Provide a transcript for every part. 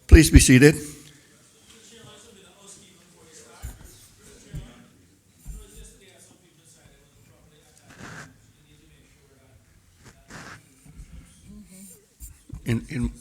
Please be seated. In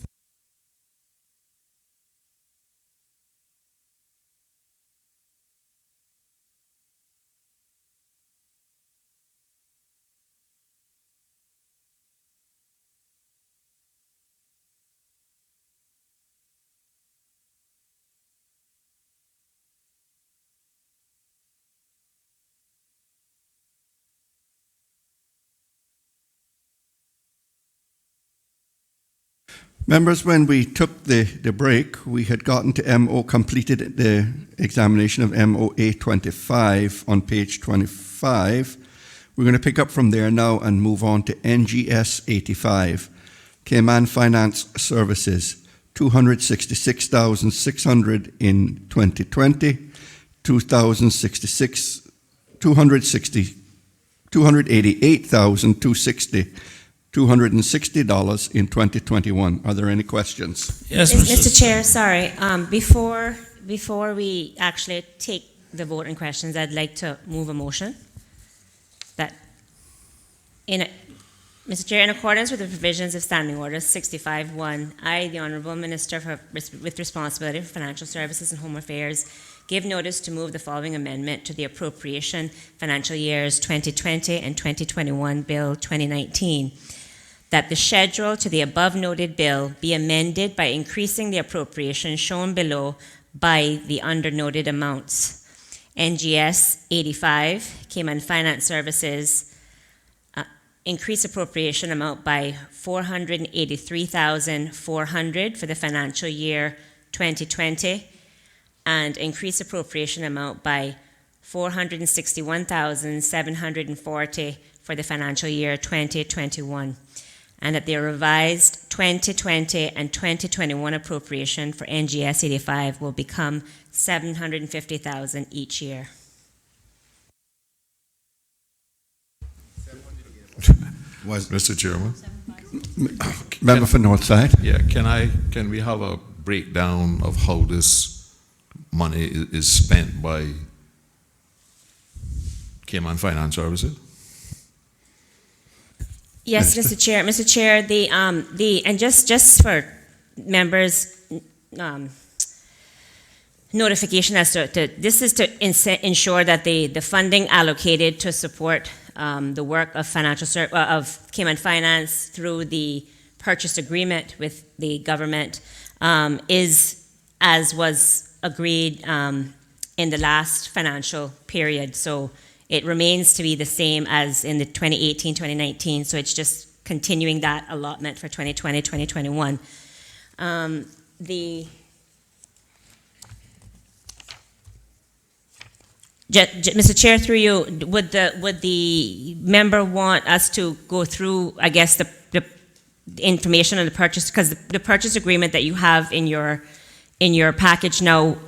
Members, when we took the break, we had gotten to MO, completed the examination of MOA 25 on page 25. We're going to pick up from there now and move on to NGS 85, Cayman Finance Services, $266,600 in 2020, $288,260 $260 in 2021. Are there any questions? Yes, Mr. Chair, sorry. Before we actually take the vote and questions, I'd like to move a motion that, Mr. Chair, in accordance with the provisions of Standing Order 65-1, I, the Honourable Minister with responsibility for financial services and home affairs, give notice to move the following amendment to the appropriation financial years 2020 and 2021 Bill 2019. That the schedule to the above noted bill be amended by increasing the appropriation shown below by the under noted amounts. NGS 85, Cayman Finance Services, increase appropriation amount by $483,400 for the financial year 2020, and increase appropriation amount by $461,740 for the financial year 2021. And that the revised 2020 and 2021 appropriation for NGS 85 will become $750,000 each year. Mr. Chairman? Member for Northside. Yeah, can we have a breakdown of how this money is spent by Cayman Finance Services? Yes, Mr. Chair. Mr. Chair, and just for members' notification as to this is to ensure that the funding allocated to support the work of of Cayman Finance through the purchase agreement with the government is as was agreed in the last financial period. So it remains to be the same as in the 2018-2019, so it's just continuing that allotment for 2020-2021. Mr. Chair, through you, would the member want us to go through, I guess, the information on the purchase, because the purchase agreement that you have in your package now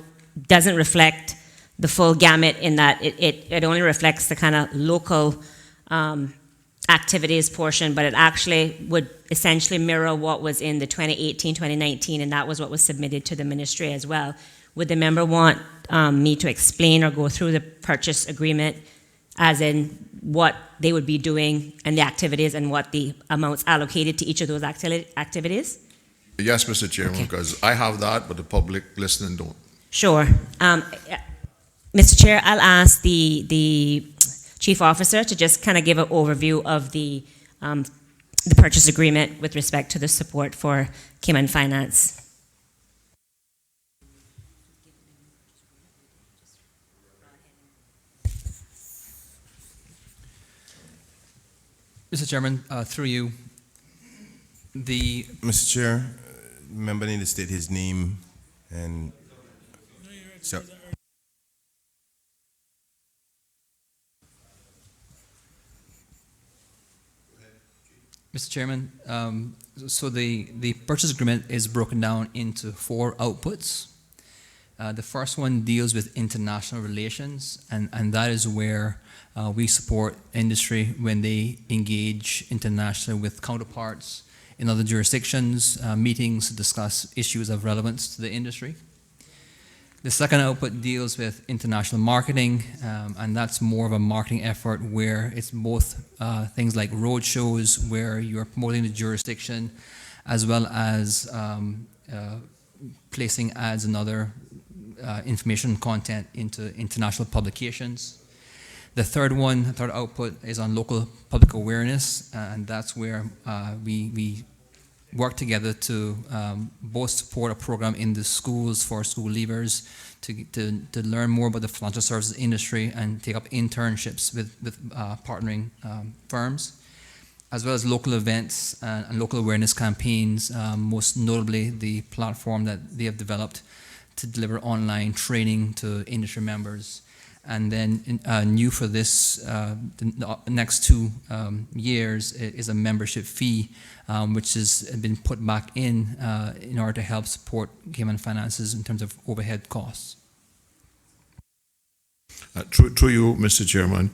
doesn't reflect the full gamut in that it only reflects the kind of local activities portion, but it actually would essentially mirror what was in the 2018-2019, and that was what was submitted to the ministry as well. Would the member want me to explain or go through the purchase agreement as in what they would be doing and the activities and what the amounts allocated to each of those activities? Yes, Mr. Chairman, because I have that, but the public listening don't. Sure. Mr. Chair, I'll ask the Chief Officer to just kind of give an overview of the purchase agreement with respect to the support for Cayman Finance. Mr. Chairman, through you, Mr. Chair, member need to state his name and so. Mr. Chairman, so the purchase agreement is broken down into 4 outputs. The first one deals with international relations, and that is where we support industry when they engage internationally with counterparts in other jurisdictions, meetings to discuss issues of relevance to the industry. The second output deals with international marketing, and that's more of a marketing effort where it's both things like road shows where you're promoting the jurisdiction, as well as placing ads and other information content into international publications. The third output is on local public awareness, and that's where we work together to both support a program in the schools for school leavers to learn more about the financial services industry and take up internships with partnering firms, as well as local events and local awareness campaigns, most notably the platform that they have developed to deliver online training to industry members. And then new for this, the next 2 years is a membership fee, which has been put back in order to help support Cayman Finances in terms of overhead costs. Through you, Mr. Chairman,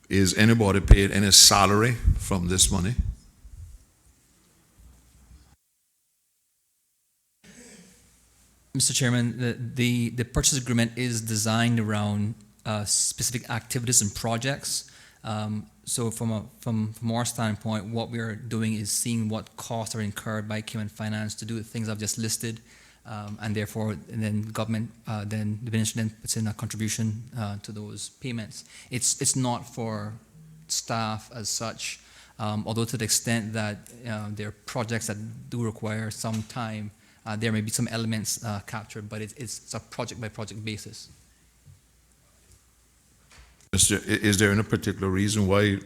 is anybody paid any salary from this money? Mr. Chairman, the purchase agreement is designed around specific activities and projects. So from our standpoint, what we are doing is seeing what costs are incurred by Cayman Finance to do the things I've just listed, and therefore, then government, then the ministry then puts in a contribution to those payments. It's not for staff as such, although to the extent that there are projects that do require some time, there may be some elements captured, but it's a project-by-project basis. Is there any particular reason why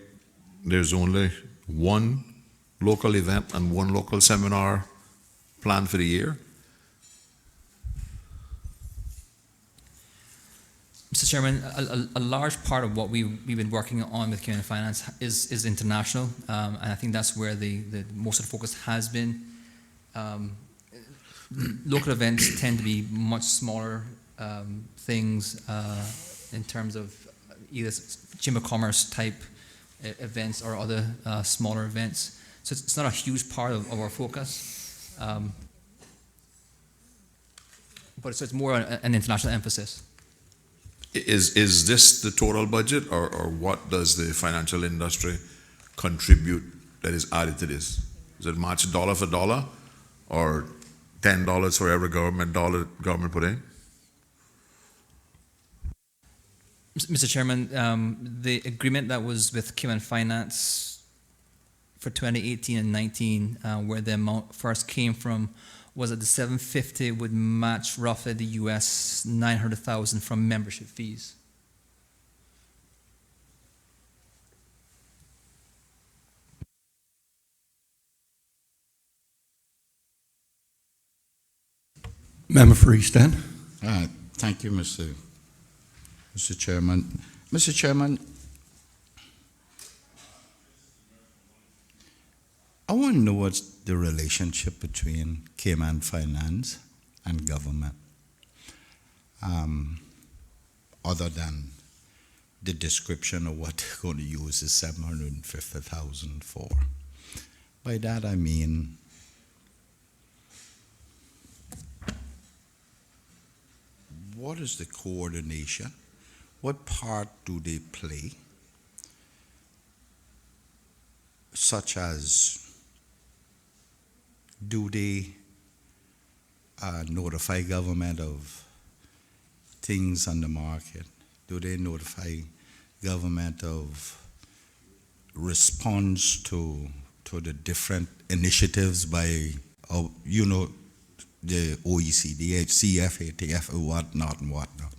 there's only one local event and one local seminar planned for the year? Mr. Chairman, a large part of what we've been working on with Cayman Finance is international, and I think that's where the most of the focus has been. Local events tend to be much smaller things in terms of either Chamber of Commerce type events or other smaller events. So it's not a huge part of our focus, but so it's more an international emphasis. Is this the total budget, or what does the financial industry contribute that is added to this? Is it matched dollar for dollar, or $10 for every government put in? Mr. Chairman, the agreement that was with Cayman Finance for 2018 and 19, where the amount first came from, was that the $750 would match roughly the US $900,000 from membership fees. Member for East End. Thank you, Mr. Chairman. Mr. Chairman, I want to know what's the relationship between Cayman Finance and government, other than the description of what they're going to use the $750,000 for. By that I mean, what is the coordination? What part do they play? Such as, do they notify government of things on the market? Do they notify government of response to the different initiatives by, the OECD, CFATF, whatnot and whatnot?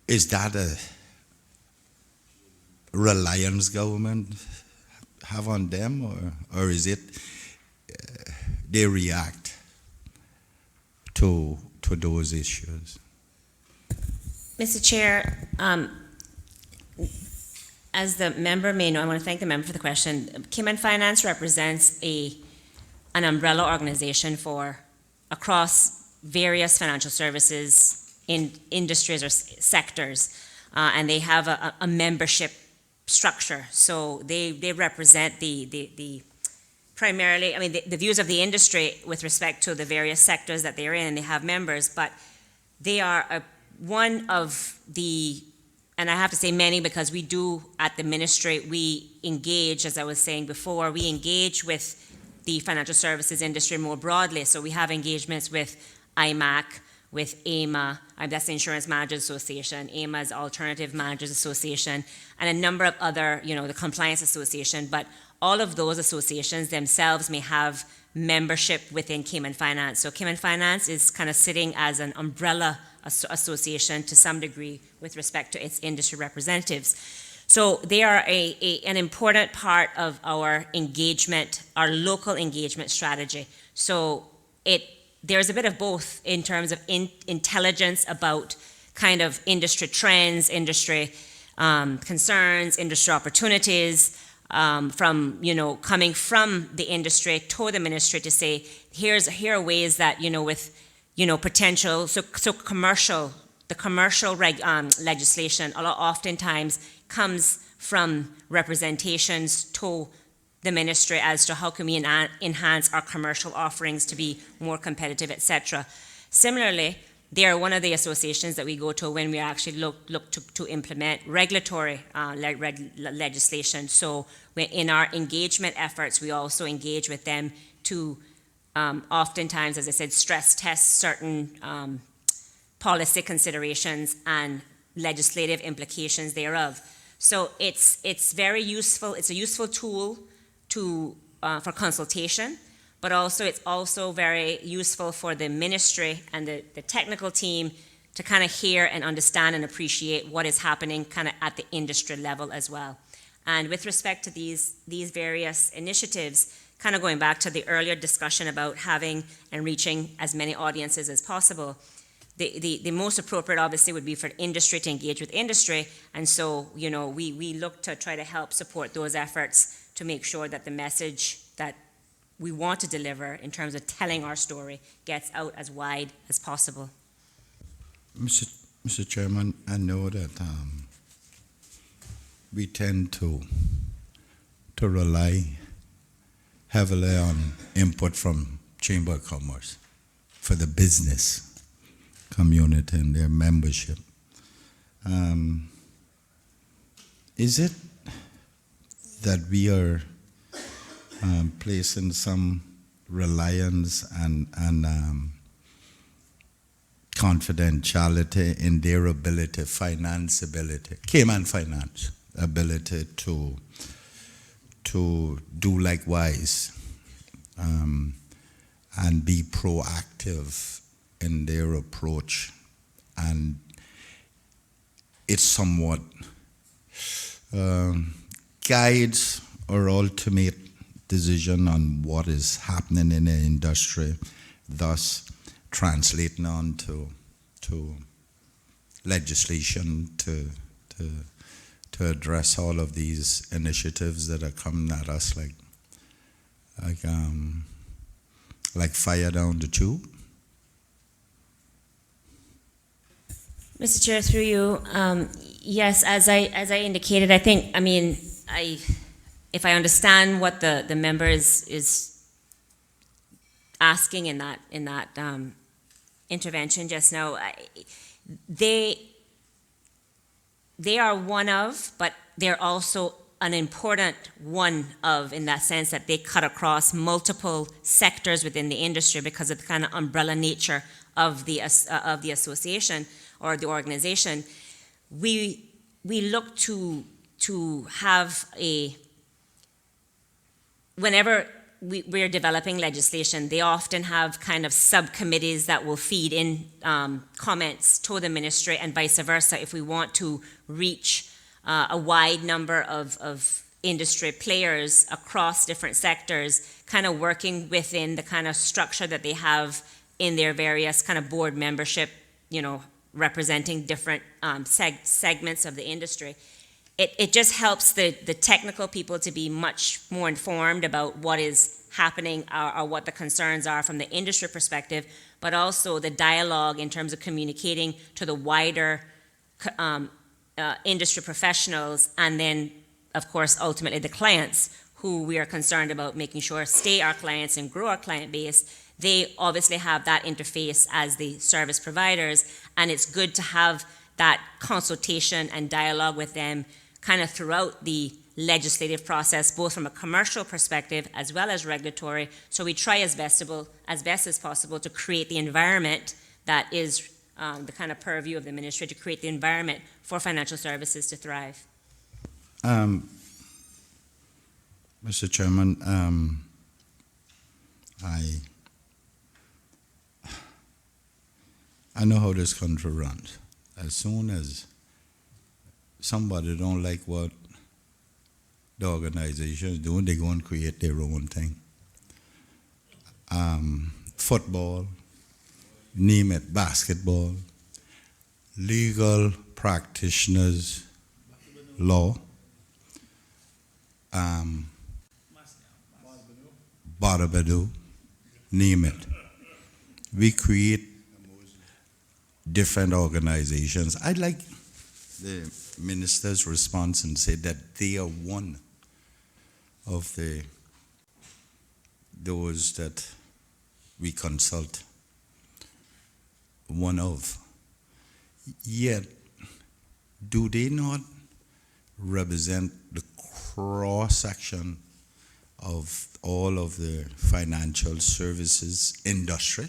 Is that a reliance government have on them, or is it they react to those issues? Mr. Chair, as the member may know, I want to thank the member for the question. Cayman Finance represents an umbrella organization for across various financial services in industries or sectors, and they have a membership structure. So they represent the primarily, I mean, the views of the industry with respect to the various sectors that they're in, and they have members, but they are one of the, and I have to say many because we do at the ministry, we engage, as I was saying before, we engage with the financial services industry more broadly. So we have engagements with IMAC, with AMA, that's the Insurance Managers Association, AMA's Alternative Managers Association, and a number of other, the Compliance Association, but all of those associations themselves may have membership within Cayman Finance. So Cayman Finance is kind of sitting as an umbrella association to some degree with respect to its industry representatives. So they are an important part of our engagement, our local engagement strategy. So there's a bit of both in terms of intelligence about kind of industry trends, industry concerns, industry opportunities, from coming from the industry to the ministry to say here are ways that with potential so commercial legislation oftentimes comes from representations to the ministry as to how can we enhance our commercial offerings to be more competitive, etc. Similarly, they are one of the associations that we go to when we actually look to implement regulatory legislation. So in our engagement efforts, we also engage with them to oftentimes, as I said, stress test certain policy considerations and legislative implications thereof. So it's very useful. It's a useful tool for consultation, but also it's also very useful for the ministry and the technical team to kind of hear and understand and appreciate what is happening kind of at the industry level as well. And with respect to these various initiatives, kind of going back to the earlier discussion about having and reaching as many audiences as possible, the most appropriate obviously would be for industry to engage with industry, and so we look to try to help support those efforts to make sure that the message that we want to deliver in terms of telling our story gets out as wide as possible. Mr. Chairman, I know that we tend to rely heavily on input from Chamber of Commerce for the business community and their membership. Is it that we are placing some reliance and confidentiality in their ability, financeability, Cayman Finance ability to do likewise and be proactive in their approach, and it's somewhat guides our ultimate decision on what is happening in the industry, thus translating on to legislation to address all of these initiatives that are coming at us like fire down the tube. Mr. Chair, through you, yes, as I indicated, I think, if I understand what the member is asking in that intervention just now, they are one of, but they're also an important one of, in that sense that they cut across multiple sectors within the industry because of the kind of umbrella nature of the association or the organization. We look to have whenever we're developing legislation, they often have kind of subcommittees that will feed in comments to the ministry and vice versa if we want to reach a wide number of industry players across different sectors, kind of working within the kind of structure that they have in their various kind of board membership, representing different segments of the industry. It just helps the technical people to be much more informed about what is happening or what the concerns are from the industry perspective, but also the dialogue in terms of communicating to the wider industry professionals, and then of course, ultimately the clients who we are concerned about making sure stay our clients and grow our client base. They obviously have that interface as the service providers, and it's good to have that consultation and dialogue with them kind of throughout the legislative process, both from a commercial perspective as well as regulatory. So we try as best as possible to create the environment that is the kind of purview of the ministry, to create the environment for financial services to thrive. Mr. Chairman, I know how this country runs. As soon as somebody don't like what the organization is doing, they go and create their own thing. Football, name it, basketball, legal practitioners, law, Badabadu, name it. We create different organizations. I like the minister's response and say that they are one of those that we consult. One of. Yet, do they not represent the cross-section of all of the financial services industry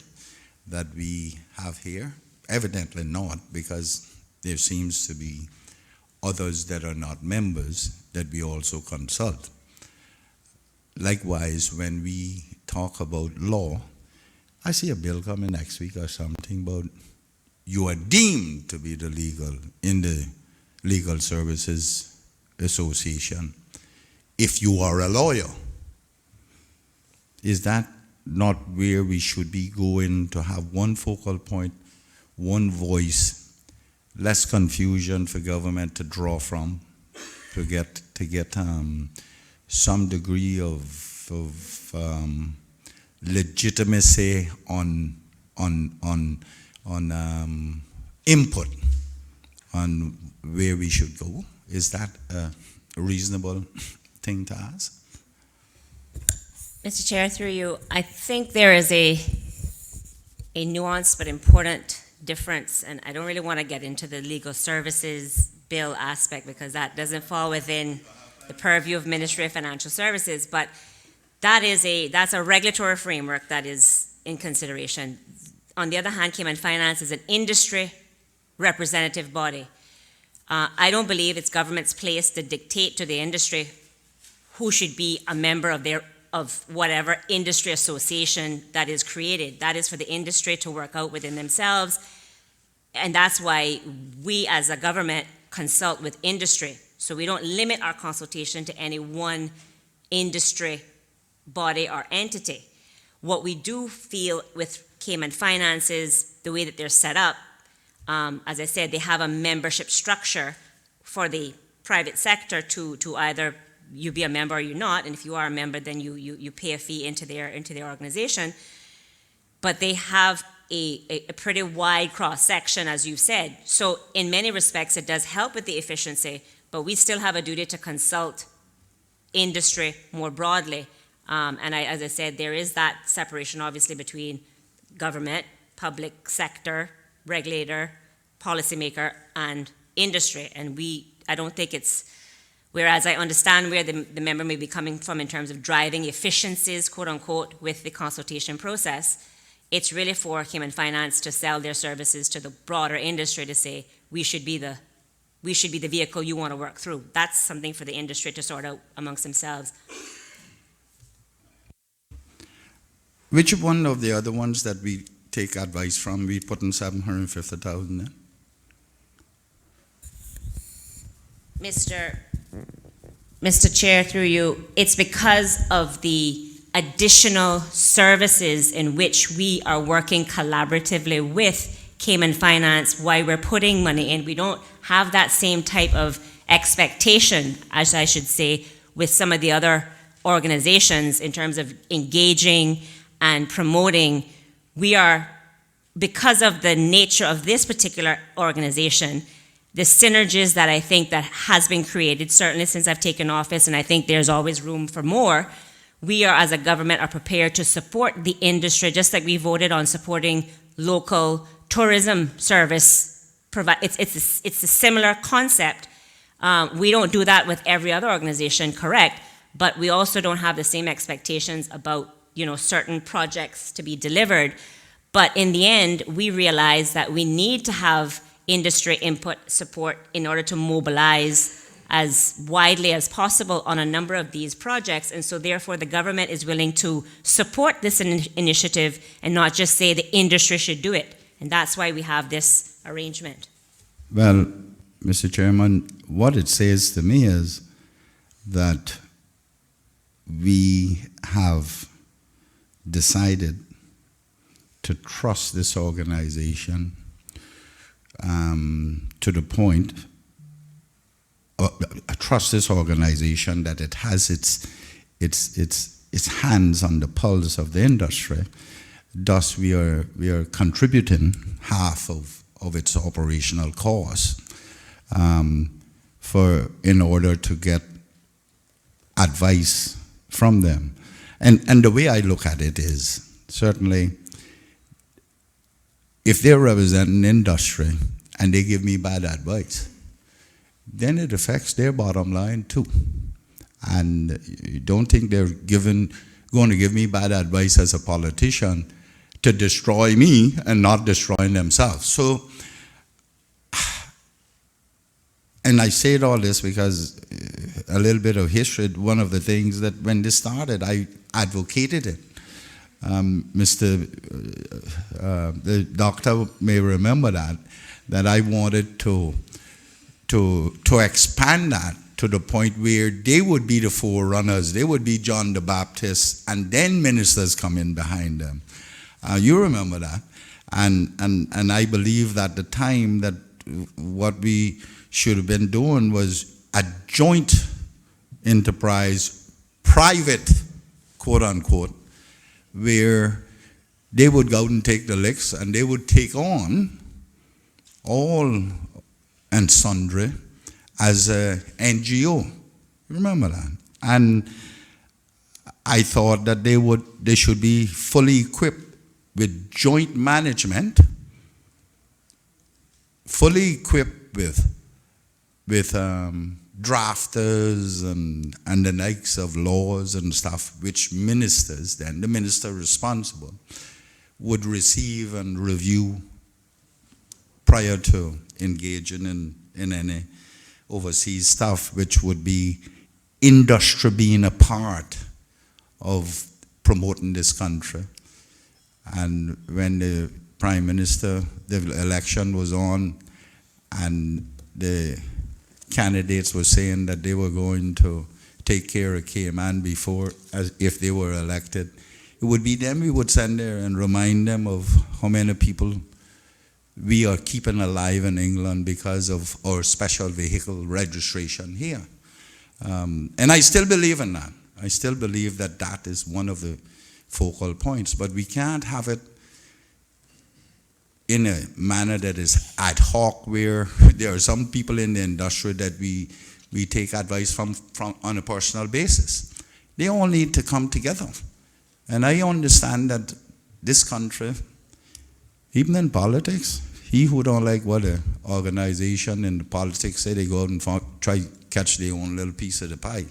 that we have here? Evidently not, because there seems to be others that are not members that we also consult. Likewise, when we talk about law, I see a bill coming next week or something about you are deemed to be the in the Legal Services Association if you are a lawyer. Is that not where we should be going, to have one focal point, one voice, less confusion for government to draw from, to get some degree of legitimacy on input on where we should go? Is that a reasonable thing to ask? Mr. Chair, through you, I think there is a nuanced but important difference, and I don't really want to get into the legal services bill aspect because that doesn't fall within the purview of Ministry of Financial Services, but that's a regulatory framework that is in consideration. On the other hand, Cayman Finance is an industry representative body. I don't believe it's government's place to dictate to the industry who should be a member of whatever industry association that is created. That is for the industry to work out within themselves. And that's why we as a government consult with industry. So we don't limit our consultation to any one industry body or entity. What we do feel with Cayman Finance is the way that they're set up. As I said, they have a membership structure for the private sector to either you be a member or you're not, and if you are a member, then you pay a fee into their organization. But they have a pretty wide cross-section, as you've said. So in many respects, it does help with the efficiency, but we still have a duty to consult industry more broadly. As I said, there is that separation, obviously, between government, public sector, regulator, policymaker, and industry. And I don't think it's, whereas I understand where the member may be coming from in terms of driving efficiencies, quote unquote, with the consultation process, it's really for Cayman Finance to sell their services to the broader industry to say, we should be the vehicle you want to work through. That's something for the industry to sort out amongst themselves. Which one of the other ones that we take advice from, we put in 750,000 in? Mr. Chair, through you, it's because of the additional services in which we are working collaboratively with Cayman Finance, why we're putting money in. We don't have that same type of expectation, as I should say, with some of the other organizations in terms of engaging and promoting. We are, because of the nature of this particular organization, the synergies that I think that has been created, certainly since I've taken office, and I think there's always room for more, we are, as a government, are prepared to support the industry, just like we voted on supporting local tourism service. It's a similar concept. We don't do that with every other organization, correct, but we also don't have the same expectations about, certain projects to be delivered. But in the end, we realize that we need to have industry input support in order to mobilize as widely as possible on a number of these projects. And so therefore the government is willing to support this initiative and not just say the industry should do it. And that's why we have this arrangement. Well, Mr. Chairman, what it says to me is that we have decided to trust this organization to the point, trust this organization that it has its hands on the pulse of the industry. Thus, we are contributing half of its operational costs in order to get advice from them. And the way I look at it is, certainly, if they're representing industry and they give me bad advice, then it affects their bottom line too. And you don't think they're going to give me bad advice as a politician to destroy me and not destroying themselves. So, and I say all this because a little bit of history, one of the things that when this started, I advocated it. The doctor may remember that I wanted to expand that to the point where they would be the forerunners, they would be John the Baptist, and then ministers come in behind them. You remember that. And I believe that the time that what we should have been doing was a joint enterprise, private, quote unquote, where they would go out and take the licks and they would take on all and sundry as a NGO. Remember that? And I thought that they should be fully equipped with joint management, fully equipped with drafters and the likes of laws and stuff, which ministers, then the minister responsible, would receive and review prior to engaging in any overseas stuff, which would be industry being a part of promoting this country. And when the Prime Minister, the election was on, and the candidates were saying that they were going to take care of Cayman before, as if they were elected, it would be them we would send there and remind them of how many people we are keeping alive in England because of our special vehicle registration here. And I still believe in that. I still believe that that is one of the focal points, but we can't have it in a manner that is ad hoc, where there are some people in the industry that we take advice from on a personal basis. They all need to come together. And I understand that this country, even in politics, he who don't like what an organization in the politics say, they go out and try catch their own little piece of the pie.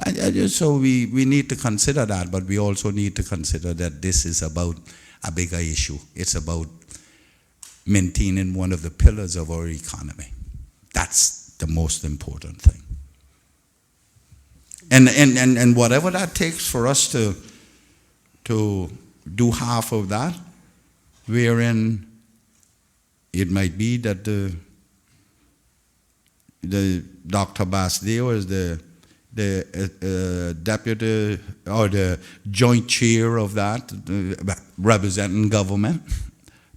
And so we need to consider that, but we also need to consider that this is about a bigger issue. It's about maintaining one of the pillars of our economy. That's the most important thing. And whatever that takes for us to do half of that, wherein it might be that the Dr. Basdeo is the deputy or the joint chair of that, representing government,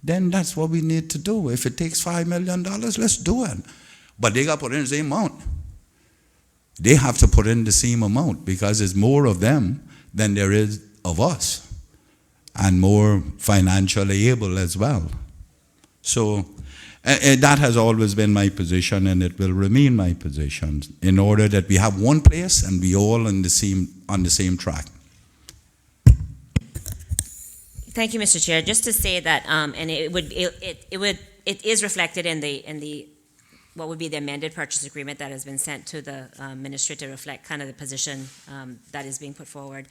then that's what we need to do. If it takes $5 million, let's do it. But they got to put in the same amount. They have to put in the same amount because there's more of them than there is of us, and more financially able as well. So, And that has always been my position, and it will remain my position, in order that we have one place and we all on the same track. Thank you, Mr. Chair. Just to say that, and it is reflected in the what would be the amended purchase agreement that has been sent to the ministry to reflect kind of the position that is being put forward.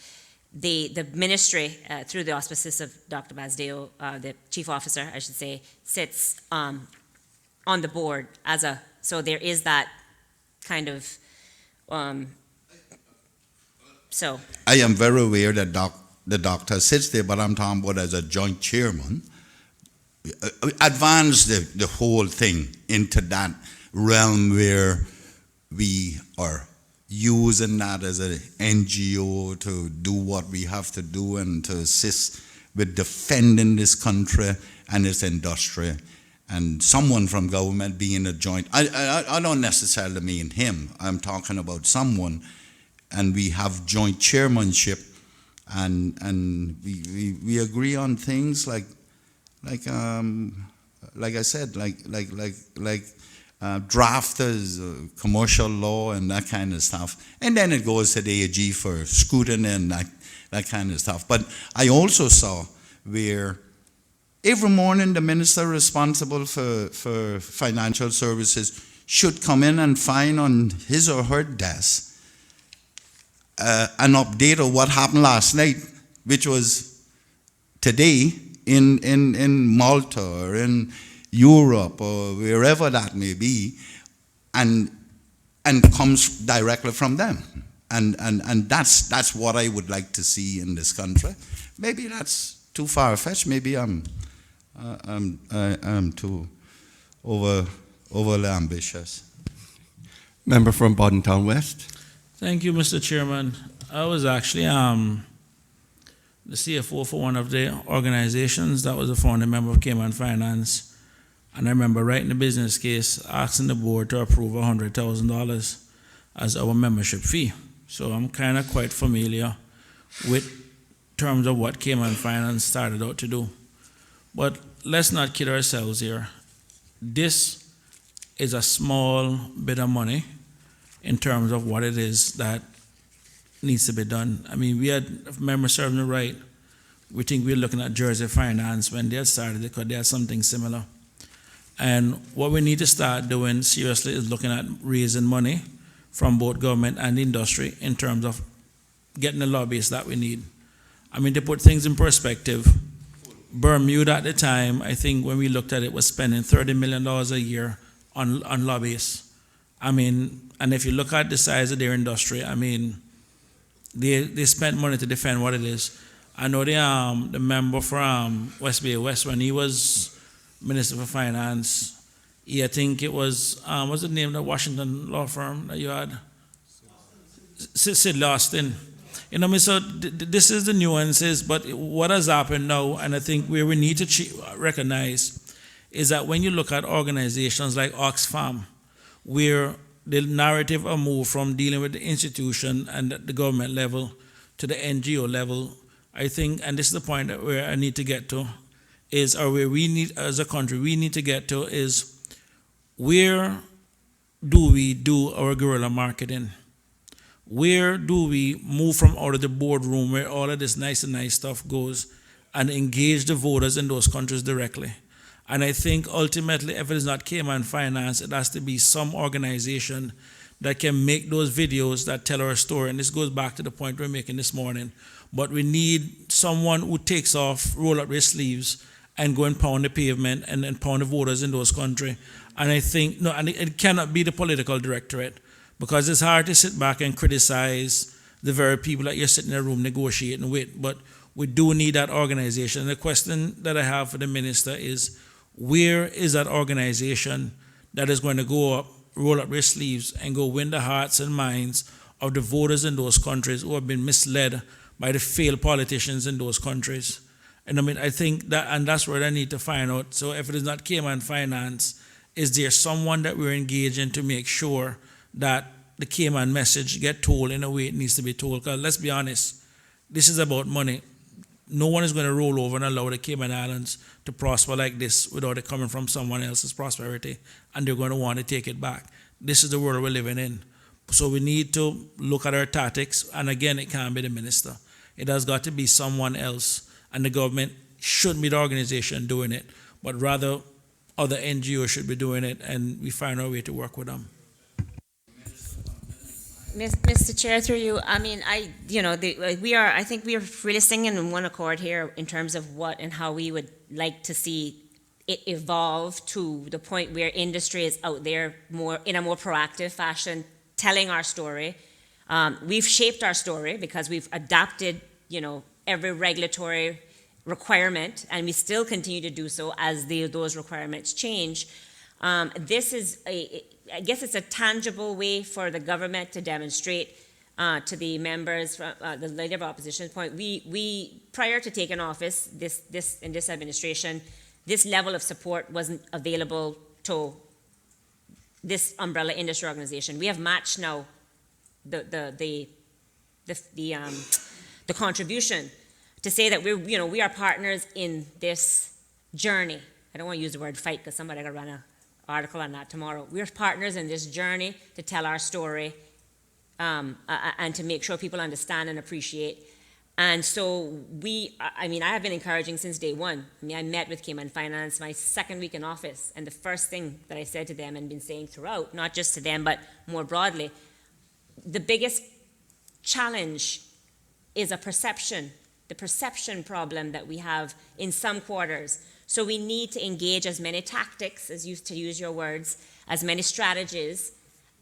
The ministry, through the auspices of Dr. Basdeo, the chief officer, I should say, sits on the board so there is that kind of, so. I am very aware that the doctor sits there, but I'm talking about as a joint chairman. Advance the whole thing into that realm where we are using that as an NGO to do what we have to do and to assist with defending this country and its industry. And someone from government being a joint, I don't necessarily mean him, I'm talking about someone, and we have joint chairmanship, and we agree on things like I said, drafters, commercial law and that kind of stuff. And then it goes to the AG for scrutiny and that kind of stuff. But I also saw where every morning the minister responsible for financial services should come in and find on his or her desk an update of what happened last night, which was today in Malta or in Europe or wherever that may be, and comes directly from them. And that's what I would like to see in this country. Maybe that's too far-fetched. Maybe I'm too overly ambitious. Member from Bodden Town West. Thank you, Mr. Chairman. I was actually the CFO for one of the organizations that was a founding member of Cayman Finance. And I remember writing the business case, asking the board to approve $100,000 as our membership fee. So I'm kind of quite familiar with terms of what Cayman Finance started out to do. But let's not kid ourselves here. This is a small bit of money in terms of what it is that needs to be done. I mean, we had, if memory serves me right, we think we're looking at Jersey Finance when they had started because they had something similar. And what we need to start doing seriously is looking at raising money from both government and industry in terms of getting the lobbyists that we need. I mean, to put things in perspective, Bermuda at the time, I think when we looked at it, was spending $30 million a year on lobbyists. I mean, and if you look at the size of their industry, I mean, they spent money to defend what it is. I know the member from West Bay West, when he was Minister for Finance, I think it was, what's the name of the Washington law firm that you had? Sid Austin. You know, so this is the nuances, but what has happened now, and I think where we need to recognize, is that when you look at organizations like Oxfam, where the narrative are moved from dealing with the institution and the government level to the NGO level, I think, and this is the point that where I need to get to, is, or where we need, as a country, we need to get to is, where do we do our guerrilla marketing? Where do we move from out of the boardroom where all of this nice stuff goes and engage the voters in those countries directly? And I think ultimately, if it is not Cayman Finance, it has to be some organization that can make those videos that tell our story. And this goes back to the point we're making this morning. But we need someone who takes off, roll up their sleeves, and go and pound the pavement and pound the voters in those countries. And I think, no, and it cannot be the political directorate, because it's hard to sit back and criticize the very people that you're sitting in a room negotiating with. But we do need that organization. And the question that I have for the minister is, where is that organization that is going to go up, roll up their sleeves, and go win the hearts and minds of the voters in those countries who have been misled by the failed politicians in those countries? And I mean, I think that, and that's where I need to find out. So if it is not Cayman Finance, is there someone that we're engaging to make sure that the Cayman message get told in a way it needs to be told? Because let's be honest, this is about money. no one is going to roll over and allow the Cayman Islands to prosper like this without it coming from someone else's prosperity, and they're going to want to take it back. This is the world we're living in. So we need to look at our tactics, and again, it can't be the minister. It has got to be someone else, and the government shouldn't be the organization doing it, but rather other NGOs should be doing it, and we find our way to work with them. Mr. Chair, through you, I mean, I think we are really singing in one accord here in terms of what and how we would like to see it evolve to the point where industry is out there in a more proactive fashion, telling our story. We've shaped our story because we've adopted, every regulatory requirement, and we still continue to do so as those requirements change. This is I guess it's a tangible way for the government to demonstrate to the members from the Leader of Opposition's point. We prior to taking office, in this administration, this level of support wasn't available to this umbrella industry organization. We have matched now the contribution to say that we are partners in this journey. I don't want to use the word fight because somebody got to run an article on that tomorrow. We're partners in this journey to tell our story and to make sure people understand and appreciate. And so I have been encouraging since day one. I met with Cayman Finance my second week in office, and the first thing that I said to them and been saying throughout, not just to them, but more broadly, the biggest challenge is the perception problem that we have in some quarters. So we need to engage as many tactics, to use your words, as many strategies,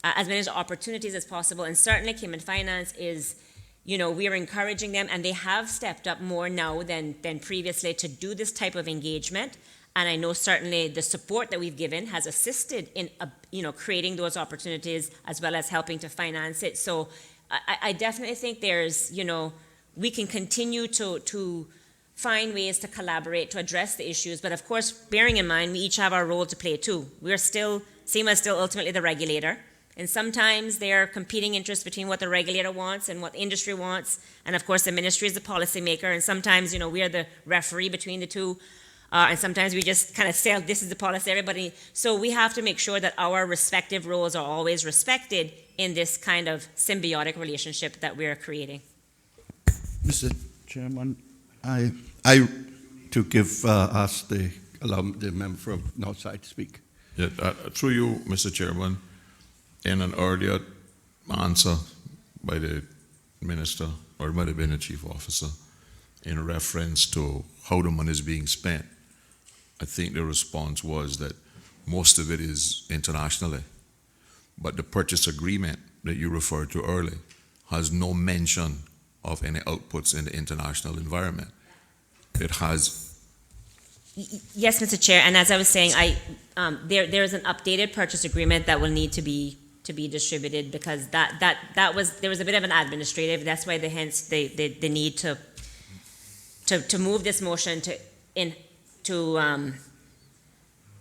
as many opportunities as possible. And certainly Cayman Finance is, we are encouraging them, and they have stepped up more now than previously to do this type of engagement. And I know certainly the support that we've given has assisted in, creating those opportunities as well as helping to finance it. So I definitely think there's, we can continue to find ways to collaborate to address the issues, but of course, bearing in mind, we each have our role to play too. SEMA is still ultimately the regulator, and sometimes there are competing interests between what the regulator wants and what the industry wants, and of course, the ministry is the policymaker, and sometimes, we are the referee between the two, and sometimes we just kind of say, this is the policy, everybody. So we have to make sure that our respective roles are always respected in this kind of symbiotic relationship that we are creating. Mr. Chairman, I to give allow the member from Northside to speak. Yeah, through you, Mr. Chairman, in an earlier answer by the minister, or it might have been the chief officer, in reference to how the money is being spent, I think the response was that most of it is internationally, but the purchase agreement that you referred to earlier has no mention of any outputs in the international environment. It has. Yes, Mr. Chair, and as I was saying, there is an updated purchase agreement that will need to be distributed because there was a bit of an administrative. That's why the need to move this motion to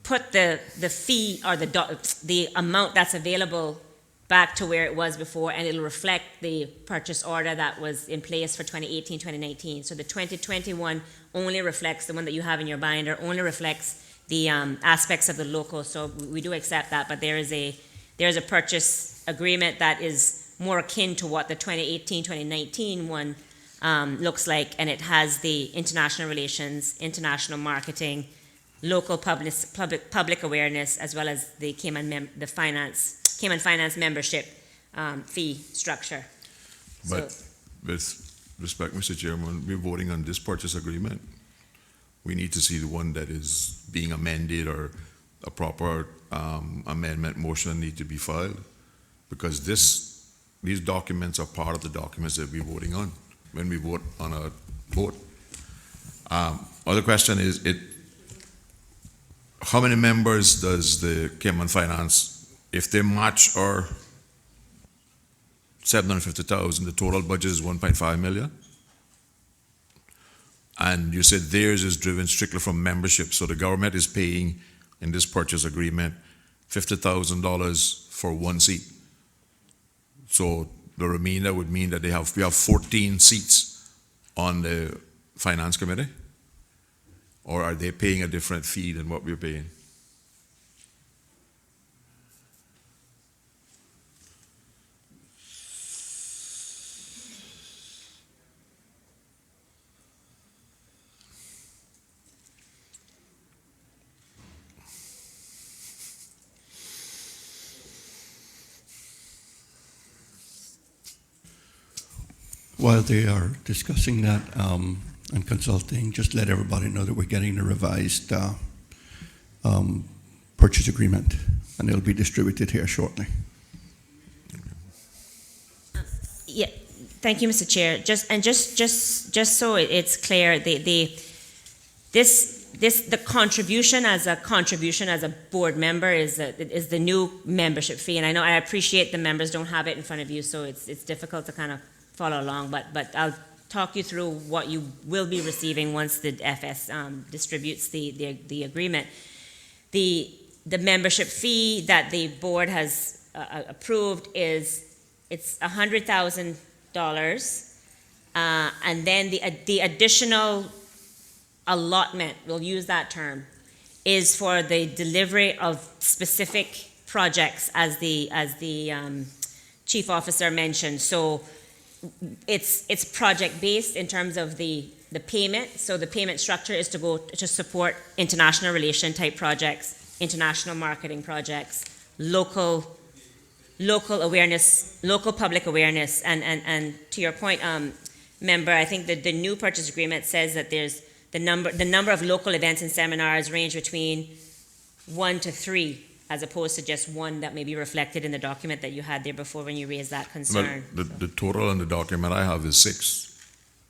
put the fee or the amount that's available back to where it was before, and it'll reflect the purchase order that was in place for 2018, 2019. So the 2021 only reflects, the one that you have in your binder, only reflects the aspects of the local. So we do accept that, but there is a purchase agreement that is more akin to what the 2018, 2019 one looks like, and it has the international relations, international marketing, local public awareness, as well as the Cayman Finance membership fee structure. But with respect, Mr. Chairman, we're voting on this purchase agreement. We need to see the one that is being amended, or a proper amendment motion need to be filed, because these documents are part of the documents that we're voting on when we vote on a vote. Other question is, how many members does the Cayman Finance, if they match our 750,000, the total budget is 1.5 million? And you said theirs is driven strictly from membership, so the government is paying in this purchase agreement $50,000 for one seat. So the remainder would mean that we have 14 seats on the finance committee? Or are they paying a different fee than what we're paying? While they are discussing that and consulting, just let everybody know that we're getting a revised purchase agreement, and it'll be distributed here shortly. Yeah, thank you, Mr. Chair. Just so it's clear, the contribution as a board member is the new membership fee, and I know I appreciate the members don't have it in front of you, so it's difficult to kind of follow along, but I'll talk you through what you will be receiving once the FS distributes the agreement. The membership fee that the board has approved it's $100,000, and then the additional allotment, we'll use that term, is for the delivery of specific projects, as the chief officer mentioned. So it's project based in terms of the payment. So the payment structure is to go to support international relation type projects, international marketing projects, local awareness, local public awareness, and to your point, member, I think that the new purchase agreement says that there's the number of local events and seminars range between 1 to 3, as opposed to just one that may be reflected in the document that you had there before when you raised that concern. Well, the total on the document I have is 6.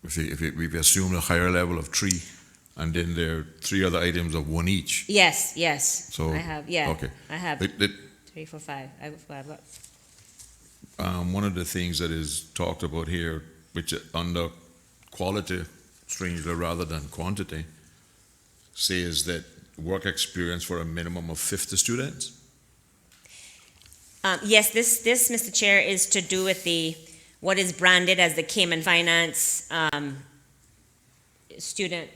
If we assume a higher level of 3, and then there are 3 other items of 1 each. Yes. So, I have, yeah. okay. I have It- 3, 4, 5. I've got. One of the things that is talked about here, which under quality, strangely rather than quantity, says that work experience for a minimum of 50 students. Yes, this, Mr. Chair, is to do with what is branded as the Cayman Finance student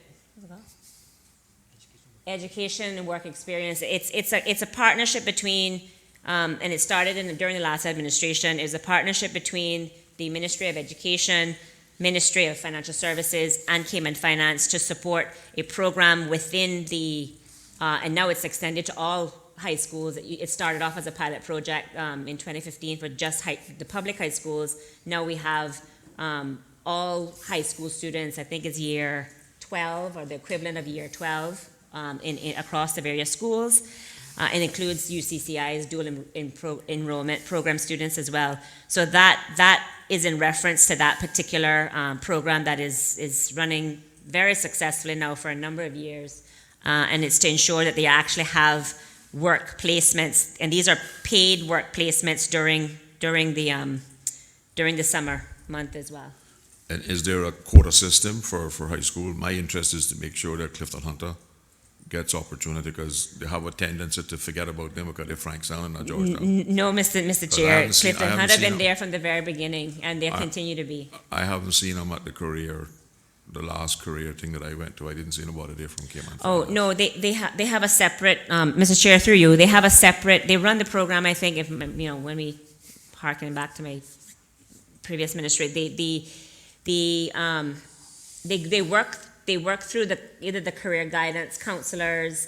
education and work experience. It's a partnership between, and it started during the last administration. Is a partnership between the Ministry of Education, Ministry of Financial Services, and Cayman Finance to support a program within and now it's extended to all high schools. It started off as a pilot project in 2015 for just the public high schools. Now we have all high school students, I think it's year 12 or the equivalent of year 12 across the various schools. And includes UCCI's dual enrollment program students as well. So that is in reference to that particular program that is running very successfully now for a number of years. And it's to ensure that they actually have work placements, and these are paid work placements during the summer month as well. And is there a quota system for high school? My interest is to make sure that Clifton Hunter gets opportunity, because they have a tendency to forget about them because they're Frankstown and not Georgetown. No, Mr. Chair, Clifton I Hunter been there from the very beginning, and they continue to be. I haven't seen them at the last career thing that I went to. I didn't see nobody there from Cayman. Oh, no, they have a separate, Mr. Chair, through you, they have a separate, they run the program, I think, when we harken back to my previous ministry, they work through either the career guidance counselors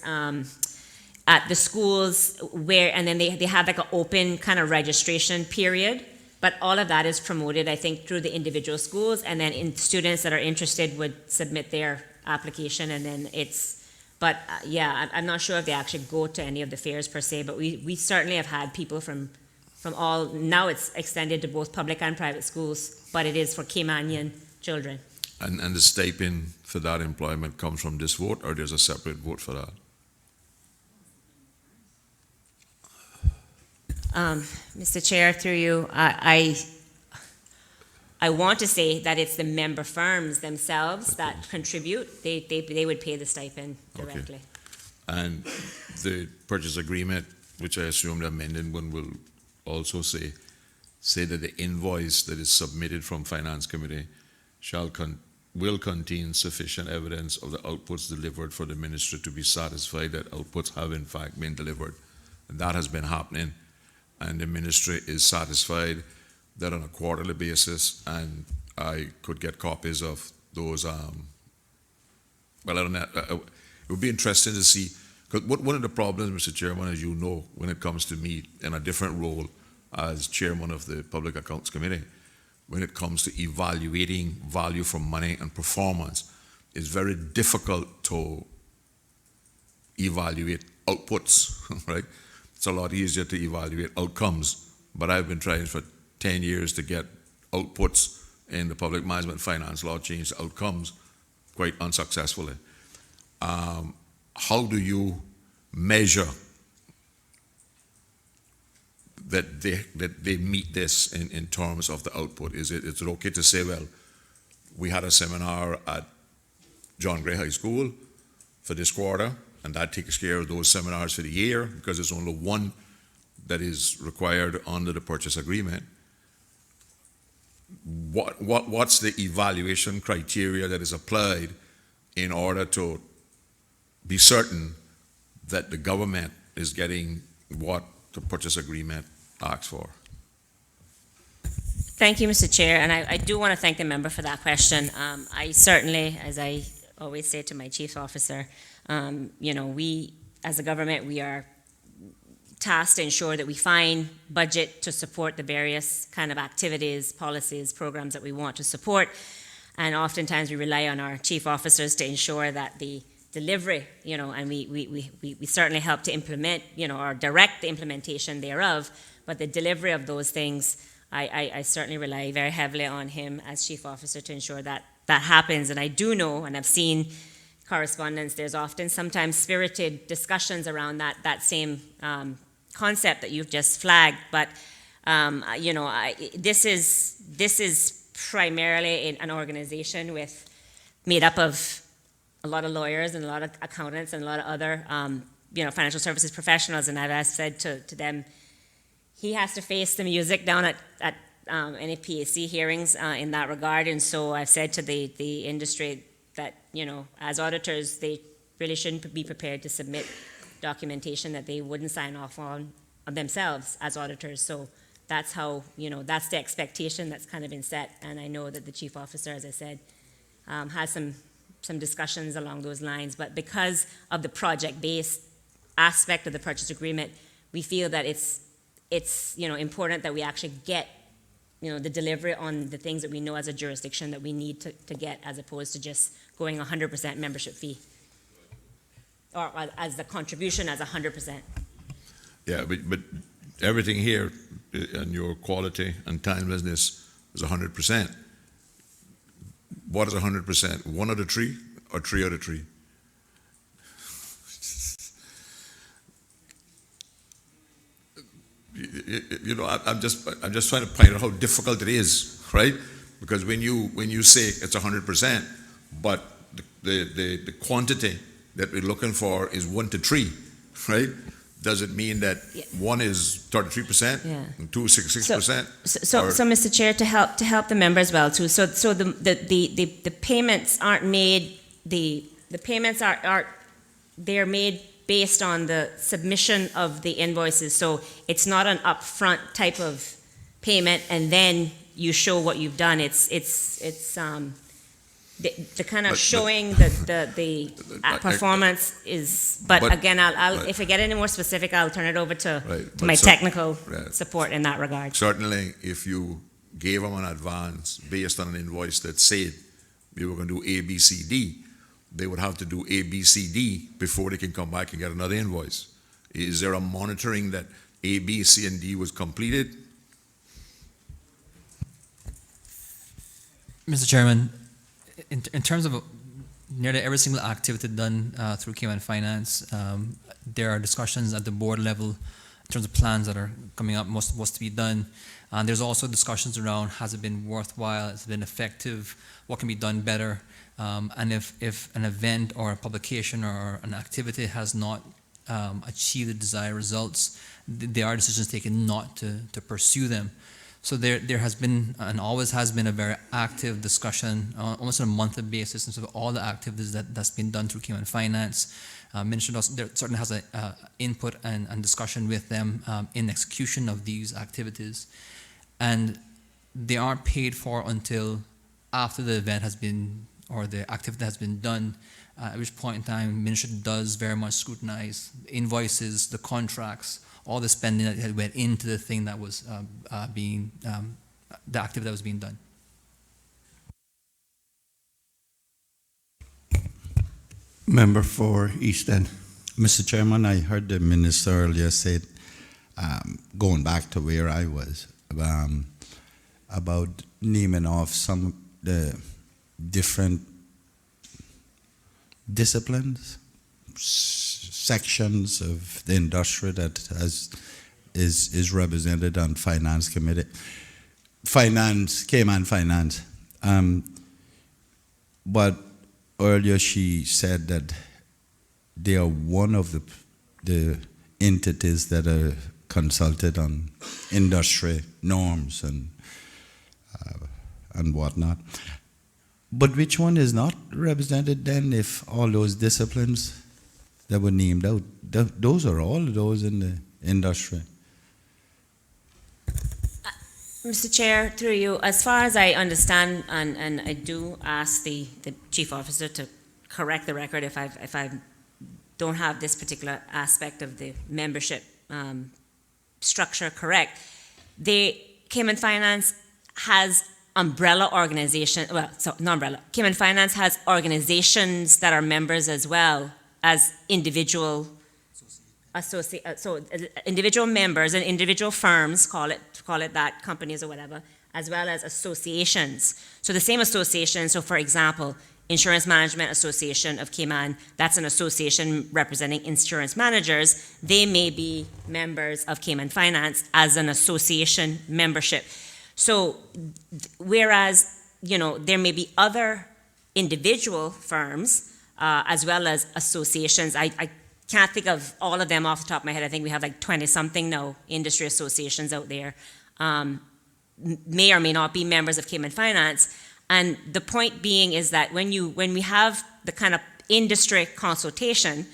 at the schools and then they have like an open kind of registration period. But all of that is promoted, I think, through the individual schools, and then students that are interested would submit their application, and then I'm not sure if they actually go to any of the fairs per se, but we certainly have had people from all, now it's extended to both public and private schools, but it is for Caymanian children. And the stipend for that employment comes from this vote, or there's a separate vote for that? Mr. Chair, through you, I want to say that it's the member firms themselves that contribute. They would pay the stipend directly. Okay. And the purchase agreement, which I assume the amended one will also say that the invoice that is submitted from Finance Committee shall will contain sufficient evidence of the outputs delivered for the ministry to be satisfied that outputs have in fact been delivered. And that has been happening, and the ministry is satisfied that on a quarterly basis, and I could get copies of those, well, I don't know, it would be interesting to see, because one of the problems, Mr. Chairman, as you know, when it comes to me in a different role as chairman of the Public Accounts Committee, when it comes to evaluating value for money and performance, it's very difficult to evaluate outputs, right? It's a lot easier to evaluate outcomes, but I've been trying for 10 years to get outputs in the public management finance law change to outcomes quite unsuccessfully. How do you measure that they meet this in terms of the output? Is it okay to say, well, we had a seminar at John Gray High School for this quarter, and that takes care of those seminars for the year because there's only one that is required under the purchase agreement? What's the evaluation criteria that is applied in order to be certain that the government is getting what the purchase agreement asks for? Thank you, Mr. Chair, and I do want to thank the member for that question. I certainly, as I always say to my chief officer, we, as a government, we are tasked to ensure that we find budget to support the various kind of activities, policies, programs that we want to support. And oftentimes we rely on our chief officers to ensure that the delivery, and we certainly help to implement, or direct the implementation thereof, but the delivery of those things, I certainly rely very heavily on him as chief officer to ensure that that happens. And I do know, and I've seen correspondence, there's often sometimes spirited discussions around that same concept that you've just flagged, but this is primarily an organization made up of a lot of lawyers and a lot of accountants and a lot of other financial services professionals, and I've said to them, he has to face the music down at any PAC hearings in that regard, and so I've said to the industry that, as auditors, they really shouldn't be prepared to submit documentation that they wouldn't sign off on themselves as auditors. So that's how, that's the expectation that's kind of been set. And I know that the chief officer, as I said, has some discussions along those lines. But because of the project-based aspect of the purchase agreement, we feel that it's important that we actually get the delivery on the things that we know as a jurisdiction that we need to get, as opposed to just going 100% membership fee, or as the contribution as 100%. Yeah, but everything here and your quality and timelessness is 100%. What is 100%? One out of three or three out of three? I'm just trying to point out how difficult it is, right? Because when you say it's 100%, but the quantity that we're looking for is 1 to 3, right? Does it mean that one is 33% and two is 66%? So, Mr. Chair, to help the member as well too. So the payments aren't made. The payments they're made based on the submission of the invoices. So it's not an upfront type of payment and then you show what you've done. It's the kind of showing the performance is. But again, I'll if I get any more specific, I'll turn it over to my technical support in that regard. Certainly, if you gave them an advance based on an invoice that said we were going to do A, B, C, D, they would have to do A, B, C, D before they can come back and get another invoice. Is there a monitoring that A, B, C, and D was completed? Mr. Chairman, in terms of nearly every single activity done through Cayman Finance, there are discussions at the board level in terms of plans that are coming up, what's to be done. And there's also discussions around, has it been worthwhile, has it been effective, what can be done better, and if an event or a publication or an activity has not achieved the desired results, there are decisions taken not to pursue them. So there has been and always has been a very active discussion, almost on a monthly basis, and so all the activities that's been done through Cayman Finance. Minister there certainly has a input and discussion with them in execution of these activities, and they aren't paid for until after the event has been or the activity has been done. At which point in time, Minister does very much scrutinize the invoices, the contracts, all the spending that had went into the thing that was the activity that was being done. Member for East End. Mr. Chairman, I heard the minister earlier said, going back to where I was, about naming off some of the different disciplines, sections of the industry that is represented on Finance Committee. Cayman Finance. But earlier she said that they are one of the entities that are consulted on industry norms and whatnot. But which one is not represented then if all those disciplines that were named out, those are all those in the industry? Mr. Chair, through you, as far as I understand, and I do ask the Chief Officer to correct the record if I don't have this particular aspect of the membership structure correct. The Cayman Finance has umbrella organization, well, so not umbrella. Cayman Finance has organizations that are members as well as individual individual members and individual firms, call it that, companies or whatever, as well as associations. So the same association, so for example, Insurance Management Association of Cayman, that's an association representing insurance managers. They may be members of Cayman Finance as an association membership. So whereas, there may be other individual firms as well as associations. I can't think of all of them off the top of my head. I think we have like 20-something now industry associations out there, may or may not be members of Cayman Finance. And the point being is that when we have the kind of industry consultation,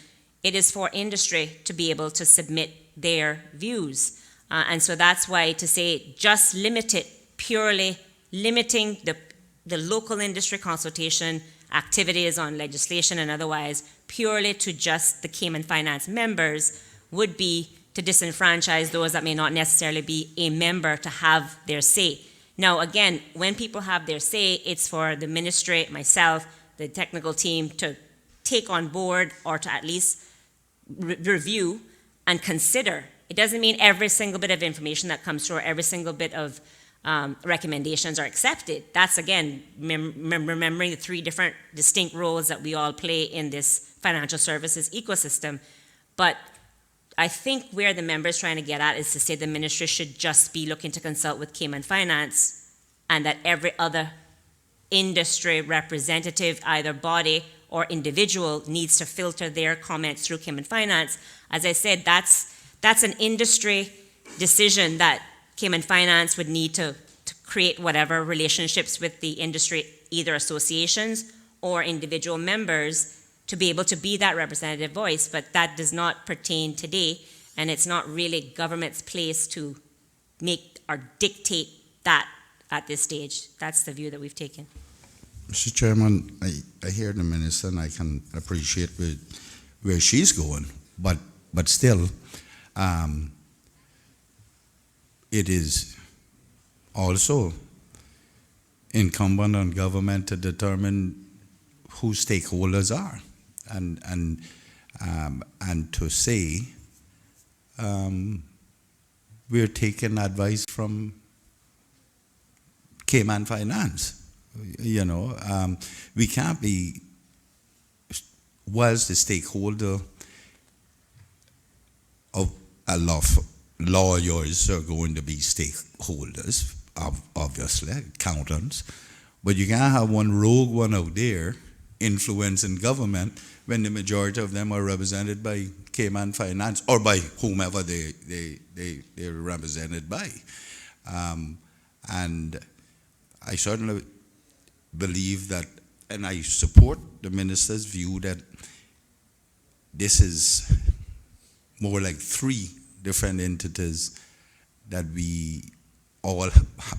it is for industry to be able to submit their views. And so that's why to say just limit it, purely limiting the local industry consultation activities on legislation and otherwise purely to just the Cayman Finance members would be to disenfranchise those that may not necessarily be a member to have their say. Now, again, when people have their say, it's for the ministry, myself, the technical team to take on board or to at least review and consider. It doesn't mean every single bit of information that comes through or every single bit of recommendations are accepted. That's, again, remembering the three different distinct roles that we all play in this financial services ecosystem. But I think where the member is trying to get at is to say the ministry should just be looking to consult with Cayman Finance and that every other industry representative, either body or individual, needs to filter their comments through Cayman Finance. As I said, that's an industry decision that Cayman Finance would need to create whatever relationships with the industry, either associations or individual members, to be able to be that representative voice, but that does not pertain today, and it's not really government's place to make or dictate that at this stage. That's the view that we've taken. Mr. Chairman, I hear the minister and I can appreciate where she's going, but still, it is also incumbent on government to determine who stakeholders are. And to say we're taking advice from Cayman Finance. We can't be, was the stakeholder of a lot of lawyers are going to be stakeholders, obviously, accountants, but you can't have one rogue one out there influencing government when the majority of them are represented by Cayman Finance or by whomever they're represented by. And I certainly believe that, and I support the minister's view that this is more like three different entities that we all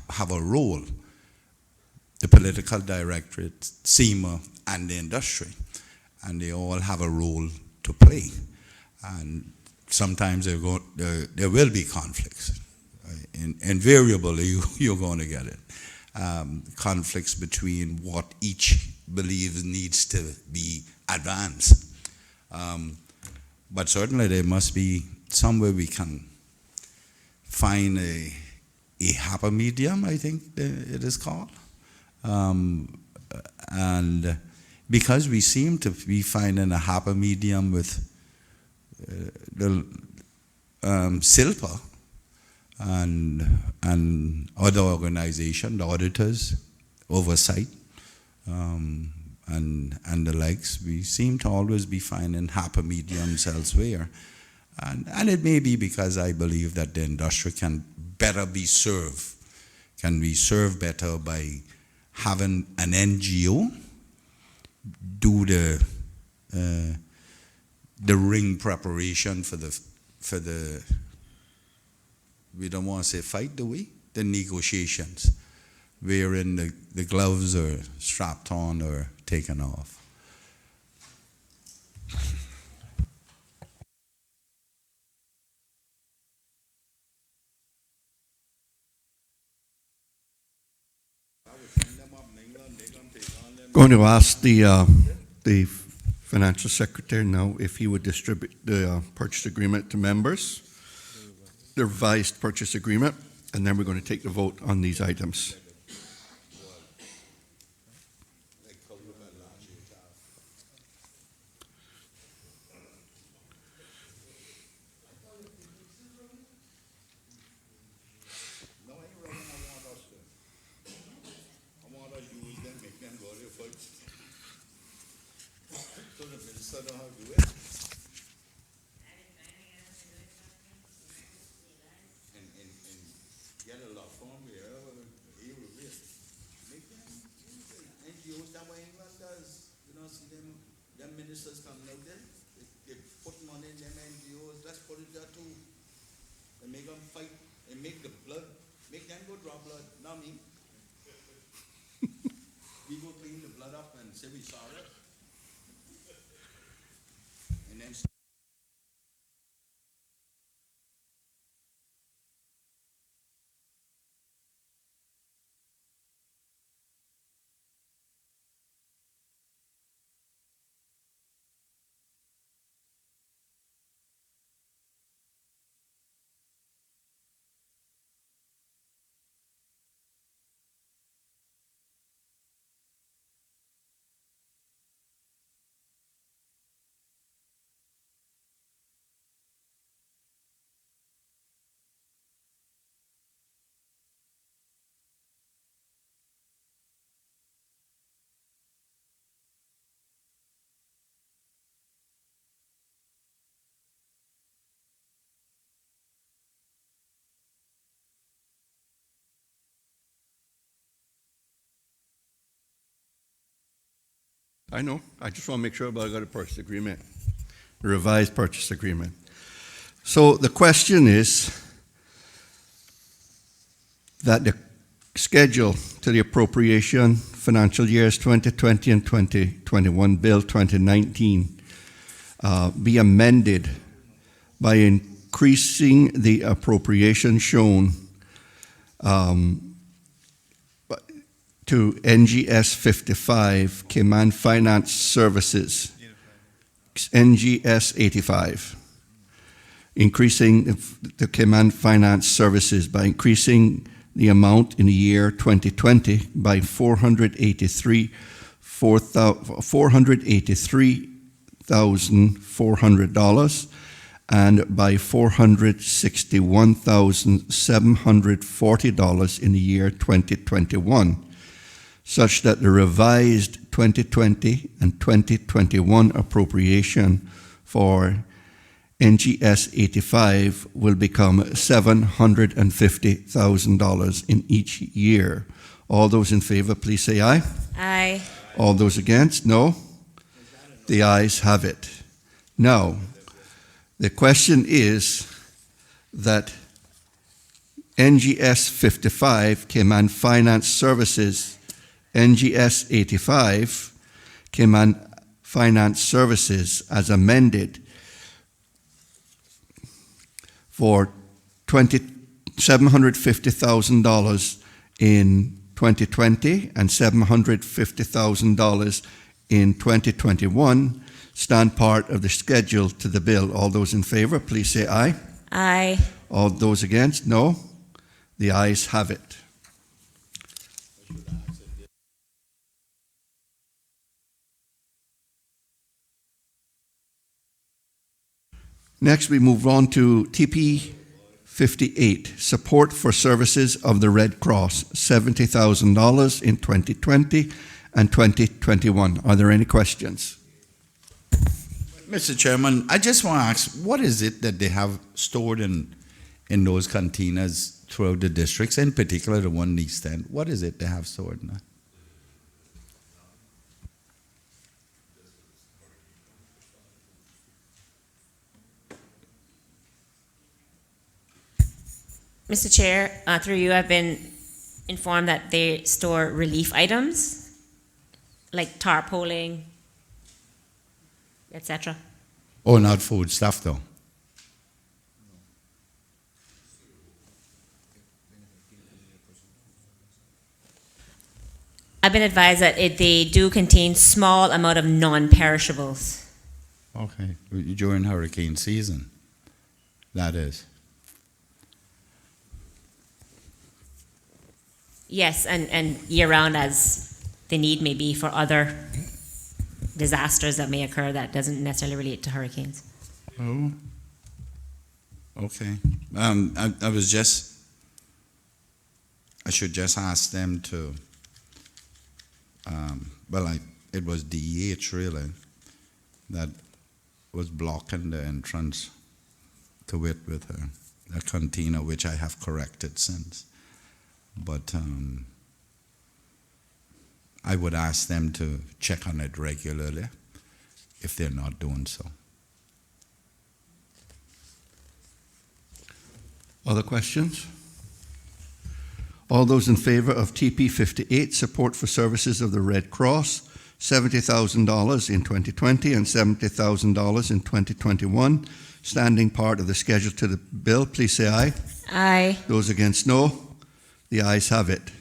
have a role: the political directorate, SEMA, and the industry. And they all have a role to play. And sometimes there will be conflicts. Invariably, you're going to get it. Conflicts between what each believes needs to be advanced. But certainly there must be somewhere we can find a happy medium, I think it is called. And because we seem to be finding a happy medium with the SILPA and other organizations, the auditors, oversight, and the likes, we seem to always be finding happy mediums elsewhere. And it may be because I believe that the industry can be served better by having an NGO do the ring preparation for the we don't want to say fight, do we? The negotiations, wherein the gloves are strapped on or taken off. Going to ask the financial secretary now if he would distribute the purchase agreement to members, the revised purchase agreement, and then we're going to take the vote on these items. Ministers coming out there, they put money in them NGOs, let's put it there too. And make them fight, and make the blood, make them go draw blood, not me. We go clean the blood up and say we sorry. And then I know. I just want to make sure about I got a purchase agreement, a revised purchase agreement. So the question is that the schedule to the appropriation financial years 2020 and 2021 Bill 2019 be amended by increasing the appropriation shown to NGS 55, Cayman Finance Services, NGS 85, increasing the Cayman Finance Services by increasing the amount in the year 2020 by $483,400 and by $461,740 in the year 2021. Such that the revised 2020 and 2021 appropriation for NGS 85 will become $750,000 in each year. All those in favor, please say aye. Aye. All those against, no. The ayes have it. Now, the question is that NGS 55, Cayman Finance Services, NGS 85, Cayman Finance Services, as amended, for $750,000 in 2020 and $750,000 in 2021 stand part of the schedule to the bill. All those in favor, please say aye. Aye. All those against, no. The ayes have it. Next, we move on to TP 58, Support for Services of the Red Cross, $70,000 in 2020 and 2021. Are there any questions? Mr. Chairman, I just want to ask, what is it that they have stored in those containers throughout the districts, in particular the one in East End? What is it they have stored in that? Mr. Chair, through you, I've been informed that they store relief items like tarpaulin, etc. Oh, not food stuff, though. I've been advised that they do contain small amount of non-perishables. Okay, during hurricane season, that is. Yes, and year-round as the need may be for other disasters that may occur that doesn't necessarily relate to hurricanes. Oh, okay. I should just ask them to, it was DEH really that was blocking the entrance to it with a container, which I have corrected since. But I would ask them to check on it regularly if they're not doing so. Other questions? All those in favor of TP 58, Support for Services of the Red Cross, $70,000 in 2020 and $70,000 in 2021, standing part of the schedule to the bill, please say aye. Aye. Those against, no. The ayes have it.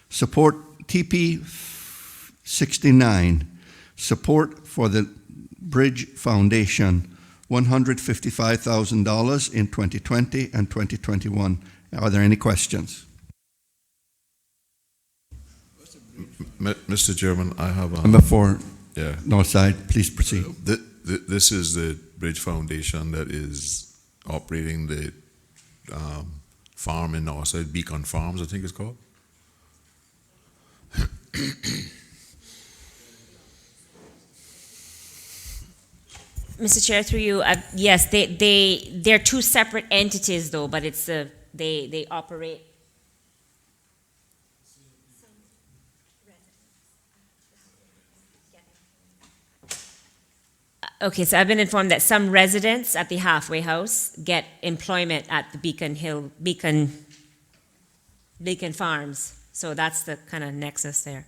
Support TP 69, Support for the Bridge Foundation, $155,000 in 2020 and 2021. Are there any questions? Mr. Chairman, I have a... Number 4, Yeah. north side, please proceed. This is the Bridge Foundation that is operating the farm in Northside, Beacon Farms, I think it's called. Mr. Chair, through you, yes, they're two separate entities though, but it's they operate. Okay, so I've been informed that some residents at the halfway house get employment at the Beacon Farms. So that's the kind of nexus there.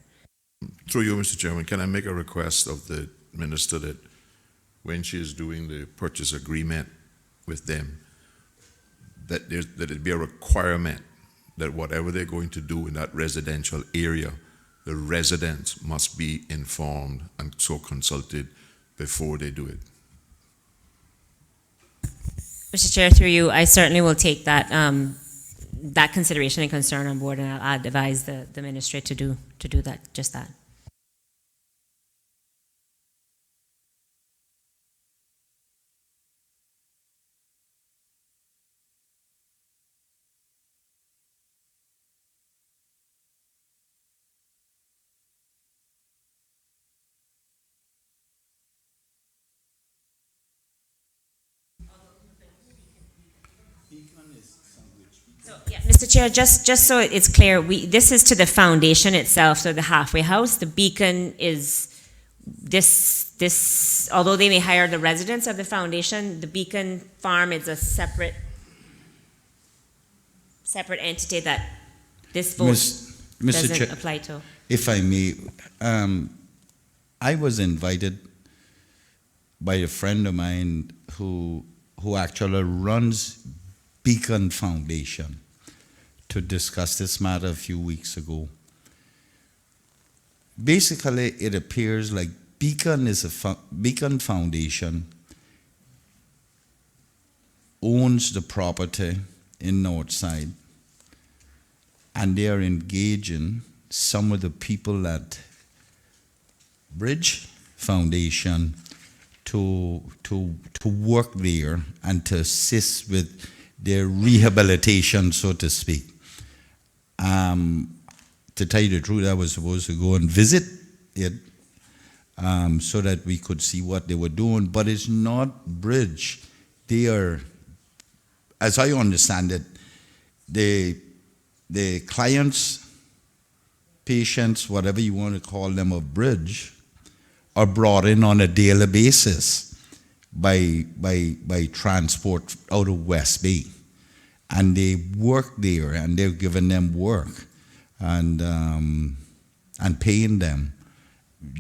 Through you, Mr. Chairman, can I make a request of the minister that when she is doing the purchase agreement with them, that it be a requirement that whatever they're going to do in that residential area, the residents must be informed and so consulted before they do it. Mr. Chair, through you, I certainly will take that that consideration and concern on board, and I'll advise the ministry to do that, just that. So, yeah, Mr. Chair, just so it's clear, this is to the foundation itself, so the halfway house. The beacon is this, although they may hire the residents of the foundation, the beacon farm is a separate entity that this vote Mr. doesn't Chair, apply to. if I may, I was invited by a friend of mine who actually runs Beacon Foundation to discuss this matter a few weeks ago. Basically, it appears like Beacon Foundation owns the property in Northside, and they are engaging some of the people at Bridge Foundation to work there and to assist with their rehabilitation, so to speak. To tell you the truth, I was supposed to go and visit it so that we could see what they were doing, but it's not Bridge. They are, as I understand it, the clients, patients, whatever you want to call them, of Bridge are brought in on a daily basis by transport out of West Bay, and they work there, and they're giving them work and paying them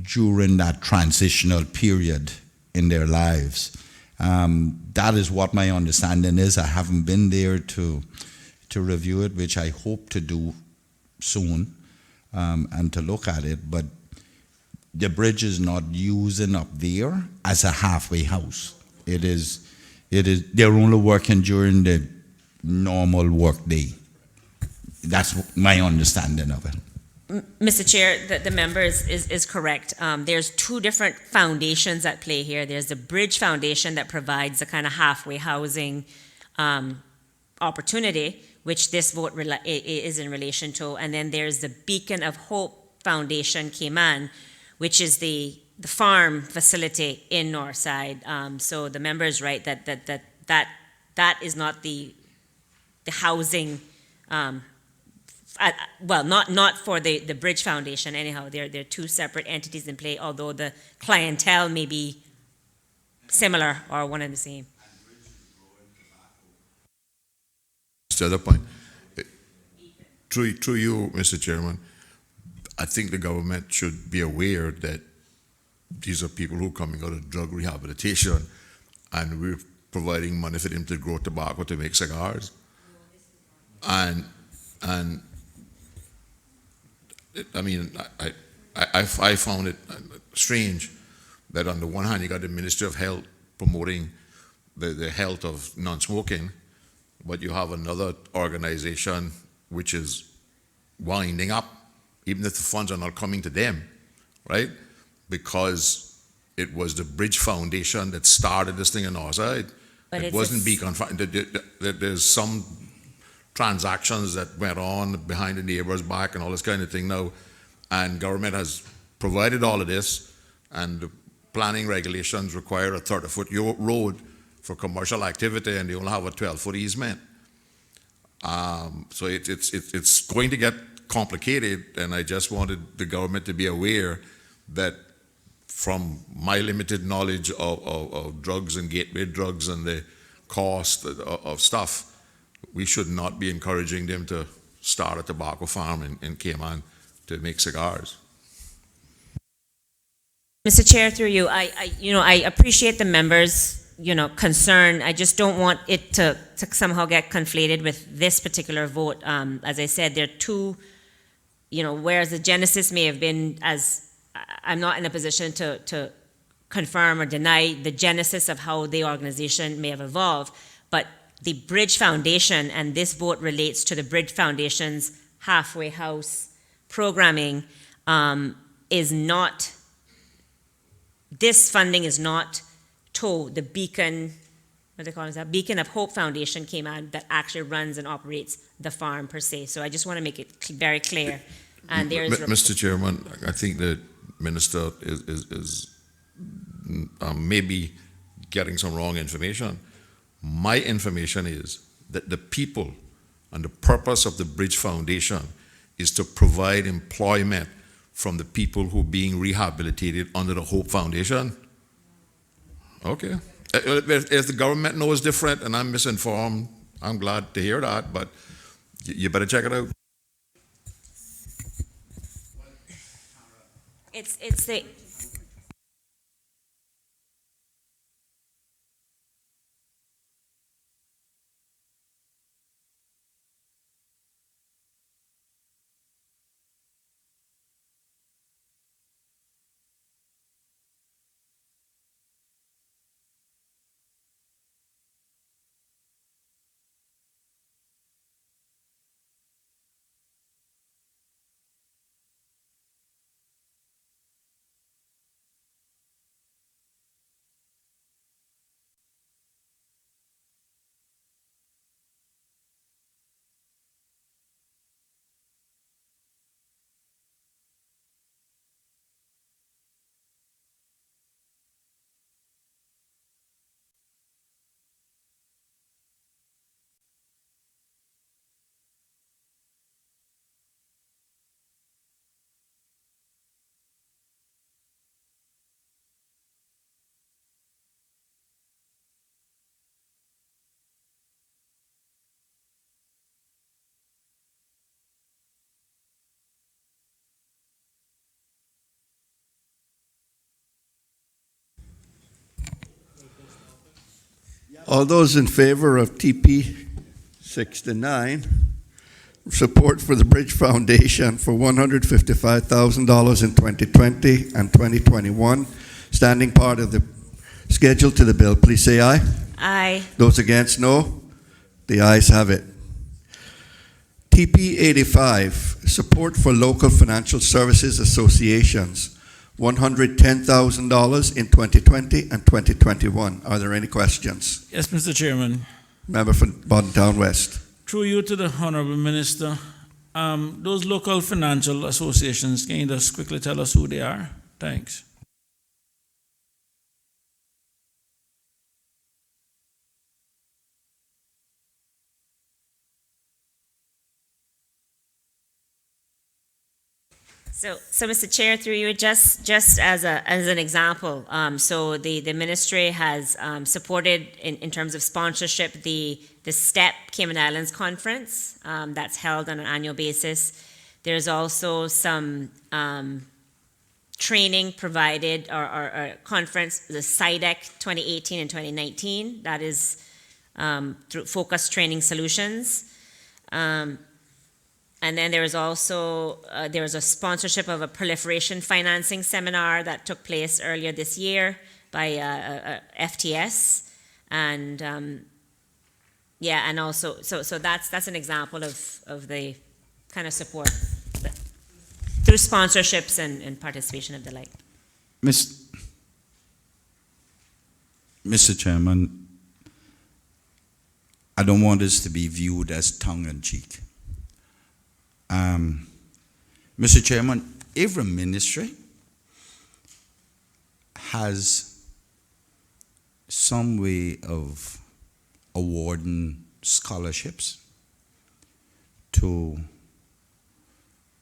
during that transitional period in their lives. That is what my understanding is. I haven't been there to review it, which I hope to do soon, and to look at it, but the bridge is not using up there as a halfway house. It is, they're only working during the normal work day. That's my understanding of it. Mr. Chair, the member is correct. There's two different foundations at play here. There's the Bridge Foundation that provides the kind of halfway housing opportunity, which this vote is in relation to, and then there's the Beacon of Hope Foundation, Cayman, which is the farm facility in Northside. So the member is right that is not the housing. Well, not for the Bridge Foundation anyhow. They're two separate entities in play, although the clientele may be similar or one and the same. The other point, through you, Mr. Chairman, I think the government should be aware that these are people who are coming out of drug rehabilitation, and we're providing money for them to grow tobacco to make cigars. And I mean, I found it strange that on the one hand you got the Ministry of Health promoting the health of non-smoking, but you have another organization which is winding up, even if the funds are not coming to them, right? Because it was the Bridge Foundation that started this thing in Northside. It wasn't Beacon. There's some transactions that went on behind the neighbor's back and all this kind of thing now, and government has provided all of this, and the planning regulations require a 30-foot road for commercial activity, and they only have a 12-foot easement. So it's going to get complicated, and I just wanted the government to be aware that from my limited knowledge of drugs and gateway drugs and the cost of stuff, we should not be encouraging them to start a tobacco farm in Cayman to make cigars. Mr. Chair, through you, I appreciate the members' concern. I just don't want it to somehow get conflated with this particular vote. As I said, there are two, whereas the genesis may have been, as I'm not in a position to confirm or deny the genesis of how the organization may have evolved, but the Bridge Foundation, and this vote relates to the Bridge Foundation's halfway house programming, this funding is not to the Beacon, what they call it, Beacon of Hope Foundation came out that actually runs and operates the farm per se. So I just want to make it very clear. And there is Mr. Chairman, I think the minister is maybe getting some wrong information. My information is that the people and the purpose of the Bridge Foundation is to provide employment from the people who are being rehabilitated under the Hope Foundation? Okay. If the government knows different and I'm misinformed, I'm glad to hear that, but you better check it out. It's the All those in favor of TP 69, support for the Bridge Foundation for $155,000 in 2020 and 2021, standing part of the schedule to the bill, please say aye. aye. Those against, no. The ayes have it. TP 85, support for local financial services associations, $110,000 in 2020 and 2021. Are there any questions? Yes, Mr. Chairman. Member for Bodden Town West. Through you to the Honorable Minister, those local financial associations, can you just quickly tell us who they are? Thanks. So, Mr. Chair, through you, just as an example, so the ministry has supported in terms of sponsorship the STEP Cayman Islands Conference that's held on an annual basis. There's also some training provided or conference, the SIDEC 2018 and 2019. That is through Focus Training Solutions. And then there is also there was a sponsorship of a proliferation financing seminar that took place earlier this year by FTS, and and also so that's an example of the kind of support through sponsorships and participation of the like. Mr. Chairman, I don't want this to be viewed as tongue-in-cheek. Mr. Chairman, every ministry has some way of awarding scholarships to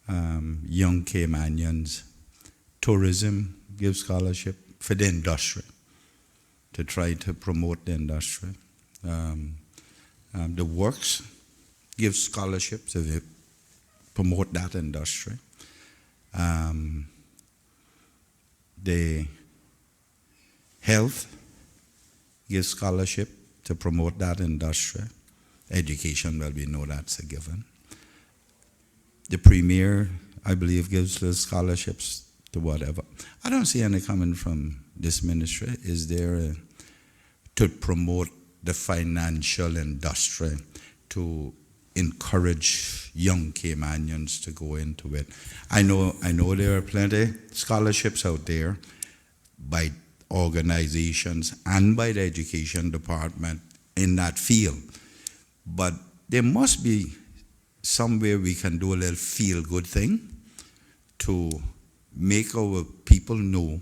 young Caymanians. Tourism gives scholarship for the industry, to try to promote the industry. The works gives scholarships to promote that industry. The health gives scholarship to promote that industry. Education, well, we know that's a given. The premier, I believe, gives the scholarships to whatever. I don't see any coming from this ministry. Is there to promote the financial industry, to encourage young Caymanians to go into it? I know there are plenty scholarships out there by organizations and by the education department in that field, but there must be somewhere we can do a little feel-good thing to make our people know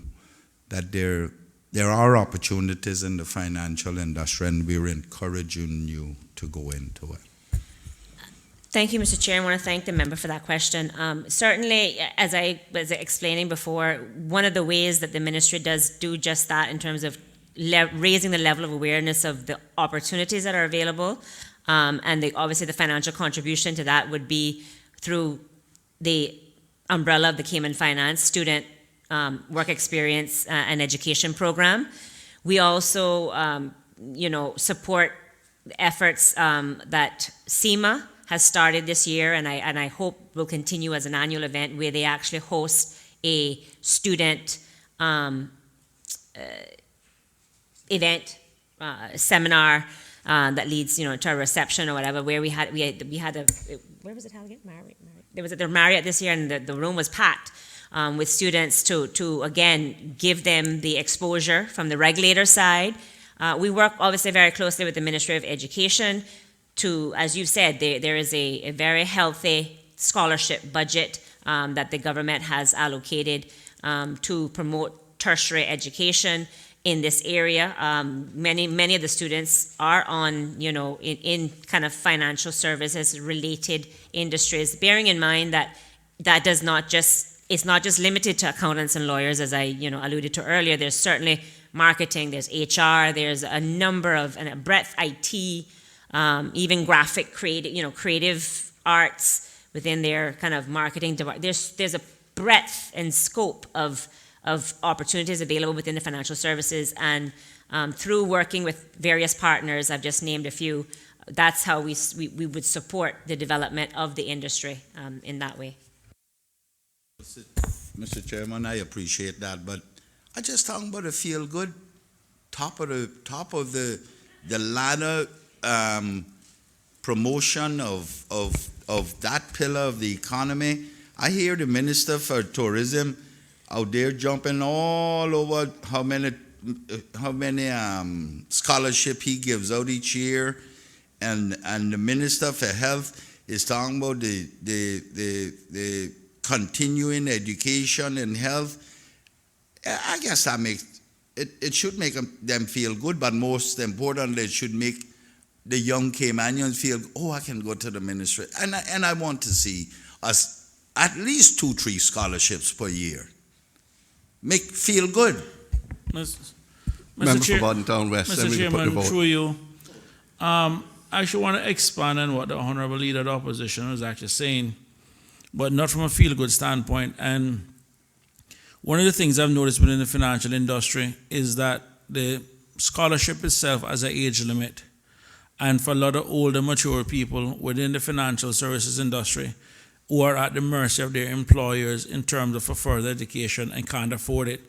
that there there are opportunities in the financial industry, and we're encouraging you to go into it. Thank you, Mr. Chair. I want to thank the member for that question. Certainly, as I was explaining before, one of the ways that the ministry does do just that in terms of raising the level of awareness of the opportunities that are available, and obviously the financial contribution to that would be through the umbrella of the Cayman Finance Student Work Experience and Education Program. We also, support the efforts that SEMA has started this year, and I hope will continue as an annual event where they actually host a student event, seminar that leads, to a reception or whatever. Where we had a where was it held again? Marriott. There Marriott this year, and the room was packed with students to again give them the exposure from the regulator side. We work obviously very closely with the Ministry of Education. As you've said, there is a very healthy scholarship budget that the government has allocated to promote tertiary education in this area. Many of the students are on, in kind of financial services related industries, bearing in mind that it's not just limited to accountants and lawyers, as I, alluded to earlier. There's certainly marketing, there's HR, there's a number of, and a breadth, IT, even graphic creative arts within their kind of marketing department. There's a breadth and scope of opportunities available within the financial services, and through working with various partners, I've just named a few, that's how we would support the development of the industry in that way. Mr. Chairman, I appreciate that, but I just talking about a feel good, top of the ladder promotion of that pillar of the economy. I hear the Minister for Tourism out there jumping all over how many scholarship he gives out each year, and the Minister for Health is talking about the continuing education and health. I guess that makes it should make them feel good, but most importantly, it should make the young Caymanians feel, oh, I can go to the ministry, and I want to see us at least 2-3 scholarships per year. Feel good. Member for Borden Town West. Mr. Chairman, through you, I actually want to expand on what the Honorable Leader of the Opposition was actually saying, but not from a feel-good standpoint. And one of the things I've noticed within the financial industry is that the scholarship itself has an age limit. And for a lot of older, mature people within the financial services industry who are at the mercy of their employers in terms of a further education and can't afford it,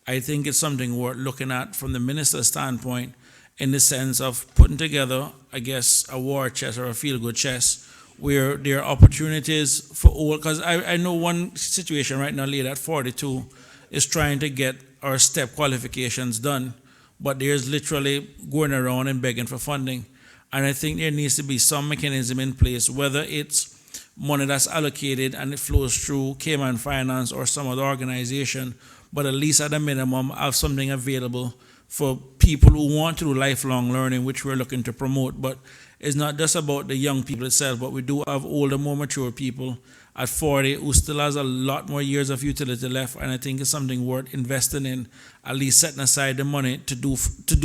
I think it's something worth looking at from the minister's standpoint, in the sense of putting together, I guess, a war chest or a feel-good chest where there are opportunities for all. Because I know one situation right now, lady at 42 is trying to get our STEP qualifications done, but there's literally going around and begging for funding. And I think there needs to be some mechanism in place, whether it's money that's allocated and it flows through Cayman Finance or some other organization, but at least at a minimum have something available for people who want to do lifelong learning, which we're looking to promote. But it's not just about the young people itself, but we do have older, more mature people at 40 who still has a lot more years of utility left, and I think it's something worth investing in, at least setting aside the money to do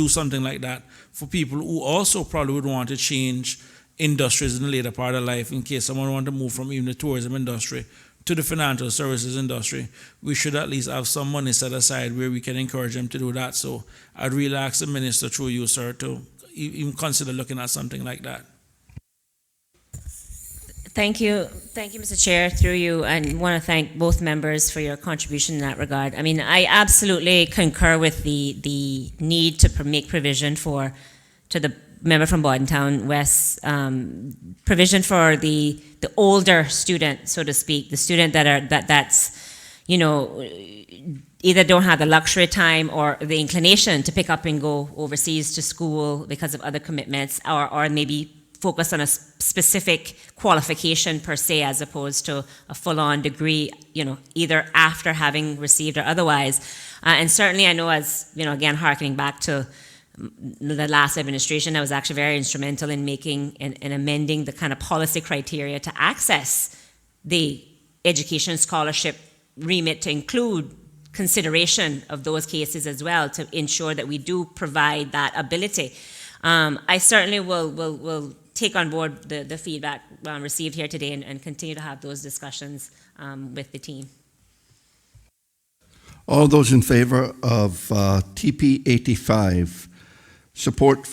something like that for people who also probably would want to change industries in the later part of life. In case someone want to move from even the tourism industry to the financial services industry, we should at least have some money set aside where we can encourage them to do that. So I'd really ask the minister through you, sir, to even consider looking at something like that. Thank you, Mr. Chair, through you, and want to thank both members for your contribution in that regard. I mean, I absolutely concur with the need to make provision to the member from Bordentown West, provision for the older student, so to speak, the student that's either don't have the luxury time or the inclination to pick up and go overseas to school because of other commitments, or maybe focus on a specific qualification per se, as opposed to a full-on degree, either after having received or otherwise. And certainly I know, as, again, harkening back to the last administration, I was actually very instrumental in making and amending the kind of policy criteria to access the education scholarship remit to include consideration of those cases as well, to ensure that we do provide that ability. I certainly will take on board the feedback received here today and continue to have those discussions with the team. All those in favor of TP 85, support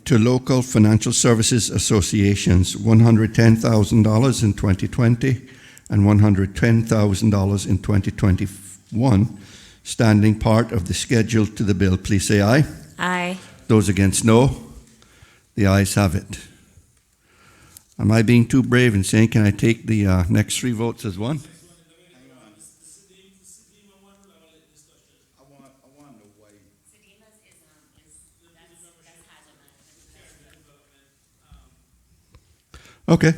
to local financial services associations, $110,000 in 2020 and $110,000 in 2021, standing part of the schedule to the bill, please say aye. Aye. Those against, no. The ayes have it. Am I being too brave in saying, can I take the next three votes as one? Okay.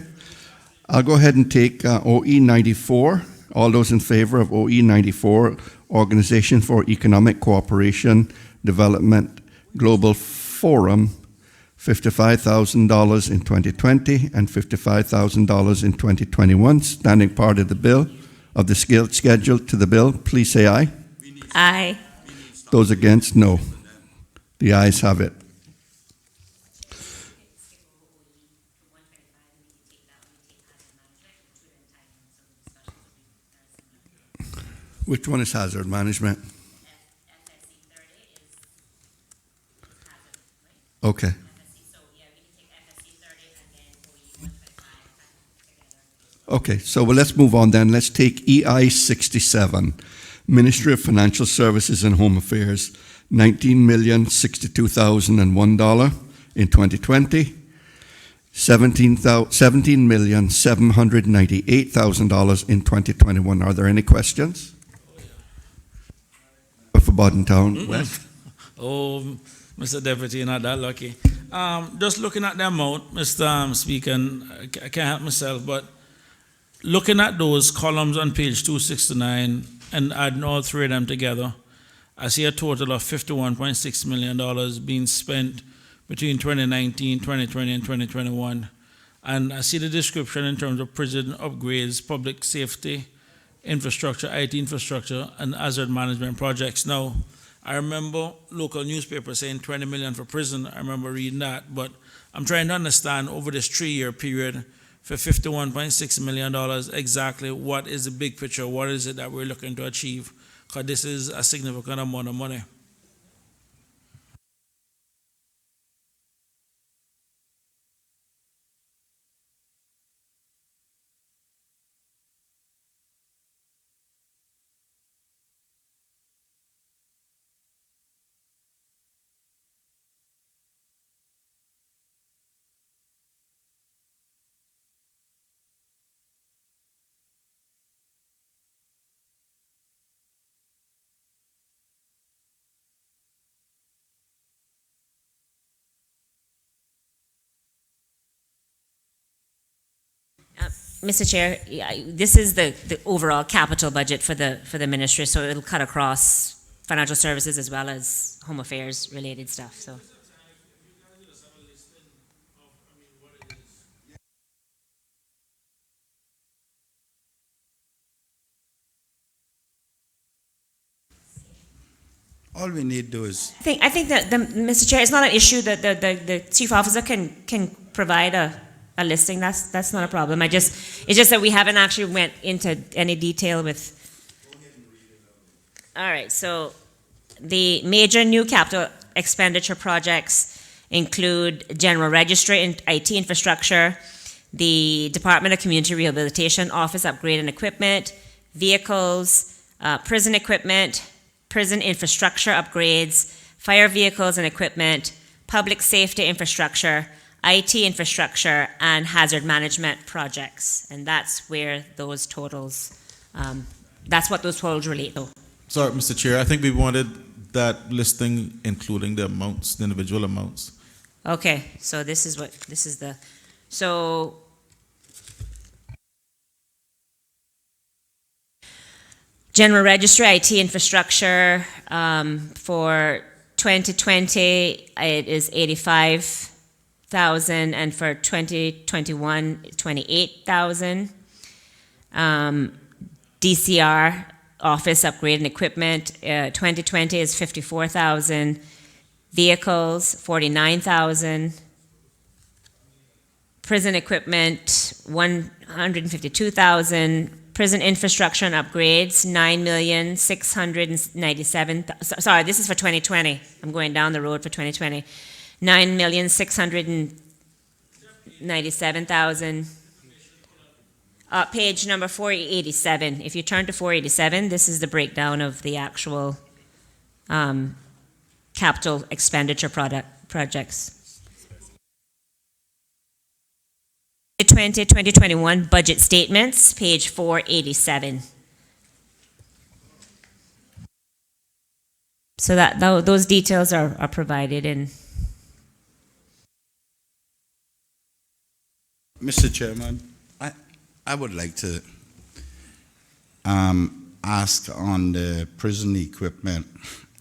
I'll go ahead and take OE 94. All those in favor of OE 94, Organization for Economic Cooperation, Development, Global Forum, $55,000 in 2020 and $55,000 in 2021, standing part of the bill, of the schedule to the bill, please say aye. Aye. Those against, no. The ayes have it. Which one is hazard management? Okay. Okay, so let's move on then. Let's take EI 67, Ministry of Financial Services and Home Affairs, $19,062,001 in 2020, $17,798,000 in 2021. Are there any questions? For Boddentown West. Oh, Mr. Deputy, you're not that lucky. Just looking at the amount, Mr. Speaker, and I can't help myself, but looking at those columns on page 269 and adding all three of them together, I see a total of $51.6 million being spent between 2019, 2020, and 2021. And I see the description in terms of prison upgrades, public safety, infrastructure, IT infrastructure, and hazard management projects. Now, I remember local newspapers saying 20 million for prison. I remember reading that, but I'm trying to understand over this 3-year period for $51.6 million exactly what is the big picture, what is it that we're looking to achieve, because this is a significant amount of money. Mr. Chair, this is the overall capital budget for the ministry, so it'll cut across financial services as well as home affairs related stuff. So. All we need to do is I think that Mr. Chair, it's not an issue that the chief officer can provide a listing. That's not a problem. It's just that we haven't actually went into any detail with. All right, so the major new capital expenditure projects include general registry and IT infrastructure, the Department of Community Rehabilitation office upgrade and equipment, vehicles, prison equipment, prison infrastructure upgrades, fire vehicles and equipment, public safety infrastructure, IT infrastructure, and hazard management projects. And that's where those totals, that's what those totals relate to. Sorry, Mr. Chair, I think we wanted that listing including the amounts, the individual amounts. Okay, so this is the So general registry IT infrastructure for 2020 it is 85,000, and for 2021 28,000. DCR office upgrade and equipment 2020 is 54,000. Vehicles 49,000. Prison equipment 152,000. Prison infrastructure and upgrades, 9,697,000. Sorry, this is for 2020. I'm going down the road for 2020. 9,697,000. Page number 487. If you turn to 487, this is the breakdown of the actual capital expenditure projects. The 2021 budget statements, page 487. So those details are provided in. Mr. Chairman, I would like to ask on the prison equipment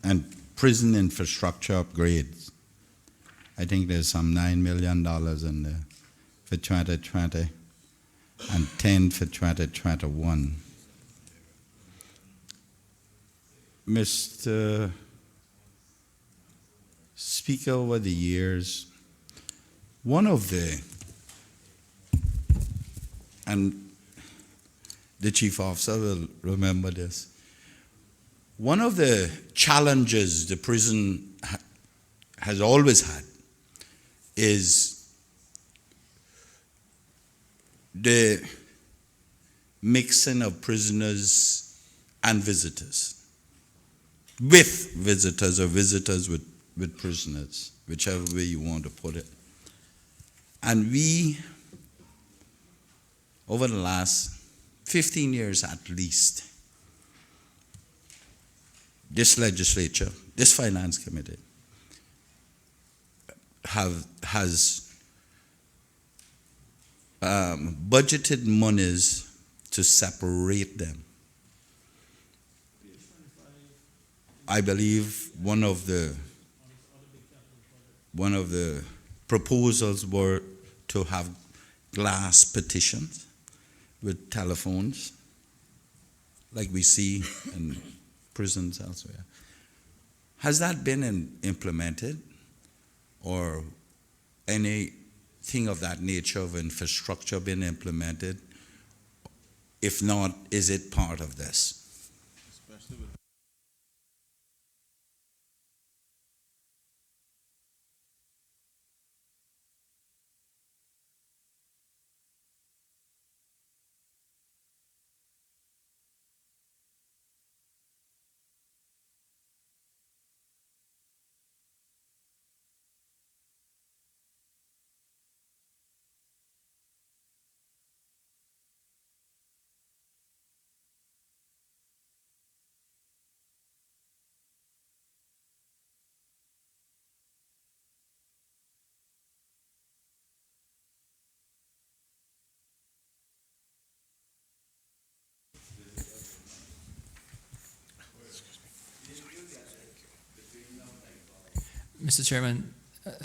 and prison infrastructure upgrades. I think there's some $9 million in there for 2020 and 10 for 2021. Mr. Speaker, over the years, one of the, and the chief officer will remember this, one of the challenges the prison has always had is the mixing of prisoners and visitors, with visitors or visitors with prisoners, whichever way you want to put it. And we, over the last 15 years at least, this legislature, this finance committee, has budgeted monies to separate them. I believe one of the proposals were to have glass partitions with telephones, like we see in prisons elsewhere. Has that been implemented, or anything of that nature of infrastructure been implemented? If not, is it part of this? Mr. Chairman,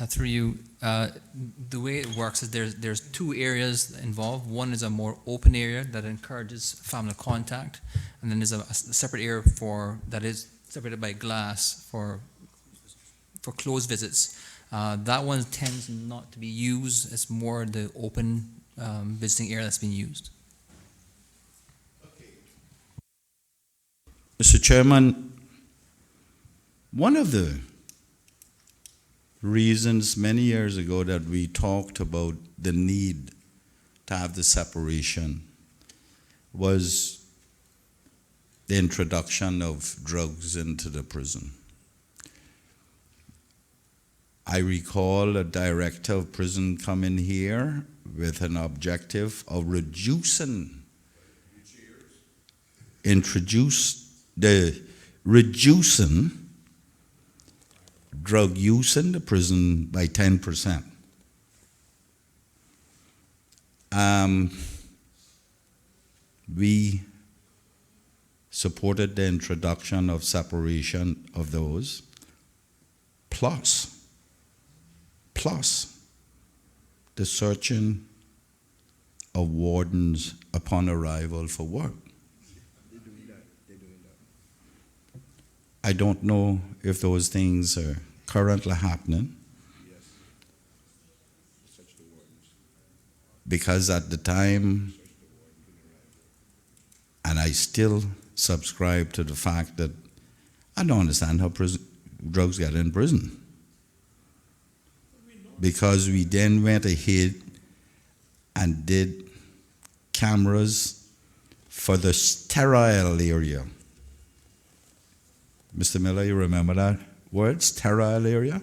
through you, the way it works is there's two areas involved. One is a more open area that encourages family contact, and then there's a separate area that is separated by glass for closed visits. That one tends not to be used. It's more the open visiting area that's being used. Mr. Chairman, one of the reasons many years ago that we talked about the need to have the separation was the introduction of drugs into the prison. I recall a director of prison coming here with an objective of reducing drug use in the prison by 10%. We supported the introduction of separation of those, plus the searching of wardens upon arrival for work. I don't know if those things are currently happening, because at the time, and I still subscribe to the fact that I don't understand how drugs get in prison. Because we then went ahead and did cameras for the sterile area. Mr. Miller, you remember that word, sterile area?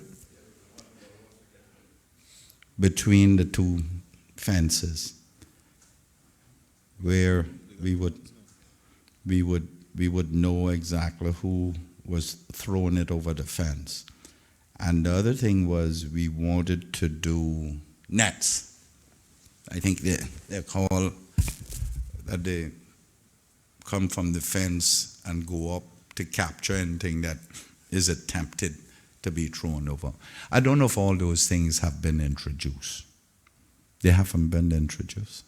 Between the two fences, where we would know exactly who was throwing it over the fence. And the other thing was we wanted to do nets. I think they're called, that they come from the fence and go up to capture anything that is attempted to be thrown over. I don't know if all those things have been introduced. They haven't been introduced.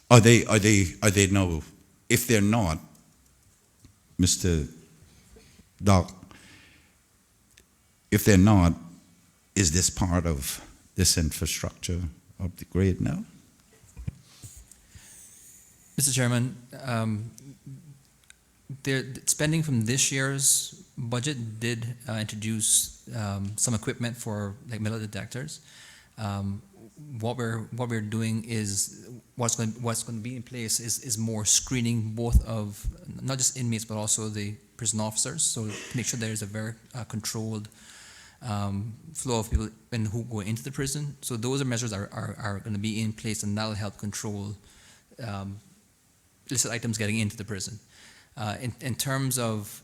Are they now? If they're not, Mr. Doc, if they're not, is this part of this infrastructure upgrade now? Mr. Chairman, the spending from this year's budget did introduce some equipment for like metal detectors. What we're doing is what's going to be in place is more screening, both of not just inmates but also the prison officers. So to make sure there is a very controlled flow of people who go into the prison. So those are measures are going to be in place, and that'll help control illicit items getting into the prison. In terms of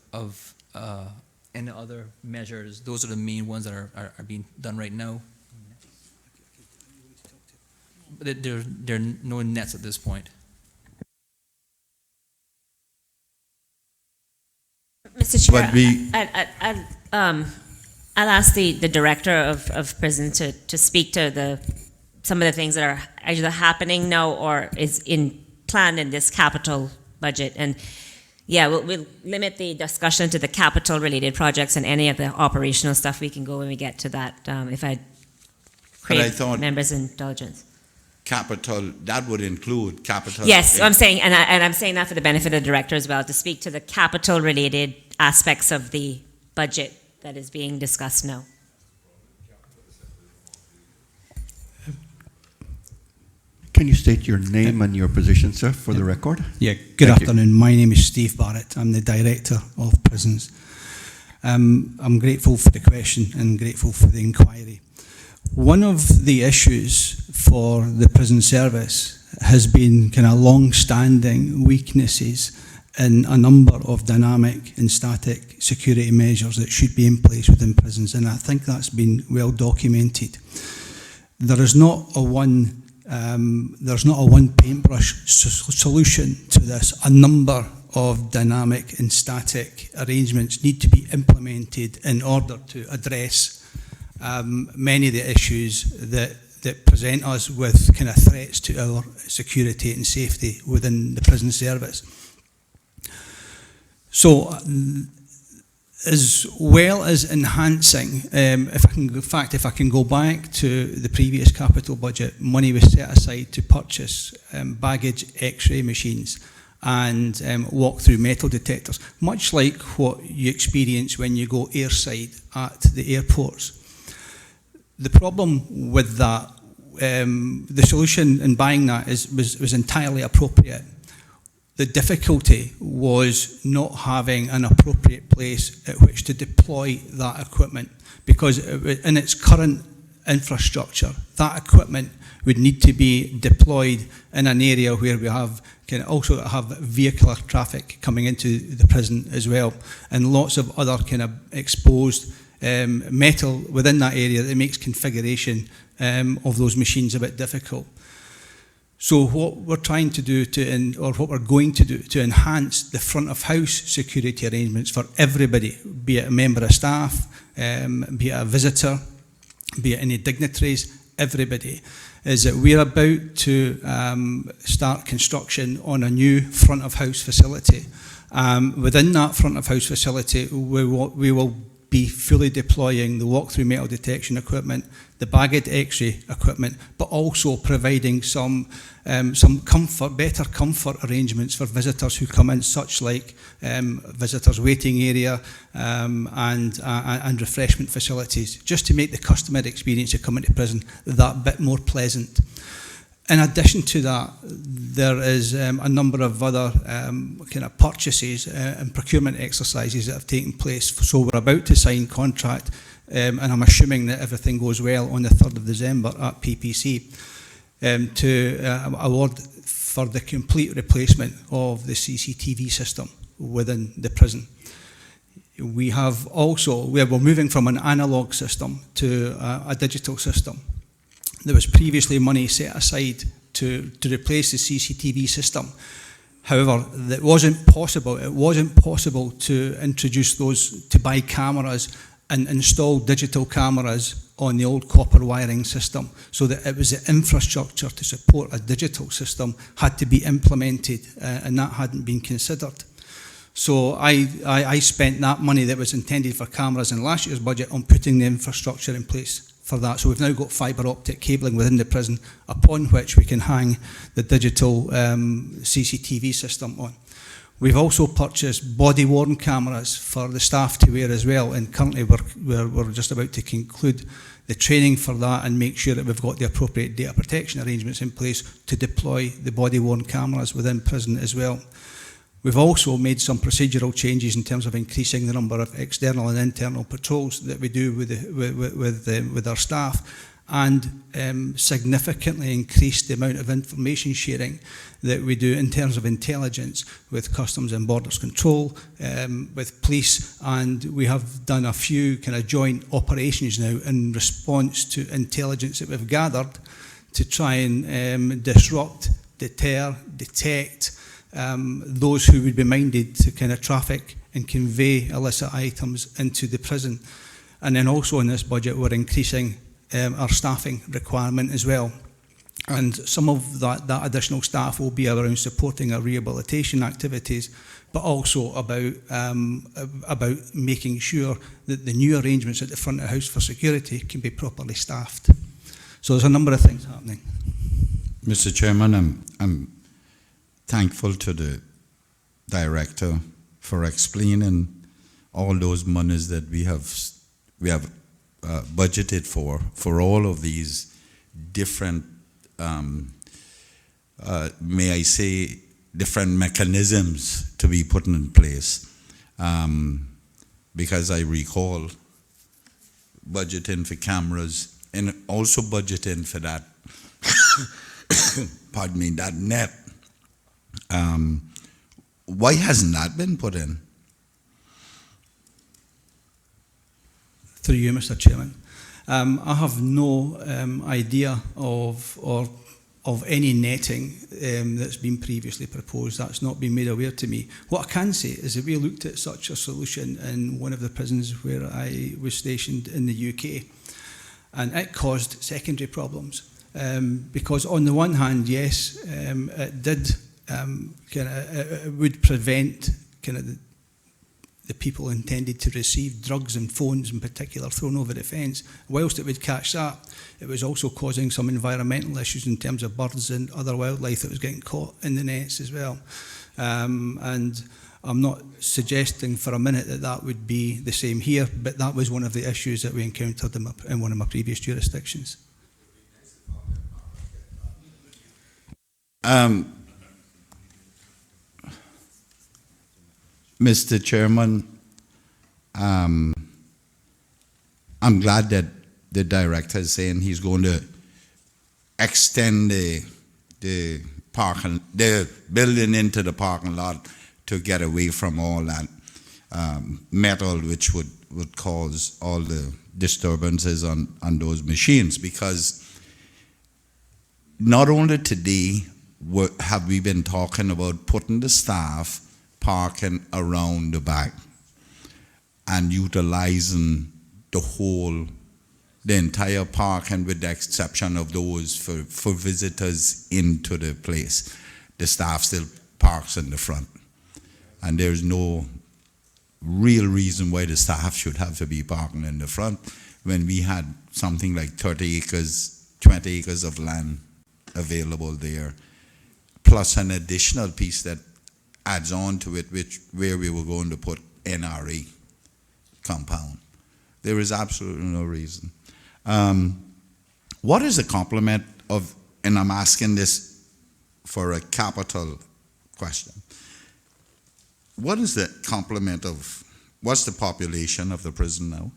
any other measures, those are the main ones that are being done right now. But there are no nets at this point. Mr. Chair, But we- I'll ask the director of prison to speak to some of the things that are either happening now or is planned in this capital budget. And yeah, we'll limit the discussion to the capital related projects, and any of the operational stuff we can go when we get to that, if I crave members' indulgence. Capital, that would include capital. Yes, I'm saying, and I'm saying that for the benefit of the director as well, to speak to the capital-related aspects of the budget that is being discussed now. Can you state your name and your position, sir, for the record? Yeah, good Thank you. afternoon. My name is Steve Barrett. I'm the Director of Prisons. I'm grateful for the question and grateful for the inquiry. One of the issues for the prison service has been kind of long-standing weaknesses in a number of dynamic and static security measures that should be in place within prisons, and I think that's been well documented. There is not a one paintbrush solution to this. A number of dynamic and static arrangements need to be implemented in order to address many of the issues that present us with kind of threats to our security and safety within the prison service. So, as well as enhancing, if I can go back to the previous capital budget, money was set aside to purchase baggage X-ray machines and walk-through metal detectors, much like what you experience when you go airside at the airports. The problem with that, the solution in buying that was entirely appropriate. The difficulty was not having an appropriate place at which to deploy that equipment, because in its current infrastructure, that equipment would need to be deployed in an area where we can also have vehicular traffic coming into the prison as well, and lots of other kind of exposed metal within that area that makes configuration of those machines a bit difficult. So what we're trying to do or what we're going to do to enhance the front of house security arrangements for everybody, be it a member of staff, be it a visitor, be it any dignitaries, everybody, is that we're about to start construction on a new front of house facility. Within that front of house facility, we will be fully deploying the walk-through metal detection equipment, the bagged X-ray equipment, but also providing some comfort, better comfort arrangements for visitors who come in, such like visitors' waiting area and refreshment facilities, just to make the customer experience of coming to prison that bit more pleasant. In addition to that, there is a number of other kind of purchases and procurement exercises that have taken place. So we're about to sign contract, and I'm assuming that everything goes well on the 3rd of December at PPC, to award for the complete replacement of the CCTV system within the prison. We have also, we're moving from an analogue system to a digital system. There was previously money set aside to replace the CCTV system. However, it wasn't possible to introduce those, to buy cameras and install digital cameras on the old copper wiring system, so that it was the infrastructure to support a digital system had to be implemented, and that hadn't been considered. So I spent that money that was intended for cameras in last year's budget on putting the infrastructure in place for that. So we've now got fibre optic cabling within the prison upon which we can hang the digital CCTV system on. We've also purchased body-worn cameras for the staff to wear as well, and currently we're just about to conclude the training for that and make sure that we've got the appropriate data protection arrangements in place to deploy the body-worn cameras within prison as well. We've also made some procedural changes in terms of increasing the number of external and internal patrols that we do with our staff, and significantly increased the amount of information sharing that we do in terms of intelligence with Customs and Borders Control, with police, and we have done a few kind of joint operations now in response to intelligence that we've gathered to try and disrupt, deter, detect those who would be minded to kind of traffic and convey illicit items into the prison. And then also in this budget we're increasing our staffing requirement as well. And some of that additional staff will be around supporting our rehabilitation activities, but also about making sure that the new arrangements at the front of the house for security can be properly staffed. So there's a number of things happening. Mr. Chairman, I'm thankful to the director for explaining all those monies that we have budgeted for all of these different, may I say, different mechanisms to be put in place. Because I recall budgeting for cameras and also budgeting for that, pardon me, that net. Why hasn't that been put in? Through you, Mr. Chairman. I have no idea of any netting that's been previously proposed. That's not been made aware to me. What I can say is that we looked at such a solution in one of the prisons where I was stationed in the UK, and it caused secondary problems. Because on the one hand, yes, it did it would prevent the people intended to receive drugs and phones in particular thrown over the fence. Whilst it would catch that, it was also causing some environmental issues in terms of birds and other wildlife that was getting caught in the nets as well. And I'm not suggesting for a minute that that would be the same here, but that was one of the issues that we encountered in one of my previous jurisdictions. Mr. Chairman, I'm glad that the director is saying he's going to extend the building into the parking lot to get away from all that metal, which would cause all the disturbances on those machines. Because not only today have we been talking about putting the staff parking around the back and utilizing the entire parking, with the exception of those for visitors into the place. The staff still parks in the front. And there's no real reason why the staff should have to be parking in the front when we had something like 30 acres, 20 acres of land available there, plus an additional piece that adds on to it, where we were going to put NRA compound. There is absolutely no reason. What is the complement of, and I'm asking this for a capital question, what is the complement of, what's the population of the prison now?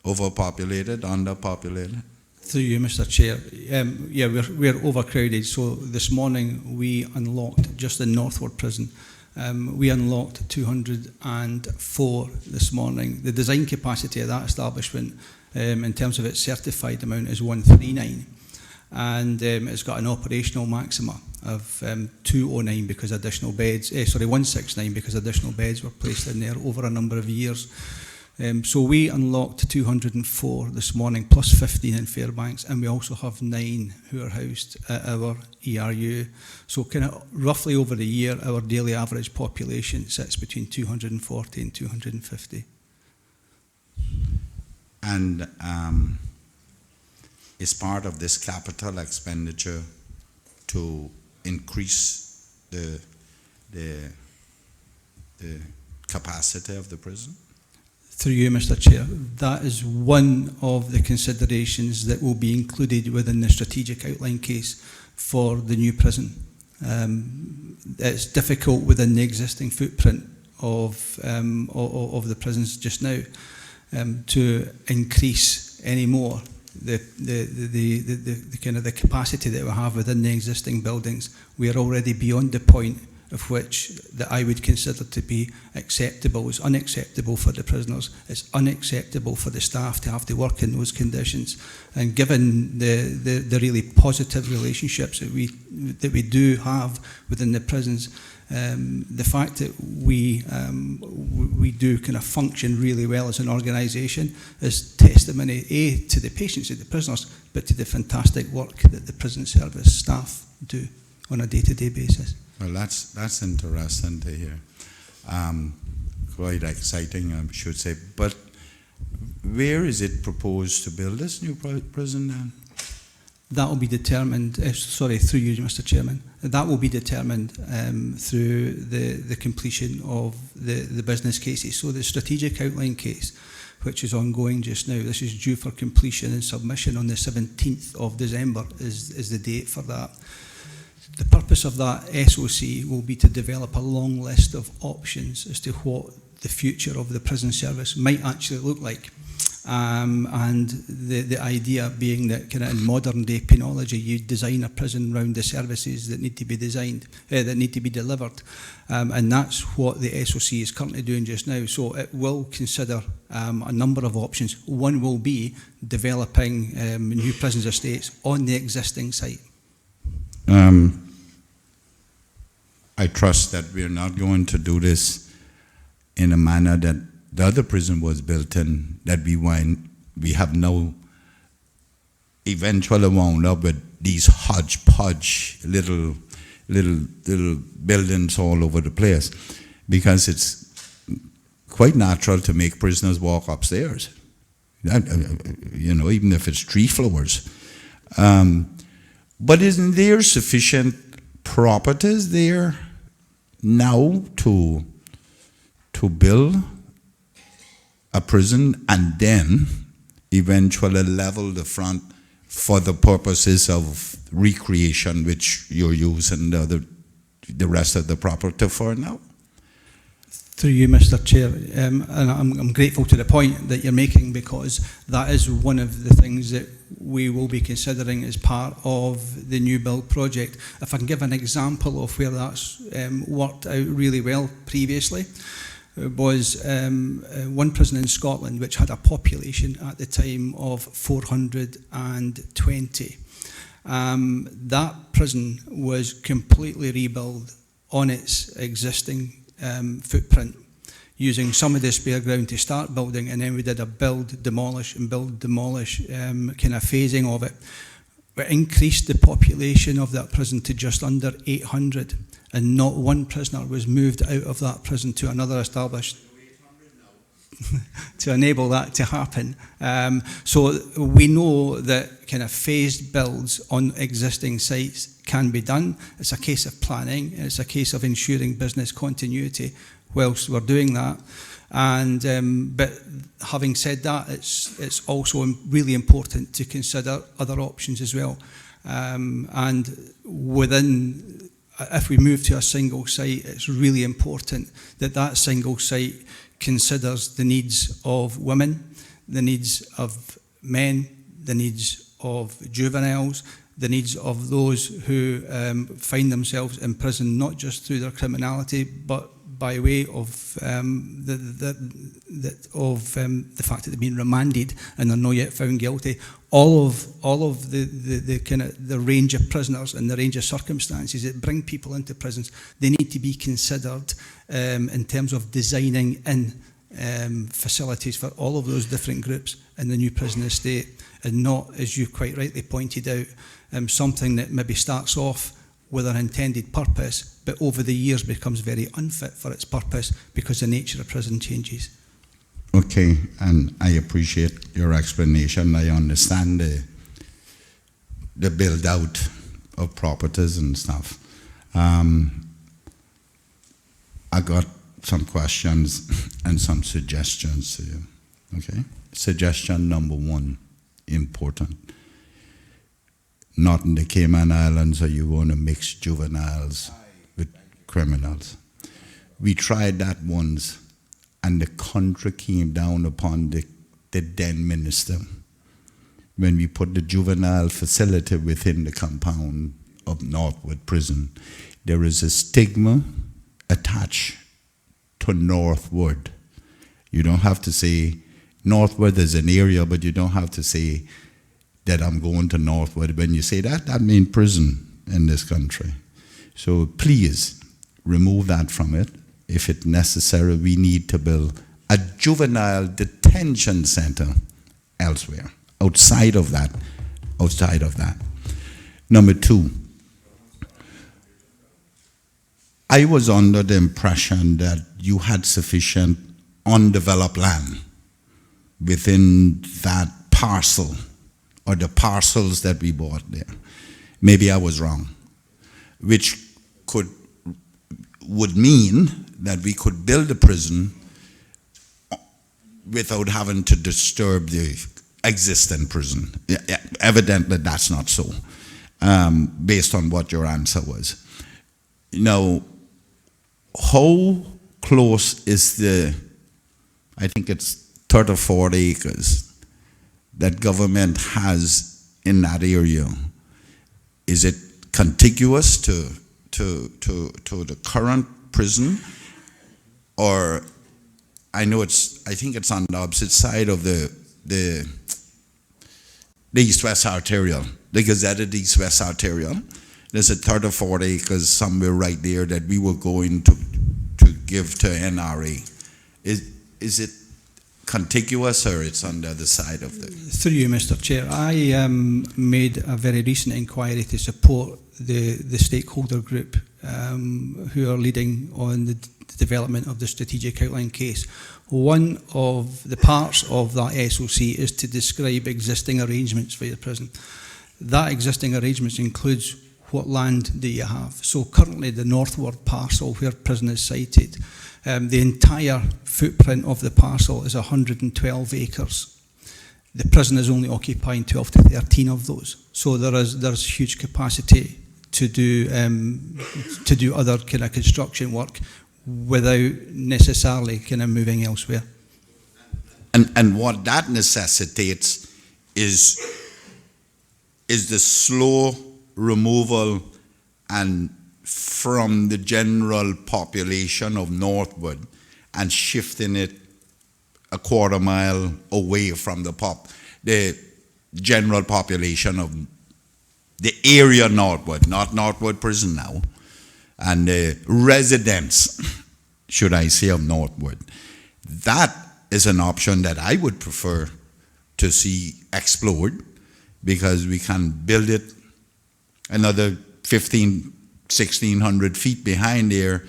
Overpopulated, underpopulated? Through you, Mr. Chair. Yeah, we're overcrowded. So this morning we unlocked, just in Northward Prison, we unlocked 204 this morning. The design capacity of that establishment, in terms of its certified amount, is 139. And it's got an operational maxima of 209 because additional beds, 169 because additional beds were placed in there over a number of years. So we unlocked 204 this morning, plus 15 in Fairbanks, and we also have 9 who are housed at our ERU. So kind of roughly over the year, our daily average population sits between 240 and 250. And is part of this capital expenditure to increase the capacity of the prison? Through you, Mr. Chair, that is one of the considerations that will be included within the strategic outline case for the new prison. It's difficult within the existing footprint of the prisons just now to increase any more the kind of the capacity that we have within the existing buildings. We are already beyond the point of which that I would consider to be acceptable. It's unacceptable for the prisoners. It's unacceptable for the staff to have to work in those conditions. And given the really positive relationships that we do have within the prisons, the fact that we do kind of function really well as an organisation is testimony to the patients of the prisoners, but to the fantastic work that the prison service staff do on a day-to-day basis. Well, that's interesting to hear. Quite exciting, I should say. But where is it proposed to build this new prison then? That will be determined, through you, Mr. Chairman, that will be determined through the completion of the business cases. So the strategic outline case, which is ongoing just now, this is due for completion and submission on the 17th of December is the date for that. The purpose of that SOC will be to develop a long list of options as to what the future of the prison service might actually look like. And the idea being that kind of in modern day penology, you design a prison around the services that need to be designed, that need to be delivered. And that's what the SOC is currently doing just now. So it will consider a number of options. One will be developing new prisons estates on the existing site. I trust that we're not going to do this in a manner that the other prison was built in, that we have now eventually wound up with these hodgepodge little buildings all over the place, because it's quite natural to make prisoners walk upstairs, even if it's 3 floors. But isn't there sufficient properties there now to build a prison and then eventually level the front for the purposes of recreation, which you're using the rest of the property for now? Through you, Mr. Chair, and I'm grateful to the point that you're making, because that is one of the things that we will be considering as part of the new build project. If I can give an example of where that's worked out really well previously, was one prison in Scotland which had a population at the time of 420. That prison was completely rebuilt on its existing footprint, using some of the spare ground to start building, and then we did a build, demolish kind of phasing of it. We increased the population of that prison to just under 800, and not one prisoner was moved out of that prison to another established to enable that to happen. So we know that kind of phased builds on existing sites can be done. It's a case of planning, and it's a case of ensuring business continuity whilst we're doing that. And but having said that, it's also really important to consider other options as well. And within, if we move to a single site, it's really important that that single site considers the needs of women, the needs of men, the needs of juveniles, the needs of those who find themselves in prison not just through their criminality, but by way of the fact that they've been remanded and they're not yet found guilty. All of the kind of the range of prisoners and the range of circumstances that bring people into prisons, they need to be considered in terms of designing in facilities for all of those different groups in the new prison estate, and not, as you quite rightly pointed out, something that maybe starts off with an intended purpose, but over the years becomes very unfit for its purpose because the nature of prison changes. Okay, and I appreciate your explanation. I understand the build out of properties and stuff. I got some questions and some suggestions to you. Okay, suggestion number one, important. Not in the Cayman Islands are you going to mix juveniles with criminals. We tried that once, and the country came down upon the then minister when we put the juvenile facility within the compound of Northwood Prison. There is a stigma attached to Northwood. You don't have to say Northwood is an area, but you don't have to say that I'm going to Northwood. When you say that, that means prison in this country. So please remove that from it. If it's necessary, we need to build a juvenile detention center elsewhere, outside of that. Number two, I was under the impression that you had sufficient undeveloped land within that parcel, or the parcels that we bought there. Maybe I was wrong, which would mean that we could build a prison without having to disturb the existing prison. Evidently that's not so, based on what your answer was. Now, how close is I think it's 30 or 40 acres that government has in that area? Is it contiguous to the current prison, or I think it's on the opposite side of the East-West Arterial, the gazetted East-West Arterial. There's a 30 or 40 acres somewhere right there that we were going to give to NRA. Is it contiguous, or it's on the other side of the... Through you, Mr. Chair, I made a very recent inquiry to support the stakeholder group who are leading on the development of the strategic outline case. One of the parts of that SOC is to describe existing arrangements for your prison. That existing arrangements includes what land do you have. So currently the northward parcel where prison is sited, the entire footprint of the parcel is 112 acres. The prison is only occupying 12 to 13 of those. So there's huge capacity to do other kind of construction work without necessarily kind of moving elsewhere. And what that necessitates is the slow removal and from the general population of Northwood and shifting it a quarter mile away from the general population of the area Northwood, not Northwood Prison now, and the residents, should I say, of Northwood. That is an option that I would prefer to see explored, because we can build it another 1,600 feet behind there,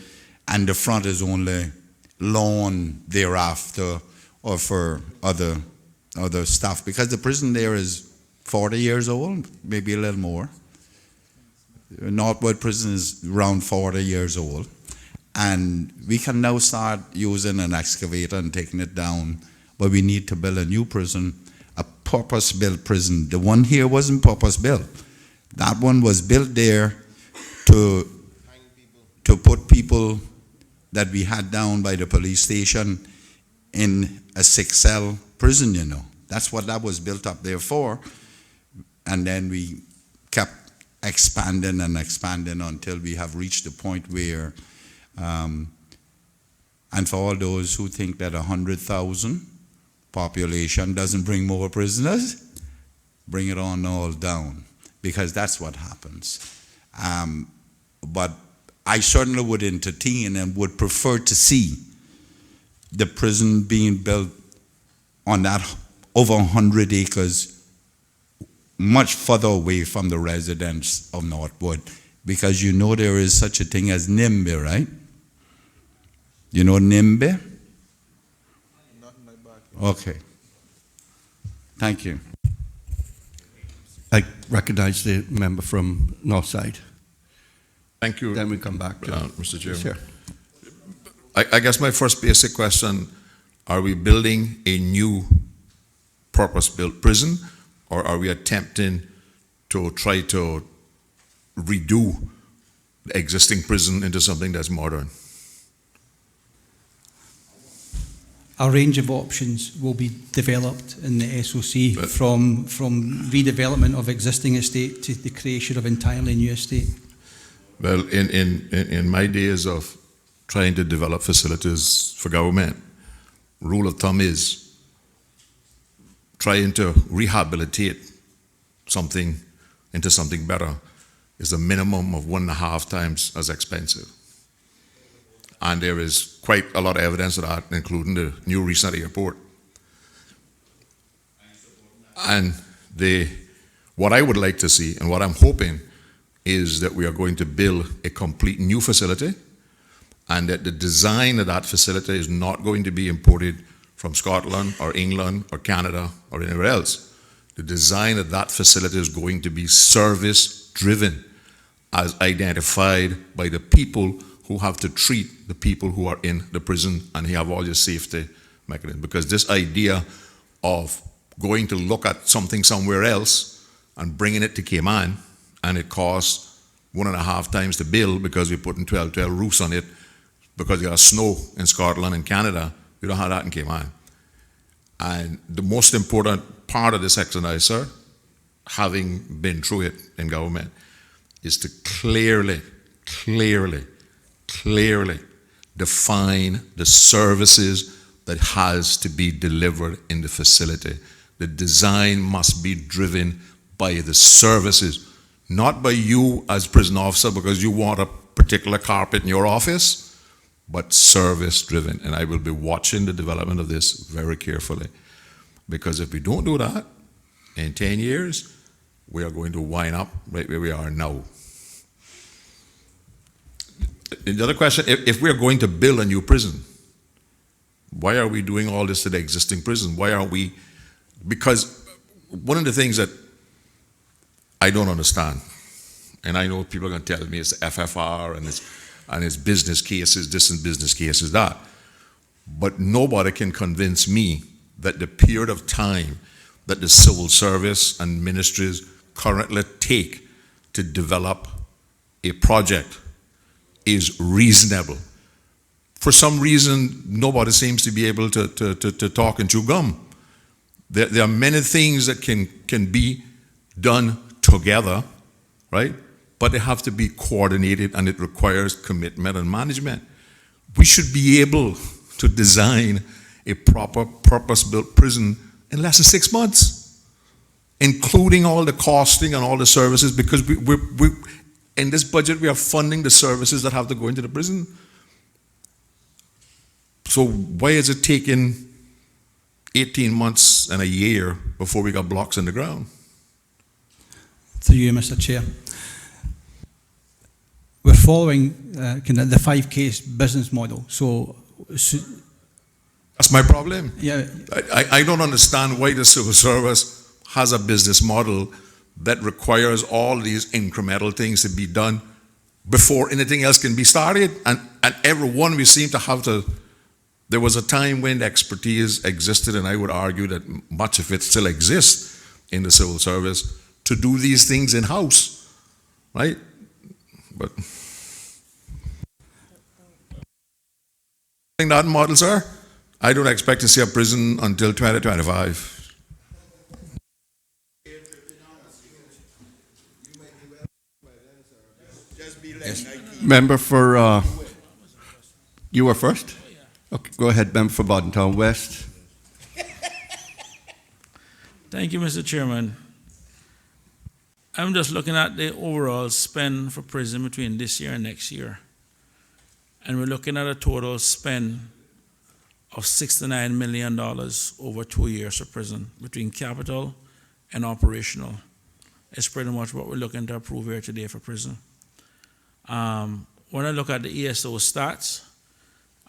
and the front is only lawn thereafter or for other stuff, because the prison there is 40 years old, maybe a little more. Northwood Prison is around 40 years old. And we can now start using an excavator and taking it down, but we need to build a new prison, a purpose-built prison. The one here wasn't purpose-built. That one was built there to put people that we had down by the police station in a 6-cell prison, you know. That's what that was built up there for. And then we kept expanding and expanding until we have reached the point where, and for all those who think that 100,000 population doesn't bring more prisoners, bring it on all down, because that's what happens. But I certainly would entertain and would prefer to see the prison being built on that over 100 acres, much further away from the residents of Northwood, because you know there is such a thing as NIMBY, right? You know NIMBY? Not in my back. Okay. Thank you. I recognize the member from Northside. Thank you. Then we come back to Mr. Chairman. Sure. I guess my first basic question, are we building a new purpose-built prison, or are we attempting to try to redo the existing prison into something that's modern? A range of options will be developed in the SOC, from redevelopment of existing estate to the creation of entirely new estate. Well, in my days of trying to develop facilities for government, rule of thumb is trying to rehabilitate something into something better is a minimum of 1.5 times as expensive. And there is quite a lot of evidence of that, including the new recent airport. And what I would like to see, and what I'm hoping, is that we are going to build a complete new facility, and that the design of that facility is not going to be imported from Scotland or England or Canada or anywhere else. The design of that facility is going to be service-driven, as identified by the people who have to treat the people who are in the prison, and you have all your safety mechanisms. Because this idea of going to look at something somewhere else and bringing it to Cayman, and it costs 1.5 times the bill because we're putting 12 roofs on it because there are snow in Scotland and Canada. We don't have that in Cayman. And the most important part of this exercise, sir, having been through it in government, is to clearly define the services that has to be delivered in the facility. The design must be driven by the services, not by you as prison officer because you want a particular carpet in your office, but service driven. And I will be watching the development of this very carefully, because if we don't do that, in 10 years, we are going to wind up right where we are now. The other question, if we are going to build a new prison, why are we doing all this to the existing prison? Why are we, because one of the things that I don't understand, and I know people are going to tell me it's FFR and it's business cases, this and business cases that, but nobody can convince me that the period of time that the civil service and ministries currently take to develop a project is reasonable for some reason, nobody seems to be able to talk and chew gum. There are many things that can be done together, right? But they have to be coordinated, and it requires commitment and management. We should be able to design a proper purpose-built prison in less than 6 months, including all the costing and all the services, because we in this budget we are funding the services that have to go into the prison. So why is it taking 18 months and a year before we got blocks in the ground? Through you, Mr. Chair. We're following kind of the 5K's business model. So that's my problem. yeah, I don't understand why the civil service has a business model that requires all these incremental things to be done before anything else can be started. And everyone, we seem to have to. There was a time when the expertise existed, and I would argue that much of it still exists in the civil service, to do these things in-house, right? But that model, sir, I don't expect to see a prison until 2025. Member for, you were first? Okay, go ahead, member for Boddentown West. Thank you, Mr. Chairman. I'm just looking at the overall spend for prison between this year and next year. And we're looking at a total spend of $69 million over 2 years for prison, between capital and operational. It's pretty much what we're looking to approve here today for prison. When I look at the ESO stats,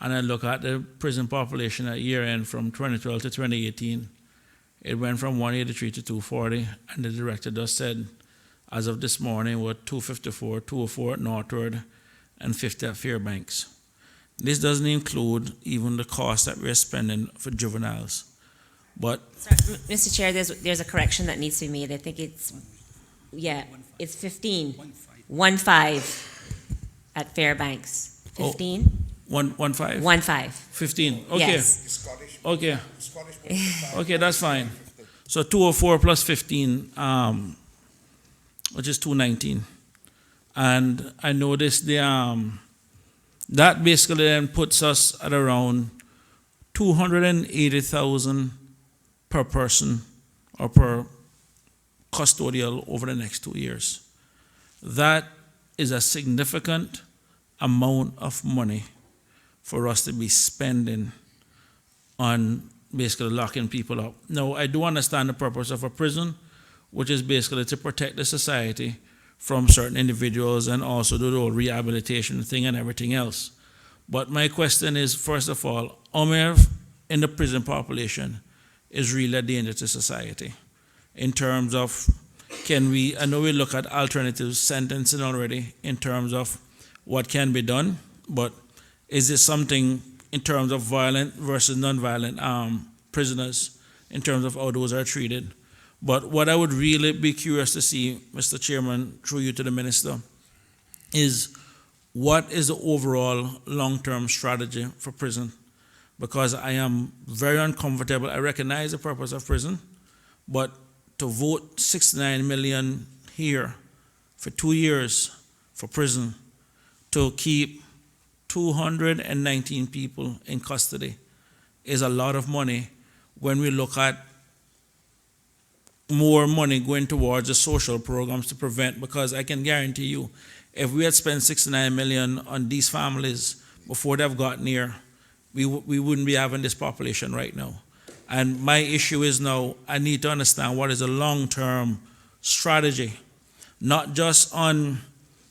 and I look at the prison population at year end from 2012 to 2018, it went from 183 to 240, and the director just said, as of this morning, we're 254, 204 at Northwood, and 50 at Fairbanks. This doesn't include even the cost that we're spending for juveniles. But Sorry, Mr. Chair, there's a correction that needs to be made. I think it's 15. 1-5 at Fairbanks. 15? 1-5? 1-5. 15. Okay. Yes. Okay. Okay, that's fine. So 204 plus 15, which is 219. And I noticed that basically then puts us at around 280,000 per person or per custodial over the next 2 years. That is a significant amount of money for us to be spending on basically locking people up. Now, I do understand the purpose of a prison, which is basically to protect the society from certain individuals and also do the whole rehabilitation thing and everything else. But my question is, first of all, how many in the prison population is really a danger to society? In terms of, I know we look at alternative sentencing already in terms of what can be done, but is this something in terms of violent versus non-violent prisoners, in terms of how those are treated? But what I would really be curious to see, Mr. Chairman, through you to the Minister, is what is the overall long-term strategy for prison? Because I am very uncomfortable. I recognize the purpose of prison, but to vote $69 million here for 2 years for prison, to keep 219 people in custody is a lot of money when we look at more money going towards the social programs to prevent, because I can guarantee you, if we had spent $69 million on these families before they've gotten here, we wouldn't be having this population right now. And my issue is now, I need to understand what is a long-term strategy, not just on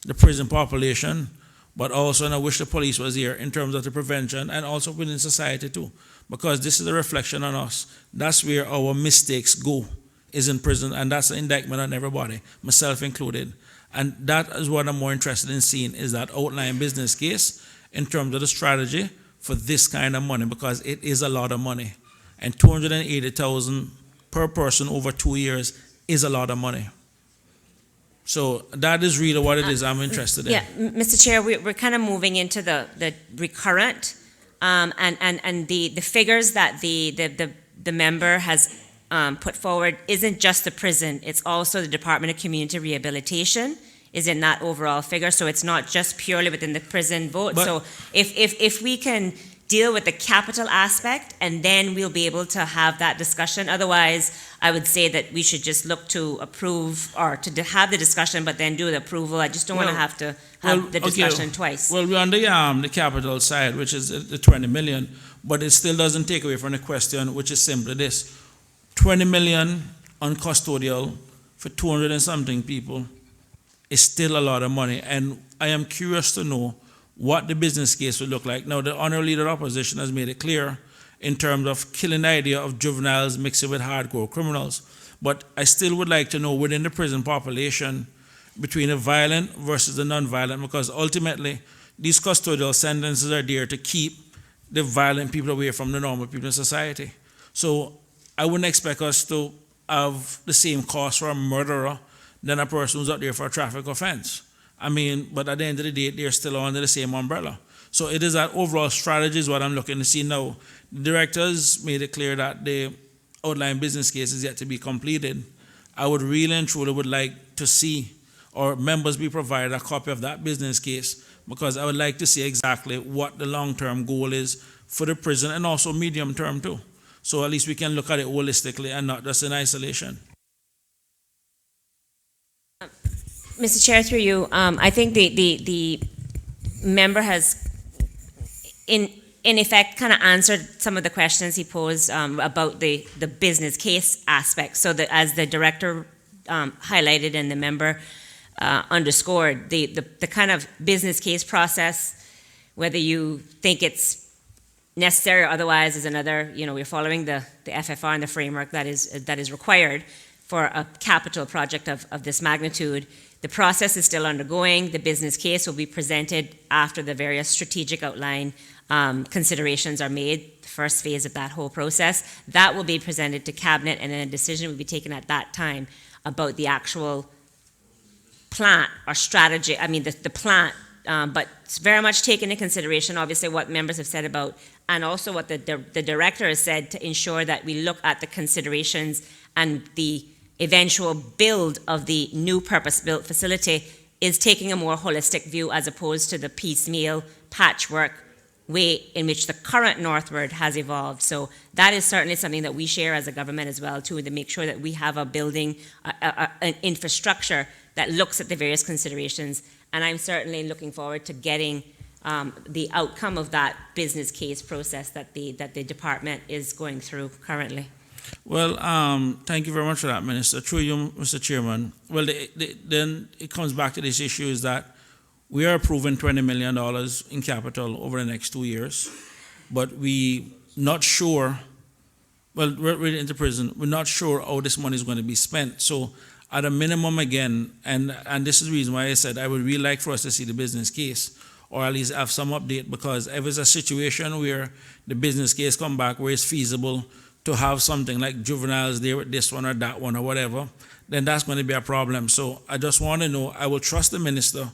the prison population, but also, and I wish the police was here, in terms of the prevention and also within society too, because this is a reflection on us. That's where our mistakes go, is in prison, and that's an indictment on everybody, myself included. And that is what I'm more interested in seeing, is that outline business case in terms of the strategy for this kind of money, because it is a lot of money. And 280,000 per person over 2 years is a lot of money. So that is really what it is I'm interested in. Yeah, Mr. Chair, we're kind of moving into the recurrent And the figures that the member has put forward isn't just the prison, it's also the Department of Community Rehabilitation is in that overall figure, so it's not just purely within the prison vote. But- So if we can deal with the capital aspect, and then we'll be able to have that discussion. Otherwise, I would say that we should just look to approve, or to have the discussion, but then do the approval. I just don't want to have to have the discussion twice. Well, we're on the capital side, which is the 20 million, but it still doesn't take away from the question, which is simply this. 20 million on custodial for 200 and something people is still a lot of money, and I am curious to know what the business case would look like. Now, the honorable leader of opposition has made it clear in terms of killing the idea of juveniles mixing with hardcore criminals. But I still would like to know within the prison population between the violent versus the non-violent, because ultimately these custodial sentences are there to keep the violent people away from the normal people in society. So I wouldn't expect us to have the same cost for a murderer than a person who's out there for a traffic offense. I mean, but at the end of the day, they're still under the same umbrella. So it is that overall strategy is what I'm looking to see now. The directors made it clear that the outline business case is yet to be completed. I would really and truly would like to see our members be provided a copy of that business case, because I would like to see exactly what the long-term goal is for the prison, and also medium-term too. So at least we can look at it holistically and not just in isolation. Mr. Chair, through you, I think the member has, in effect, kind of answered some of the questions he posed about the business case aspect. So that, as the director highlighted and the member underscored, the kind of business case process, whether you think it's necessary or otherwise, is another. We're following the FFR and the framework that is required for a capital project of this magnitude. The process is still undergoing. The business case will be presented after the various strategic outline considerations are made, the first phase of that whole process. That will be presented to Cabinet, and then a decision will be taken at that time about the actual plan or strategy, the plan, but it's very much taken into consideration, obviously, what members have said about, and also what the director has said, to ensure that we look at the considerations and the eventual build of the new purpose-built facility is taking a more holistic view as opposed to the piecemeal patchwork way in which the current Northward has evolved. So that is certainly something that we share as a government as well too, to make sure that we have a building, an infrastructure that looks at the various considerations. And I'm certainly looking forward to getting the outcome of that business case process that the department is going through currently. Well, thank you very much for that, Minister. Through you, Mr. Chairman. Well, then it comes back to this issue is that we are approving $20 million in capital over the next 2 years, but we're not sure, well, we're into prison, we're not sure how this money is going to be spent. So at a minimum, again, and this is the reason why I said I would really like for us to see the business case, or at least have some update, because if it's a situation where the business case come back where it's feasible to have something like juveniles there with this one or that one or whatever, then that's going to be a problem. So I just want to know, I will trust the minister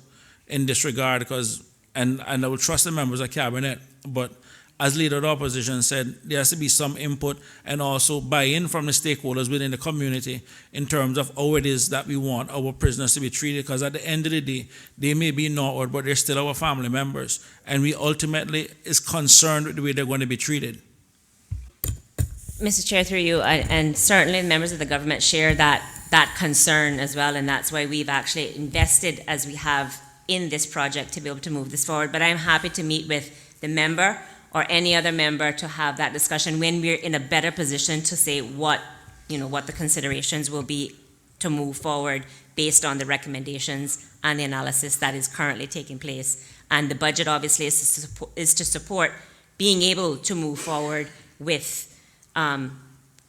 in this regard, because, and I will trust the members of cabinet, but as leader of the opposition said, there has to be some input and also buy-in from the stakeholders within the community in terms of how it is that we want our prisoners to be treated, because at the end of the day, they may be Northward, but they're still our family members, and we ultimately is concerned with the way they're going to be treated. Mr. Chair, through you, and certainly the members of the government share that concern as well, and that's why we've actually invested as we have in this project to be able to move this forward. But I'm happy to meet with the member or any other member to have that discussion when we're in a better position to say what the considerations will be to move forward based on the recommendations and the analysis that is currently taking place. And the budget obviously is to support being able to move forward with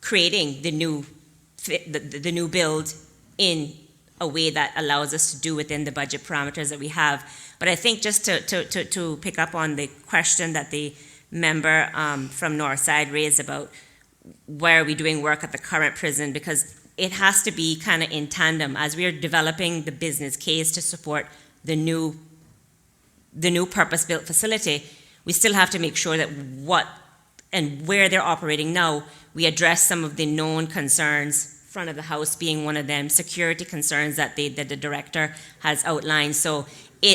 creating the new build in a way that allows us to do within the budget parameters that we have. But I think just to pick up on the question that the member from Northside raised about where are we doing work at the current prison, because it has to be kind of in tandem as we are developing the business case to support the new purpose-built facility. we still have to make sure that what and where they're operating now, we address some of the known concerns, front of the house being one of them, security concerns that the director has outlined. So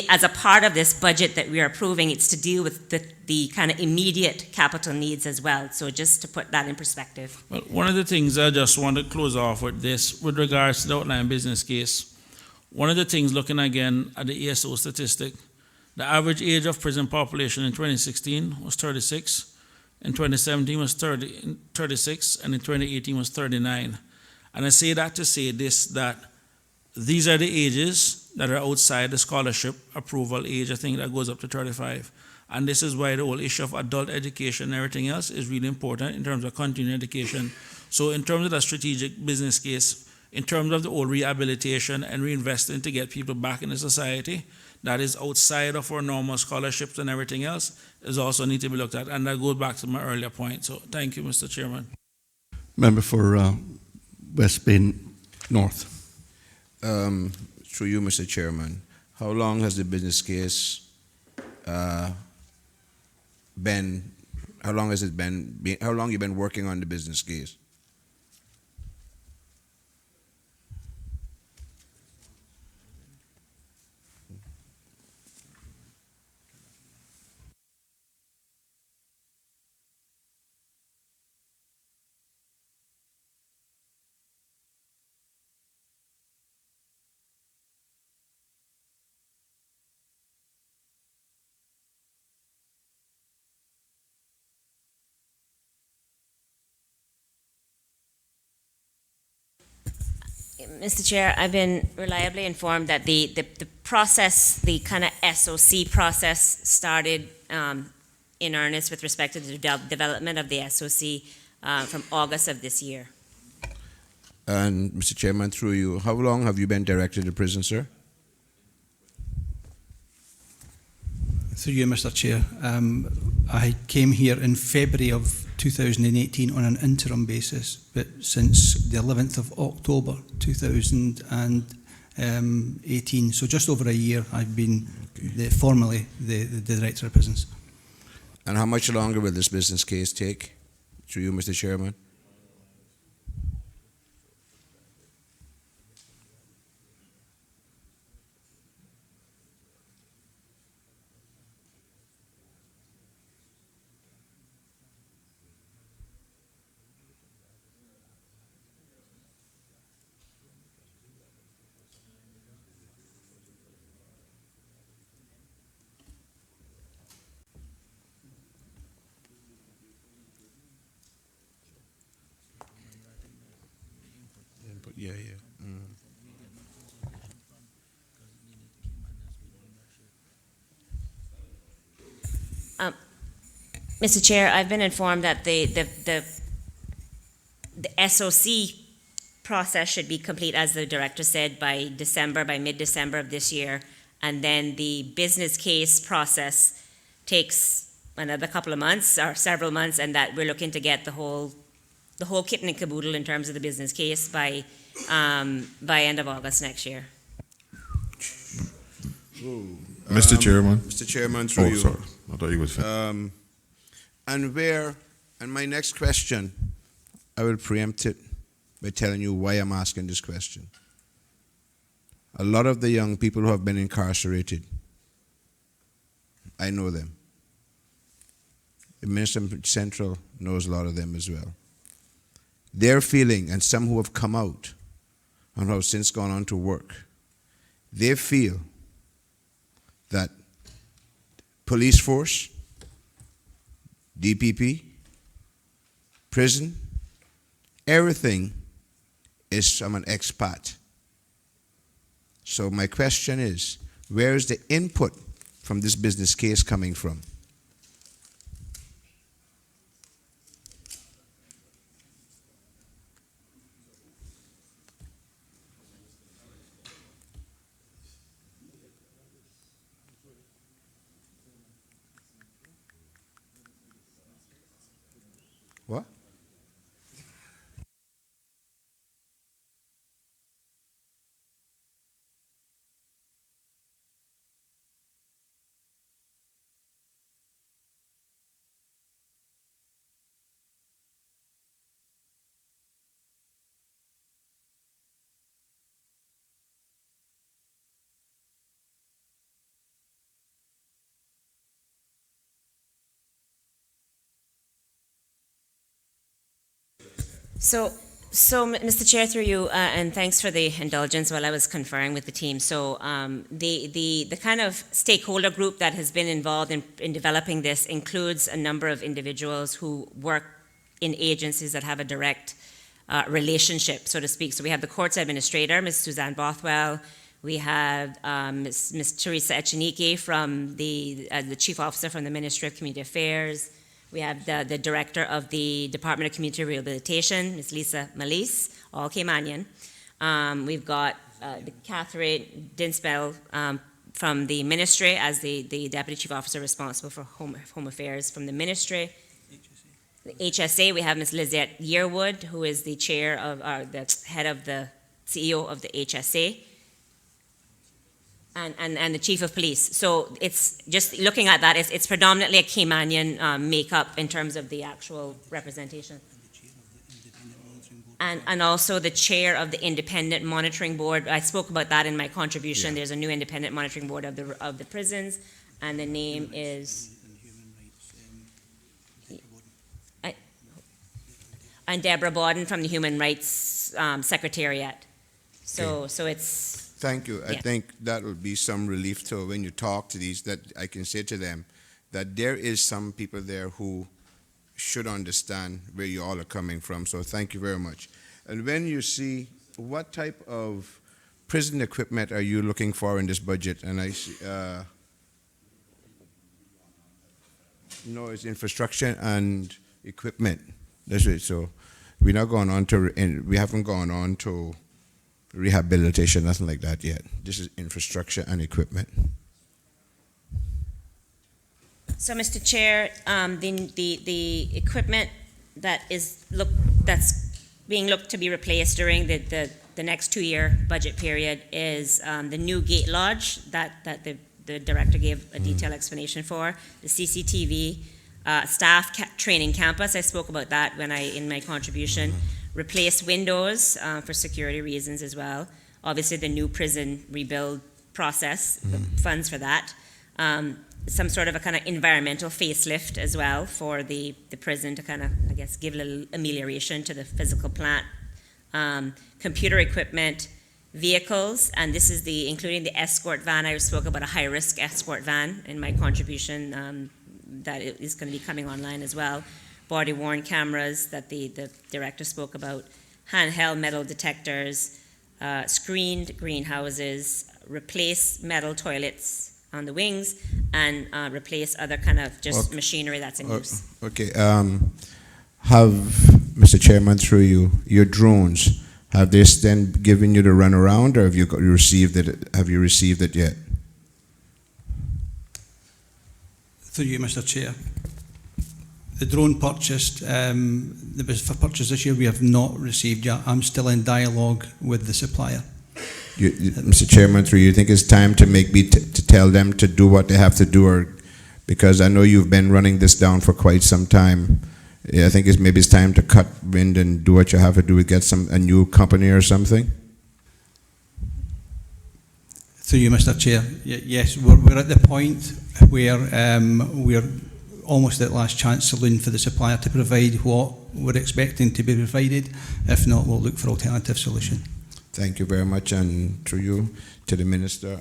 as a part of this budget that we are approving, it's to deal with the kind of immediate capital needs as well. So just to put that in perspective. Well, one of the things I just want to close off with this, with regards to the outline business case, one of the things looking again at the ESO statistic, the average age of prison population in 2016 was 36, in 2017 was 36, and in 2018 was 39. And I say that to say this, that these are the ages that are outside the scholarship approval age. I think that goes up to 35. And this is why the whole issue of adult education and everything else is really important in terms of continuing education. So in terms of the strategic business case, in terms of the whole rehabilitation and reinvesting to get people back into society, that is outside of our normal scholarships and everything else, is also need to be looked at. And that goes back to my earlier point. So thank you, Mr. Chairman. Member for West Bay North. Through you, Mr. Chairman, how long has the business case been? How long has it been? How long you been working on the business case? Mr. Chair, I've been reliably informed that the process, the kind of SOC process started in earnest with respect to the development of the SOC from August of this year. And Mr. Chairman, through you, how long have you been director of the prison, sir? Through you, Mr. Chair. I came here in February of 2018 on an interim basis, but since the 11th of October 2018, so just over a year, I've been formally the Director of Prisons. And how much longer will this business case take? Through you, Mr. Chairman. Yeah. Mr. Chair, I've been informed that the SOC process should be complete, as the director said, by mid-December of this year. And then the business case process takes another couple of months or several months, and that we're looking to get the whole kit and caboodle in terms of the business case by end of August next year. Mr. Chairman. Mr. Chairman, through you. Sorry. I thought you was finished. And my next question, I will preempt it by telling you why I'm asking this question. A lot of the young people who have been incarcerated, I know them. The Minister Central knows a lot of them as well. Their feeling, and some who have come out and who have since gone on to work, they feel that police force, DPP, prison, everything is from an expat. So my question is, where is the input from this business case coming from? What? Mr. Chair, through you, and thanks for the indulgence while I was conferring with the team. So, the kind of stakeholder group that has been involved in developing this includes a number of individuals who work in agencies that have a direct relationship, so to speak. So we have the courts administrator, Ms. Suzanne Bothwell. We have Ms. Teresa Echenike from the chief officer from the Ministry of Community Affairs. We have the director of the Department of Community Rehabilitation, Ms. Lisa Malise, all Caymanian. We've got Catherine Dinspel from the ministry as the deputy chief officer responsible for home affairs from the ministry. The HSA, we have Ms. Lizette Yearwood, who is the chair of, the head of the CEO of the HSA. And the chief of police. So it's just looking at that, it's predominantly a Caymanian makeup in terms of the actual representation. And also the chair of the independent monitoring board. I spoke about that in my contribution. Yeah. There's a new independent monitoring board of the prisons, and the name is. And Deborah Bawden from the Human Rights Secretariat. So it's. Thank you. I Yeah. think that will be some relief to when you talk to these, that I can say to them that there is some people there who should understand where you all are coming from. So thank you very much. And when you see, what type of prison equipment are you looking for in this budget? And I see, no, it's infrastructure and equipment. That's right. So we're not going on to, we haven't gone on to rehabilitation, nothing like that yet. This is infrastructure and equipment. So, Mr. Chair, the equipment that's being looked to be replaced during the next 2-year budget period is the new gate lodge that the director gave a detailed explanation for, the CCTV, staff training campus. I spoke about that in my contribution. Replace windows for security reasons as well. Obviously, the new prison rebuild process, the funds for that. Some sort of a kind of environmental facelift as well for the prison to kind of, I guess, give a little amelioration to the physical plant. Computer equipment, vehicles, and this is including the escort van. I spoke about a high-risk escort van in my contribution that is going to be coming online as well. Body-worn cameras that the director spoke about, handheld metal detectors, screened greenhouses, replace metal toilets on the wings, and replace other kind of just machinery that's in use. Okay. Have, Mr. Chairman, through you, your drones, have they then given you the runaround, or have you received it? Have you received it yet? Through you, Mr. Chair. The drone purchased, there was for purchase this year, we have not received yet. I'm still in dialogue with the supplier. Mr. Chairman, through you, think it's time to to tell them to do what they have to do, or because I know you've been running this down for quite some time. I think maybe it's time to cut wind and do what you have to do to get a new company or something. Through you, Mr. Chair. Yes, we're at the point where we're almost at last chance saloon for the supplier to provide what we're expecting to be provided. If not, we'll look for alternative solution. Thank you very much, and through you to the Minister,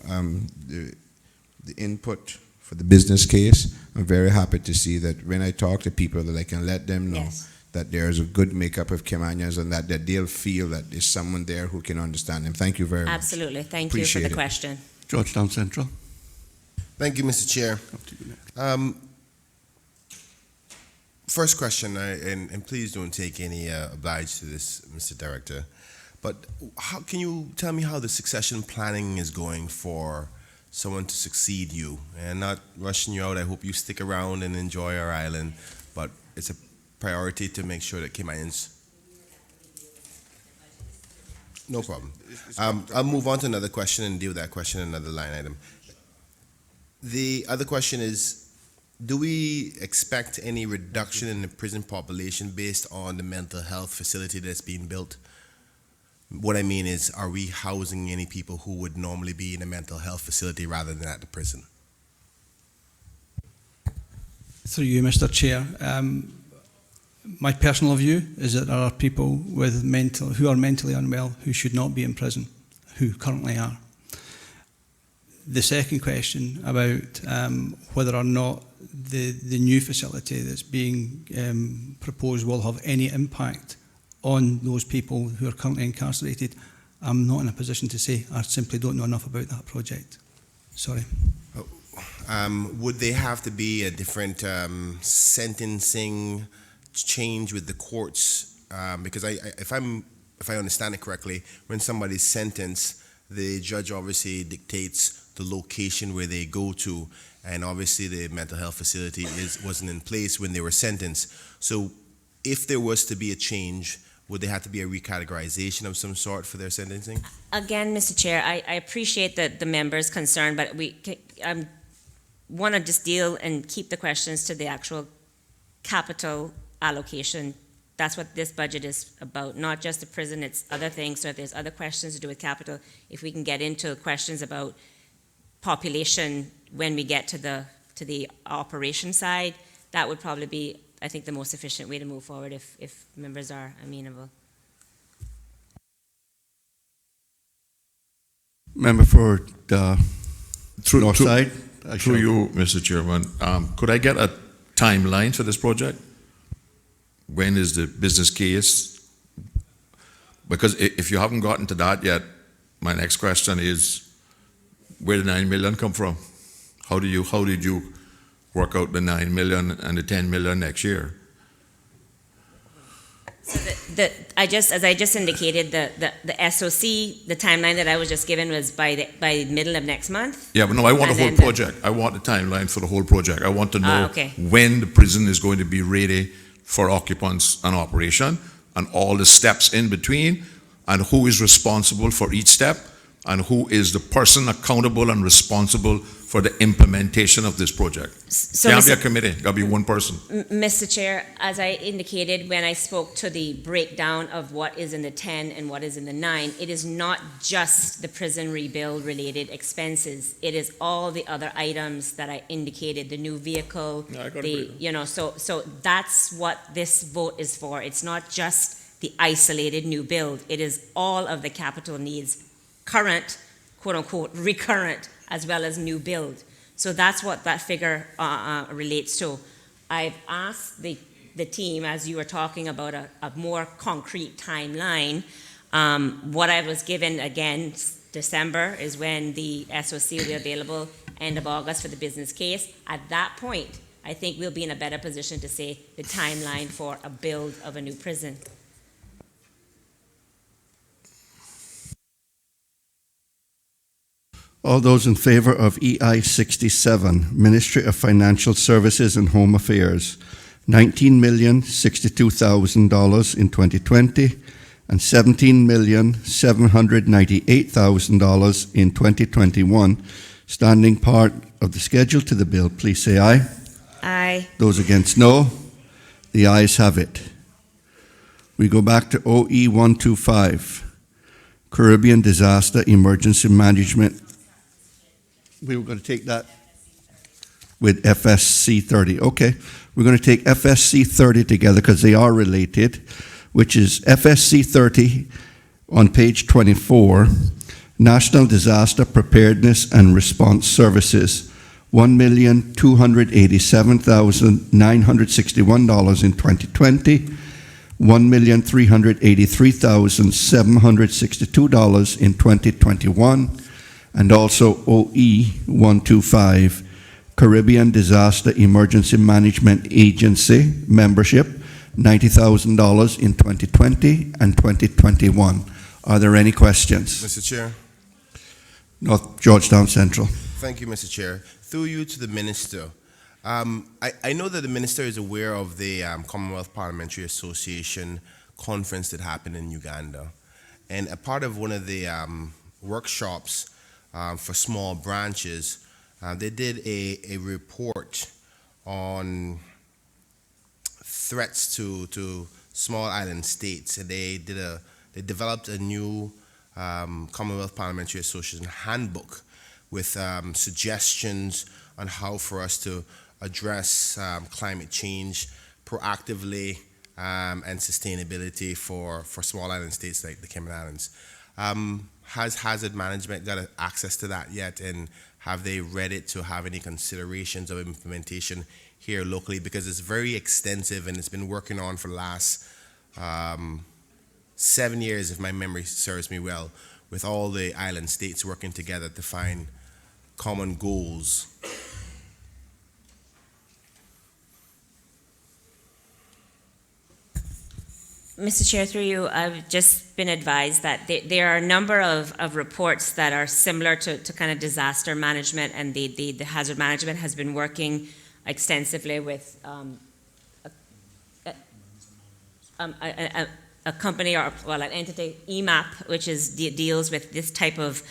the input for the business case, I'm very happy to see that when I talk to people that I can let them know that there's a good makeup of Caymanians and that they'll feel that there's someone there who can understand them. Thank you very much. Absolutely. Thank you for the question. Georgetown Central. Thank you, Mr. Chair. First question, and please don't take any oblige to this, Mr. Director, but can you tell me how the succession planning is going for someone to succeed you? And not rushing you out, I hope you stick around and enjoy our island, but it's a priority to make sure that Caymanians... No problem. I'll move on to another question and deal with that question in another line item. The other question is, do we expect any reduction in the prison population based on the mental health facility that's being built? What I mean is, are we housing any people who would normally be in a mental health facility rather than at the prison? Through you, Mr. Chair. My personal view is that there are people who are mentally unwell who should not be in prison, who currently are. The second question about whether or not the new facility that's being proposed will have any impact on those people who are currently incarcerated, I'm not in a position to say. I simply don't know enough about that project. Sorry. Would they have to be a different sentencing change with the courts? Because if I understand it correctly, when somebody's sentenced, the judge obviously dictates the location where they go to, and obviously the mental health facility wasn't in place when they were sentenced. So if there was to be a change, would there have to be a recategorization of some sort for their sentencing? Again, Mr. Chair, I appreciate the member's concern, but I want to just deal and keep the questions to the actual capital allocation. That's what this budget is about, not just the prison, it's other things. So if there's other questions to do with capital, if we can get into questions about population when we get to the operation side, that would probably be, I think, the most efficient way to move forward if members are amenable. Member for the North Side. Through you, Mr. Chairman, could I get a timeline for this project? When is the business case? Because if you haven't gotten to that yet, my next question is, where did 9 million come from? How did you work out the 9 million and the 10 million next year? So as I just indicated, the SOC, the timeline that I was just given was by middle of next month. Yeah, but no, I want the whole project. I want the timeline for the whole project. I want to know when the prison is going to be ready for occupants and operation, and all the steps in between, and who is responsible for each step, and who is the person accountable and responsible for the implementation of this project. So Can't be a committee, got to be one person. Mr. Chair, as I indicated when I spoke to the breakdown of what is in the 10 and what is in the 9, it is not just the prison rebuild related expenses. It is all the other items that I indicated, the new vehicle, so that's what this vote is for. It's not just the isolated new build. It is all of the capital needs, current, quote unquote, recurrent, as well as new build. So that's what that figure relates to. I've asked the team, as you were talking about a more concrete timeline, what I was given, again, December is when the SOC will be available, end of August for the business case. At that point, I think we'll be in a better position to say the timeline for a build of a new prison. All those in favor of EI 67, Ministry of Financial Services and Home Affairs, $19,062,000 in 2020 and $17,798,000 in 2021, standing part of the schedule to the bill, please say aye. Aye. Those against, no. The ayes have it. We go back to OE 125, Caribbean Disaster Emergency Management. We were going to take that with FSC 30. Okay, we're going to take FSC 30 together because they are related, which is FSC 30 on page 24, National Disaster Preparedness and Response Services, $1,287,961 in 2020, $1,383,762 in 2021, and also OE 125, Caribbean Disaster Emergency Management Agency membership, $90,000 in 2020 and 2021. Are there any questions? Mr. Chair. North Georgetown Central. Thank you, Mr. Chair. Through you to the Minister. I know that the Minister is aware of the Commonwealth Parliamentary Association conference that happened in Uganda. And a part of one of the workshops for small branches, they did a report on threats to small island states, and they developed a new Commonwealth Parliamentary Association handbook with suggestions on how for us to address climate change proactively and sustainability for small island states like the Cayman Islands. Has hazard management got access to that yet, and have they read it to have any considerations of implementation here locally? Because it's very extensive and it's been working on for the last 7 years, if my memory serves me well, with all the island states working together to find common goals. Mr. Chair, through you, I've just been advised that there are a number of reports that are similar to kind of disaster management, and the hazard management has been working extensively with a company, or well, an entity, Inmate, which deals with this type of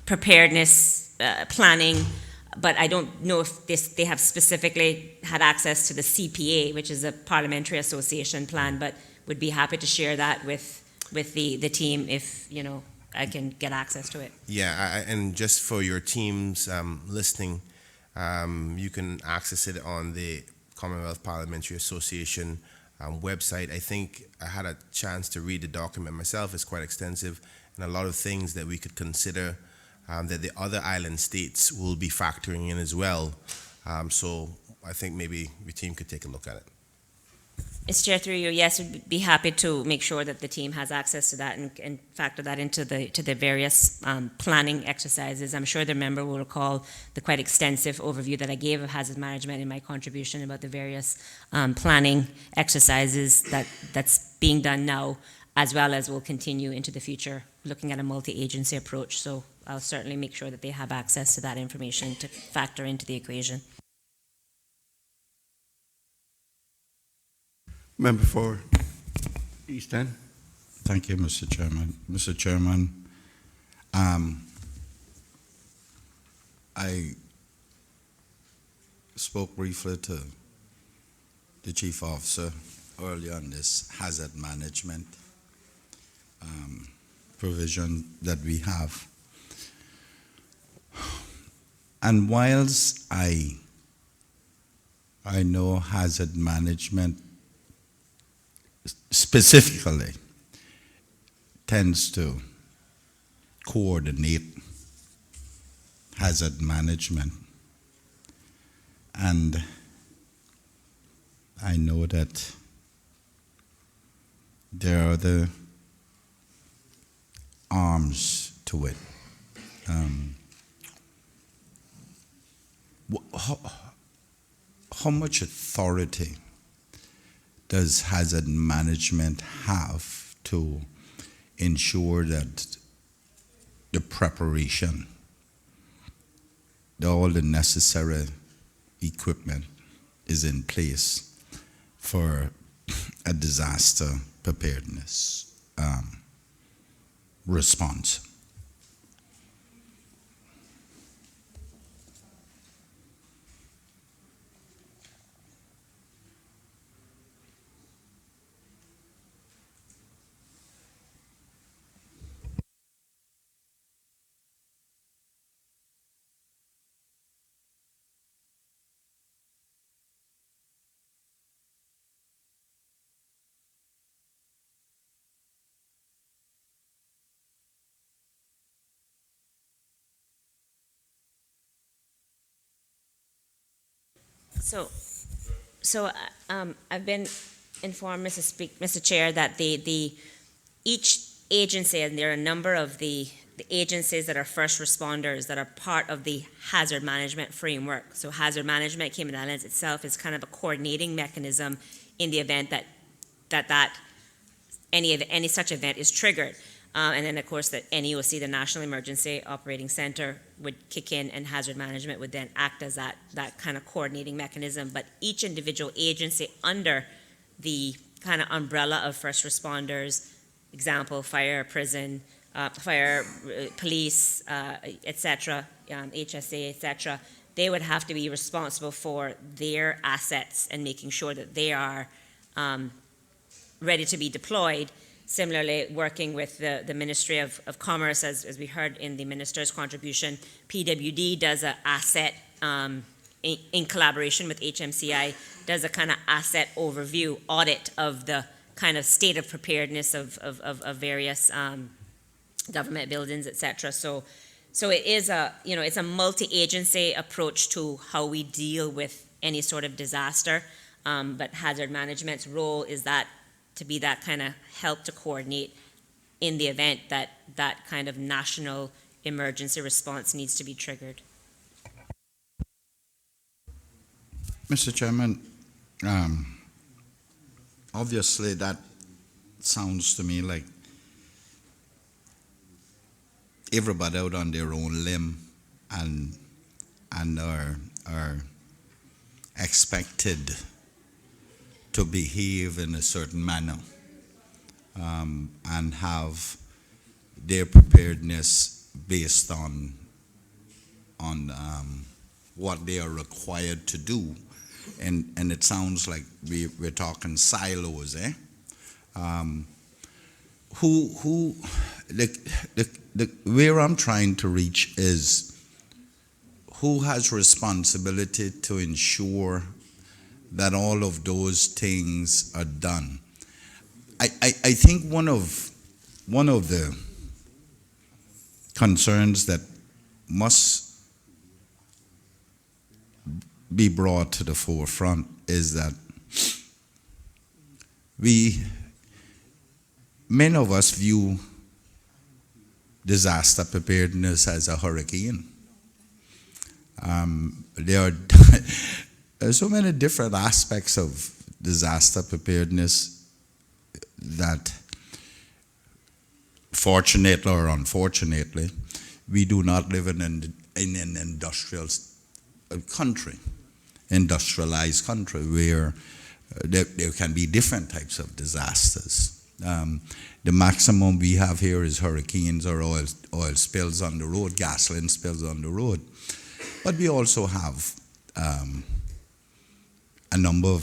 preparedness planning. But I don't know if they have specifically had access to the CPA, which is a Parliamentary Association plan, but would be happy to share that with the team if, I can get access to it. Yeah, and just for your teams listening, you can access it on the Commonwealth Parliamentary Association website. I think I had a chance to read the document myself. It's quite extensive, and a lot of things that we could consider that the other island states will be factoring in as well. So I think maybe your team could take a look at it. Mr. Chair, through you, yes, we'd be happy to make sure that the team has access to that and factor that into the various planning exercises. I'm sure the member will recall the quite extensive overview that I gave of hazard management in my contribution about the various planning exercises that's being done now, as well as will continue into the future, looking at a multi-agency approach. So I'll certainly make sure that they have access to that information to factor into the equation. Member for East End. Thank you, Mr. Chairman. Mr. Chairman, I spoke briefly to the Chief Officer earlier on this hazard management provision that we have. And whilst I know hazard management specifically tends to coordinate hazard management, and I know that there are the arms to it. How much authority does hazard management have to ensure that the preparation, all the necessary equipment is in place for a disaster preparedness response? So I've been informed, Mr. Chair, that each agency, and there are a number of the agencies that are first responders that are part of the hazard management framework. So hazard management, Cayman Islands itself, is kind of a coordinating mechanism in the event that any such event is triggered. And then, of course, the NEOC, the National Emergency Operating Center, would kick in, and hazard management would then act as that kind of coordinating mechanism. But each individual agency under the kind of umbrella of first responders, example, fire, prison, police, etc., HSA, etc., they would have to be responsible for their assets and making sure that they are ready to be deployed. Similarly, working with the Ministry of Commerce, as we heard in the Minister's contribution, PWD does an asset in collaboration with HMCI, does a kind of asset overview audit of the kind of state of preparedness of various government buildings, etc. So it is it's a multi-agency approach to how we deal with any sort of disaster. But hazard management's role is that to be that kind of help to coordinate in the event that that kind of national emergency response needs to be triggered. Mr. Chairman, obviously that sounds to me like everybody out on their own limb and are expected to behave in a certain manner and have their preparedness based on what they are required to do. And it sounds like we're talking silos, eh? Where I'm trying to reach is who has responsibility to ensure that all of those things are done. I think one of the concerns that must be brought to the forefront is that many of us view disaster preparedness as a hurricane. There are so many different aspects of disaster preparedness that, fortunately or unfortunately, we do not live in an industrial country, industrialized country, where there can be different types of disasters. The maximum we have here is hurricanes or oil spills on the road, gasoline spills on the road. But we also have a number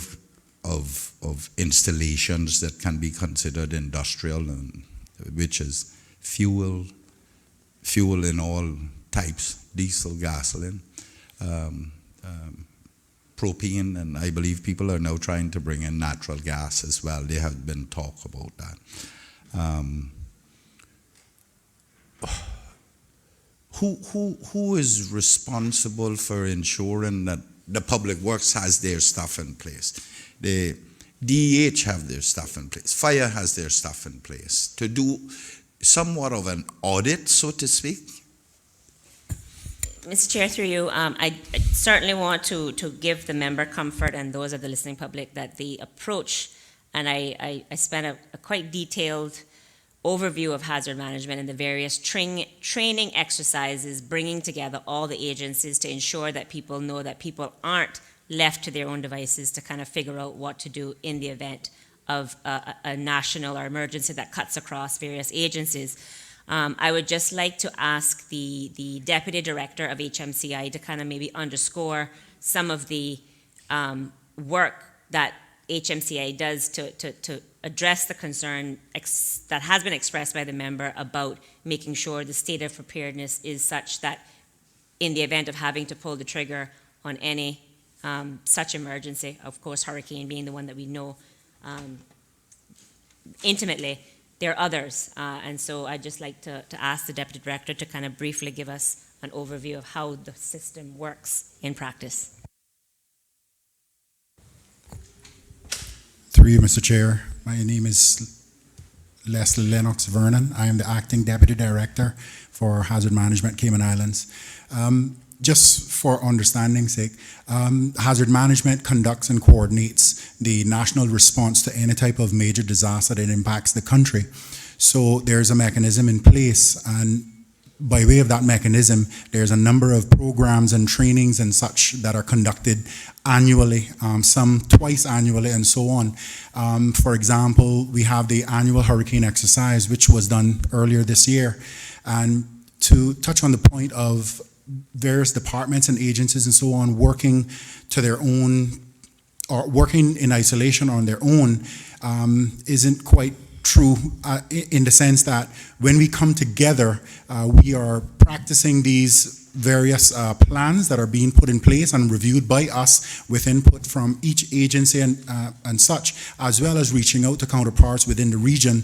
of installations that can be considered industrial, which is fuel in all types, diesel, gasoline, propane, and I believe people are now trying to bring in natural gas as well. There have been talk about that. Who is responsible for ensuring that the public works has their stuff in place? The DEH have their stuff in place. Fire has their stuff in place to do somewhat of an audit, so to speak. Mr. Chair, through you, I certainly want to give the member comfort and those of the listening public that the approach, and I spent a quite detailed overview of hazard management and the various training exercises, bringing together all the agencies to ensure that people know that people aren't left to their own devices to kind of figure out what to do in the event of a national or emergency that cuts across various agencies. I would just like to ask the Deputy Director of HMCI to kind of maybe underscore some of the work that HMCI does to address the concern that has been expressed by the member about making sure the state of preparedness is such that in the event of having to pull the trigger on any such emergency, of course hurricane being the one that we know intimately, there are others, and so I'd just like to ask the Deputy Director to kind of briefly give us an overview of how the system works in practice. Through you, Mr. Chair, my name is Leslie Lennox Vernon. I am the Acting Deputy Director for Hazard Management Cayman Islands. Just for understanding's sake, hazard management conducts and coordinates the national response to any type of major disaster that impacts the country. So there's a mechanism in place, and by way of that mechanism, there's a number of programs and trainings and such that are conducted annually, some twice annually and so on. For example, we have the annual hurricane exercise, which was done earlier this year. And to touch on the point of various departments and agencies and so on working to their own, or working in isolation on their own, isn't quite true in the sense that when we come together, we are practicing these various plans that are being put in place and reviewed by us with input from each agency and such, as well as reaching out to counterparts within the region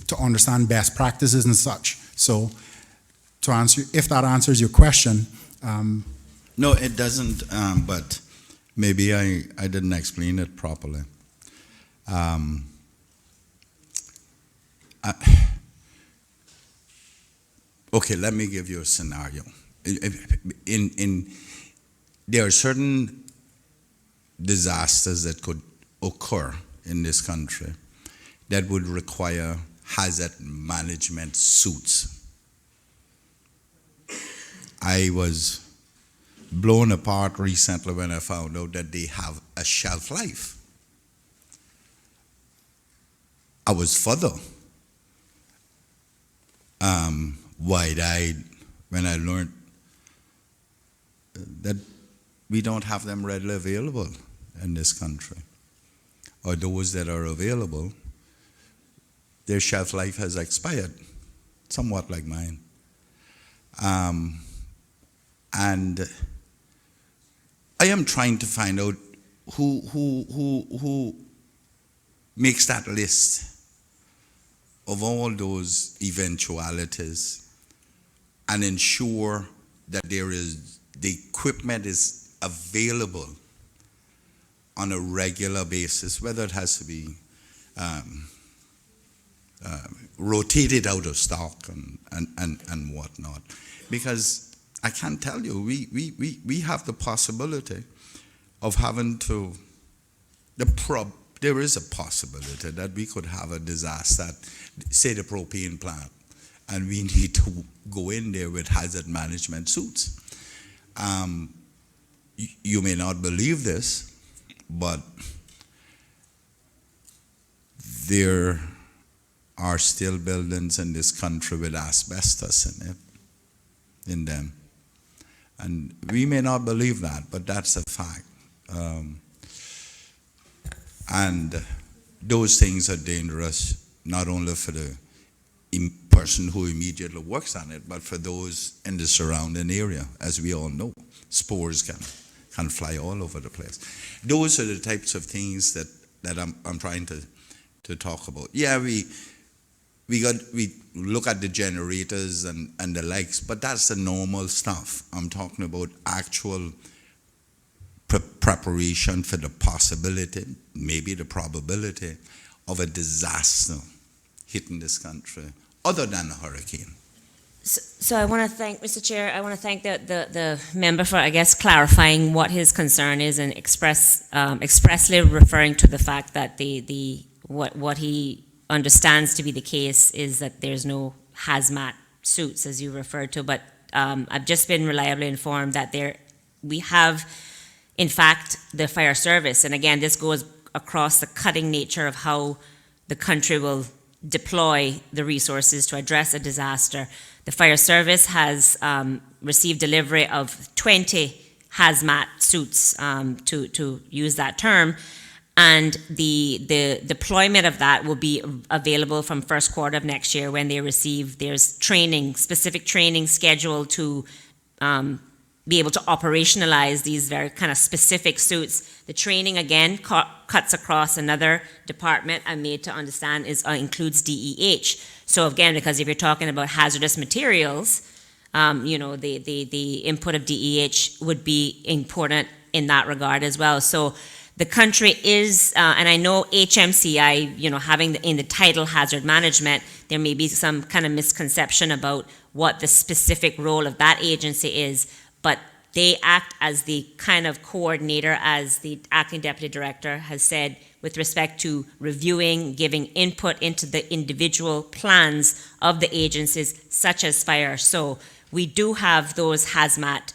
to understand best practices and such. So, to answer, if that answers your question. No, it doesn't, but maybe I didn't explain it properly. Okay, let me give you a scenario. There are certain disasters that could occur in this country that would require hazard management suits. I was blown apart recently when I found out that they have a shelf life. I was further wide-eyed when I learned that we don't have them readily available in this country. Or those that are available, their shelf life has expired, somewhat like mine. And I am trying to find out who makes that list of all those eventualities and ensure that the equipment is available on a regular basis, whether it has to be rotated out of stock and whatnot. Because I can tell you, we have the possibility of having to, there is a possibility that we could have a disaster, say the propane plant, and we need to go in there with hazard management suits. You may not believe this, but there are still buildings in this country with asbestos in them. And we may not believe that, but that's a fact. And those things are dangerous, not only for the person who immediately works on it, but for those in the surrounding area. As we all know, spores can fly all over the place. Those are the types of things that I'm trying to talk about. Yeah, we look at the generators and the likes, but that's the normal stuff. I'm talking about actual preparation for the possibility, maybe the probability of a disaster hitting this country, other than a hurricane. So I want to thank, Mr. Chair, I want to thank the member for, I guess, clarifying what his concern is and expressly referring to the fact that what he understands to be the case is that there's no hazmat suits, as you referred to, but I've just been reliably informed that we have, in fact, the fire service, and again, this goes across the cutting nature of how the country will deploy the resources to address a disaster. The fire service has received delivery of 20 hazmat suits, to use that term, and the deployment of that will be available from first quarter of next year when they receive, there's training, specific training scheduled to be able to operationalize these very kind of specific suits. The training, again, cuts across another department and made to understand includes DEH. So again, because if you're talking about hazardous materials, the input of DEH would be important in that regard as well. So the country is, and I know HMCI, having in the title hazard management, there may be some kind of misconception about what the specific role of that agency is, but they act as the kind of coordinator, as the acting deputy director has said, with respect to reviewing, giving input into the individual plans of the agencies, such as fire. So we do have those hazmat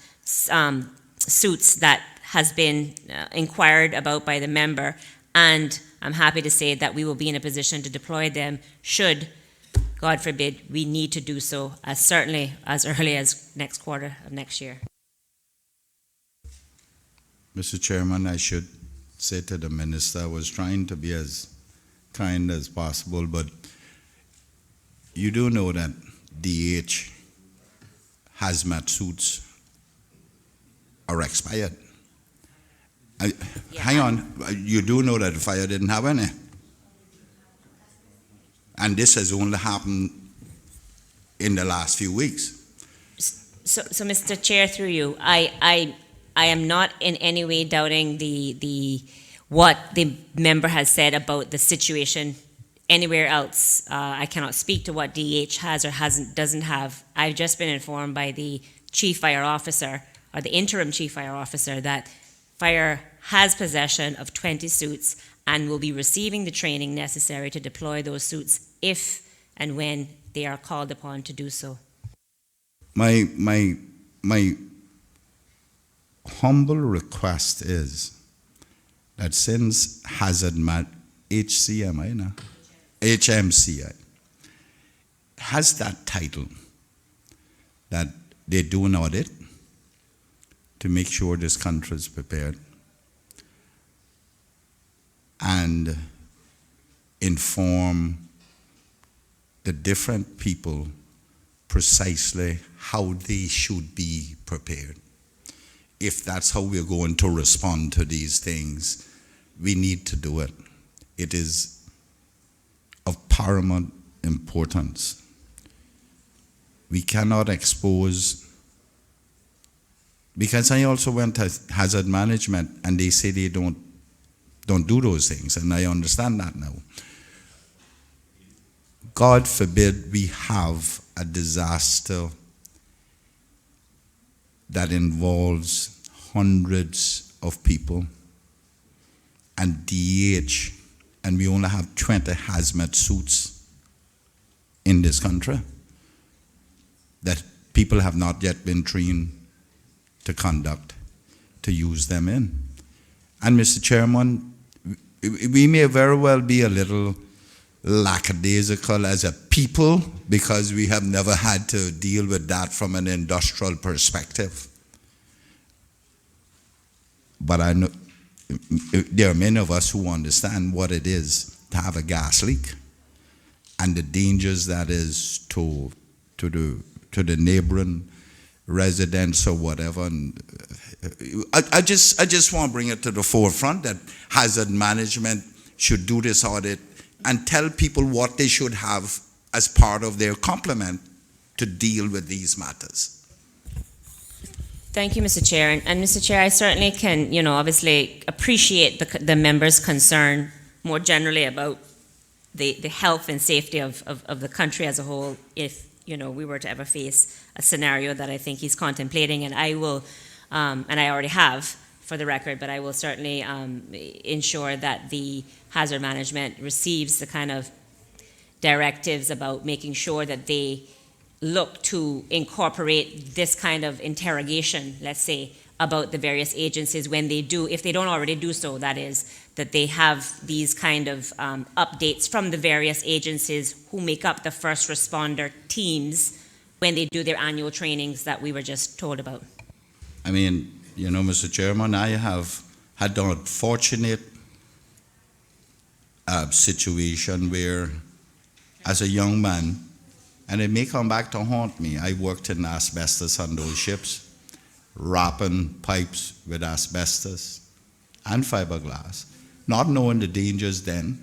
suits that has been inquired about by the member, and I'm happy to say that we will be in a position to deploy them should, God forbid, we need to do so, certainly as early as next quarter of next year. Mr. Chairman, I should say to the minister, I was trying to be as kind as possible, but You do know that DH hazmat suits are expired. Hang on, you do know that the fire didn't have any. And this has only happened in the last few weeks. So Mr. Chair, through you, I am not in any way doubting the what the member has said about the situation anywhere else. I cannot speak to what DH has or doesn't have. I've just been informed by the Chief Fire Officer, or the Interim Chief Fire Officer, that Fire has possession of 20 suits and will be receiving the training necessary to deploy those suits if and when they are called upon to do so. My humble request is that since HMCI has that title, that they do an audit to make sure this country is prepared and inform the different people precisely how they should be prepared. If that's how we're going to respond to these things, we need to do it. It is of paramount importance. We cannot expose, because I also went to hazard management and they say they don't do those things, and I understand that now. God forbid we have a disaster that involves hundreds of people and DH, and we only have 20 hazmat suits in this country that people have not yet been trained to conduct, to use them in. And Mr. Chairman, we may very well be a little lackadaisical as a people because we have never had to deal with that from an industrial perspective. But I know there are many of us who understand what it is to have a gas leak and the dangers that is to the neighboring residents or whatever. And I just want to bring it to the forefront that hazard management should do this audit and tell people what they should have as part of their complement to deal with these matters. Thank you, Mr. Chair. And Mr. Chair, I certainly can, obviously appreciate the member's concern more generally about the health and safety of the country as a whole if, we were to ever face a scenario that I think he's contemplating. And I will, and I already have for the record, but I will certainly ensure that the hazard management receives the kind of directives about making sure that they look to incorporate this kind of interrogation, let's say, about the various agencies when they do, if they don't already do so, that is, that they have these kind of updates from the various agencies who make up the first responder teams when they do their annual trainings that we were just told about. I mean, Mr. Chairman, I have had the unfortunate situation where, as a young man, and it may come back to haunt me, I worked in asbestos on those ships, wrapping pipes with asbestos and fiberglass, not knowing the dangers then.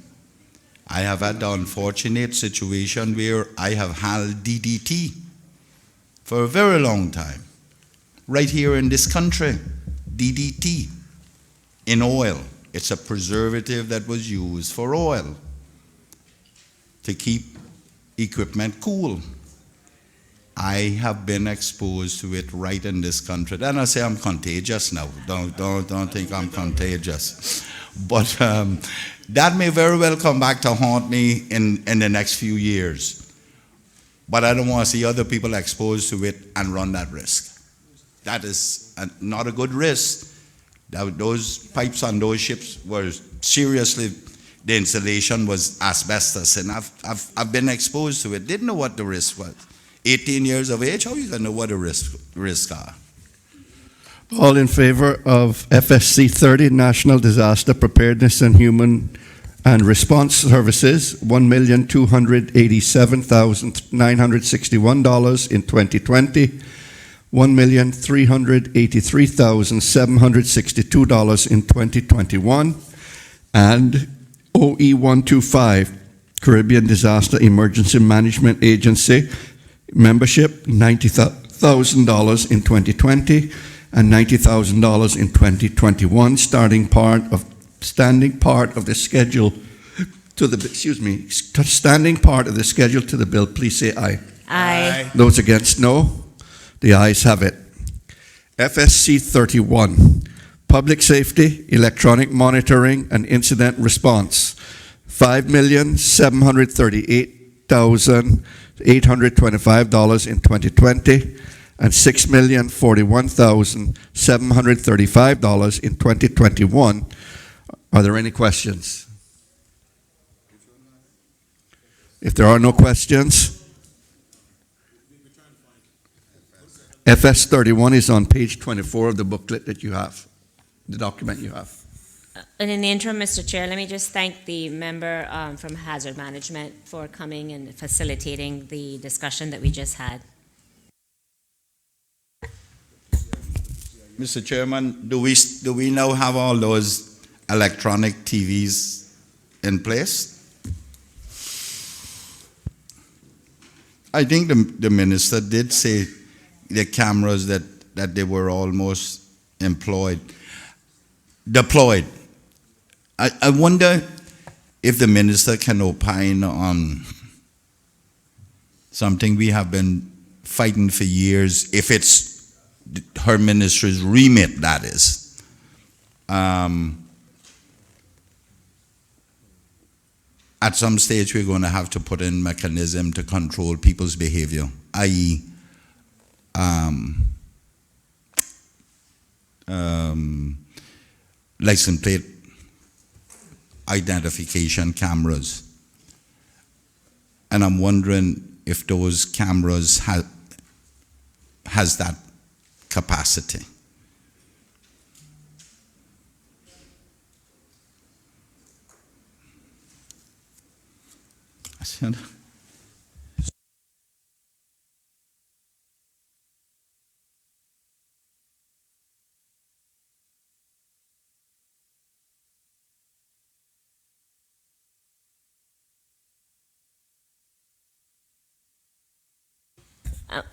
I have had the unfortunate situation where I have handled DDT for a very long time, right here in this country, DDT in oil. It's a preservative that was used for oil to keep equipment cool. I have been exposed to it right in this country. Then I say I'm contagious now. Don't think I'm contagious. But that may very well come back to haunt me in the next few years. But I don't want to see other people exposed to it and run that risk. That is not a good risk. Those pipes on those ships were seriously, the insulation was asbestos, and I've been exposed to it. Didn't know what the risk was. 18 years of age, how are you going to know what the risks are? All in favor of FSC 30, National Disaster Preparedness and Human And response services, $1,287,961 in 2020, $1,383,762 in 2021, and OE125, Caribbean Disaster Emergency Management Agency, membership, $90,000 in 2020 and $90,000 in 2021, standing part of the schedule to the standing part of the schedule to the bill. Please say aye. Aye. Those against, no. The ayes have it. FSC 31, Public Safety, Electronic Monitoring and Incident Response, $5,738,825 in 2020 and $6,041,735 in 2021. Are there any questions? If there are no questions, FS 31 is on page 24 of the booklet that you have, the document you have. And in the interim, Mr. Chair, let me just thank the member from Hazard Management for coming and facilitating the discussion that we just had. Mr. Chairman, do we now have all those electronic TVs in place? I think the minister did say the cameras that they were almost deployed. I wonder if the minister can opine on something we have been fighting for years, if it's her ministry's remit, that is. At some stage, we're going to have to put in mechanism to control people's behavior, i.e., license plate identification cameras. And I'm wondering if those cameras has that capacity.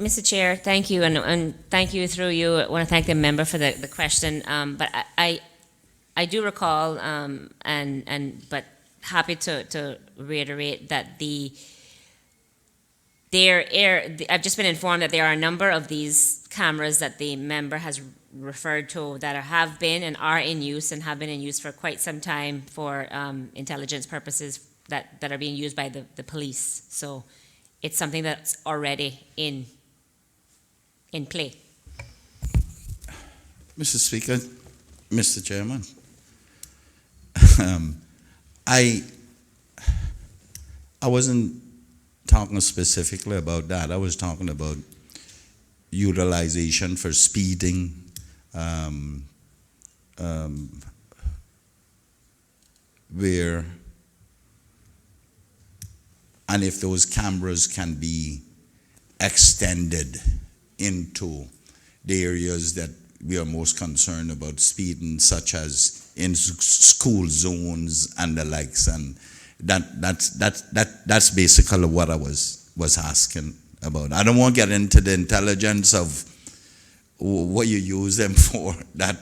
Mr. Chair, thank you, and thank you through you. I want to thank the member for the question. But I do recall, but happy to reiterate that I've just been informed that there are a number of these cameras that the member has referred to that have been and are in use and have been in use for quite some time for intelligence purposes that are being used by the police. So it's something that's already in play. Mr. Speaker, Mr. Chairman, I wasn't talking specifically about that. I was talking about utilization for speeding, where, and if those cameras can be extended into the areas that we are most concerned about speeding, such as in school zones and the likes, and that's basically what I was asking about. I don't want to get into the intelligence of what you use them for. That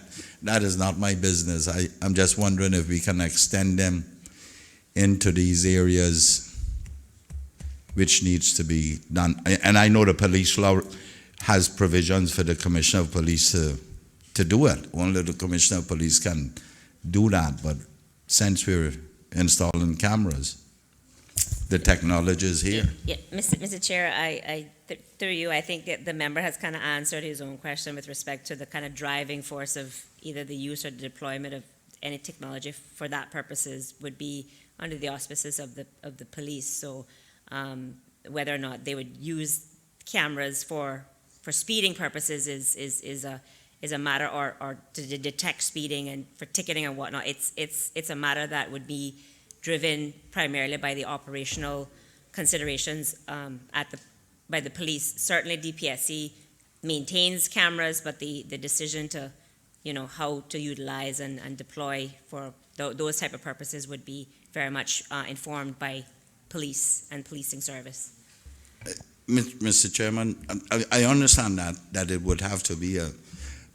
is not my business. I'm just wondering if we can extend them into these areas which needs to be done. And I know the police law has provisions for the Commissioner of Police to do it. Only the Commissioner of Police can do that. But since we're installing cameras, the technology is here. Yeah, Mr. Chair, through you, I think that the member has kind of answered his own question with respect to the kind of driving force of either the use or the deployment of any technology for that purposes would be under the auspices of the police. So whether or not they would use cameras for speeding purposes is a matter, or to detect speeding and for ticketing and whatnot. It's a matter that would be driven primarily by the operational considerations by the police. Certainly DPSC maintains cameras, but the decision to, how to utilize and deploy for those type of purposes would be very much informed by police and policing service. Mr. Chairman, I understand that it would have to be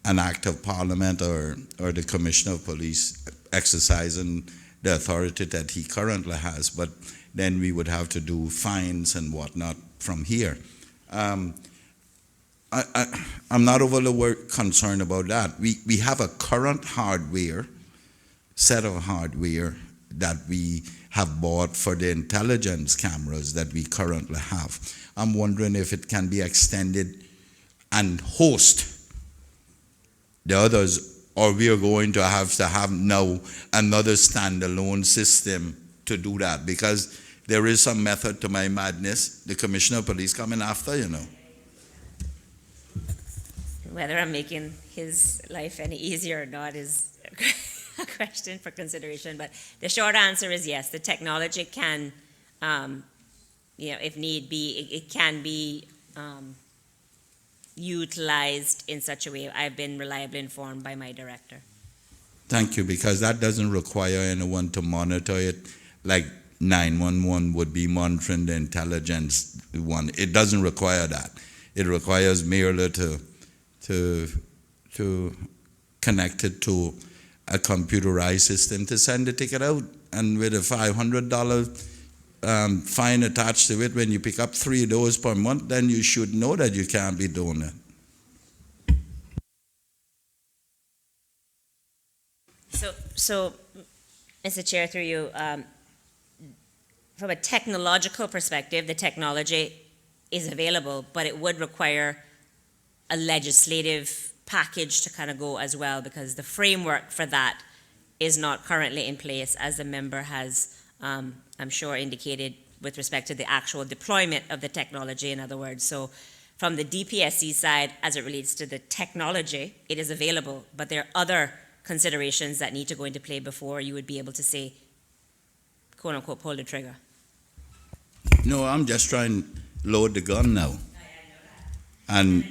an act of Parliament or the Commissioner of Police exercising the authority that he currently has, but then we would have to do fines and whatnot from here. I'm not overly concerned about that. We have a current set of hardware that we have bought for the intelligence cameras that we currently have. I'm wondering if it can be extended and host the others, or we are going to have now another standalone system to do that, because there is some method to my madness. The Commissioner of Police coming after, Whether I'm making his life any easier or not is a question for consideration, but the short answer is yes. The technology can, if need be, it can be utilized in such a way. I've been reliably informed by my director. Thank you, because that doesn't require anyone to monitor it like 911 would be monitoring the intelligence one. It doesn't require that. It requires merely to connect it to a computerized system to send the ticket out, and with a $500 fine attached to it, when you pick up 3 doors per month, then you should know that you can't be doing it. So, Mr. Chair, through you, from a technological perspective, the technology is available, but it would require a legislative package to kind of go as well, because the framework for that is not currently in place, as the member has, I'm sure, indicated with respect to the actual deployment of the technology, in other words. So from the DPSC side, as it relates to the technology, it is available, but there are other considerations that need to go into play before you would be able to say, quote unquote, pull the trigger. No, I'm just trying to load the gun now. And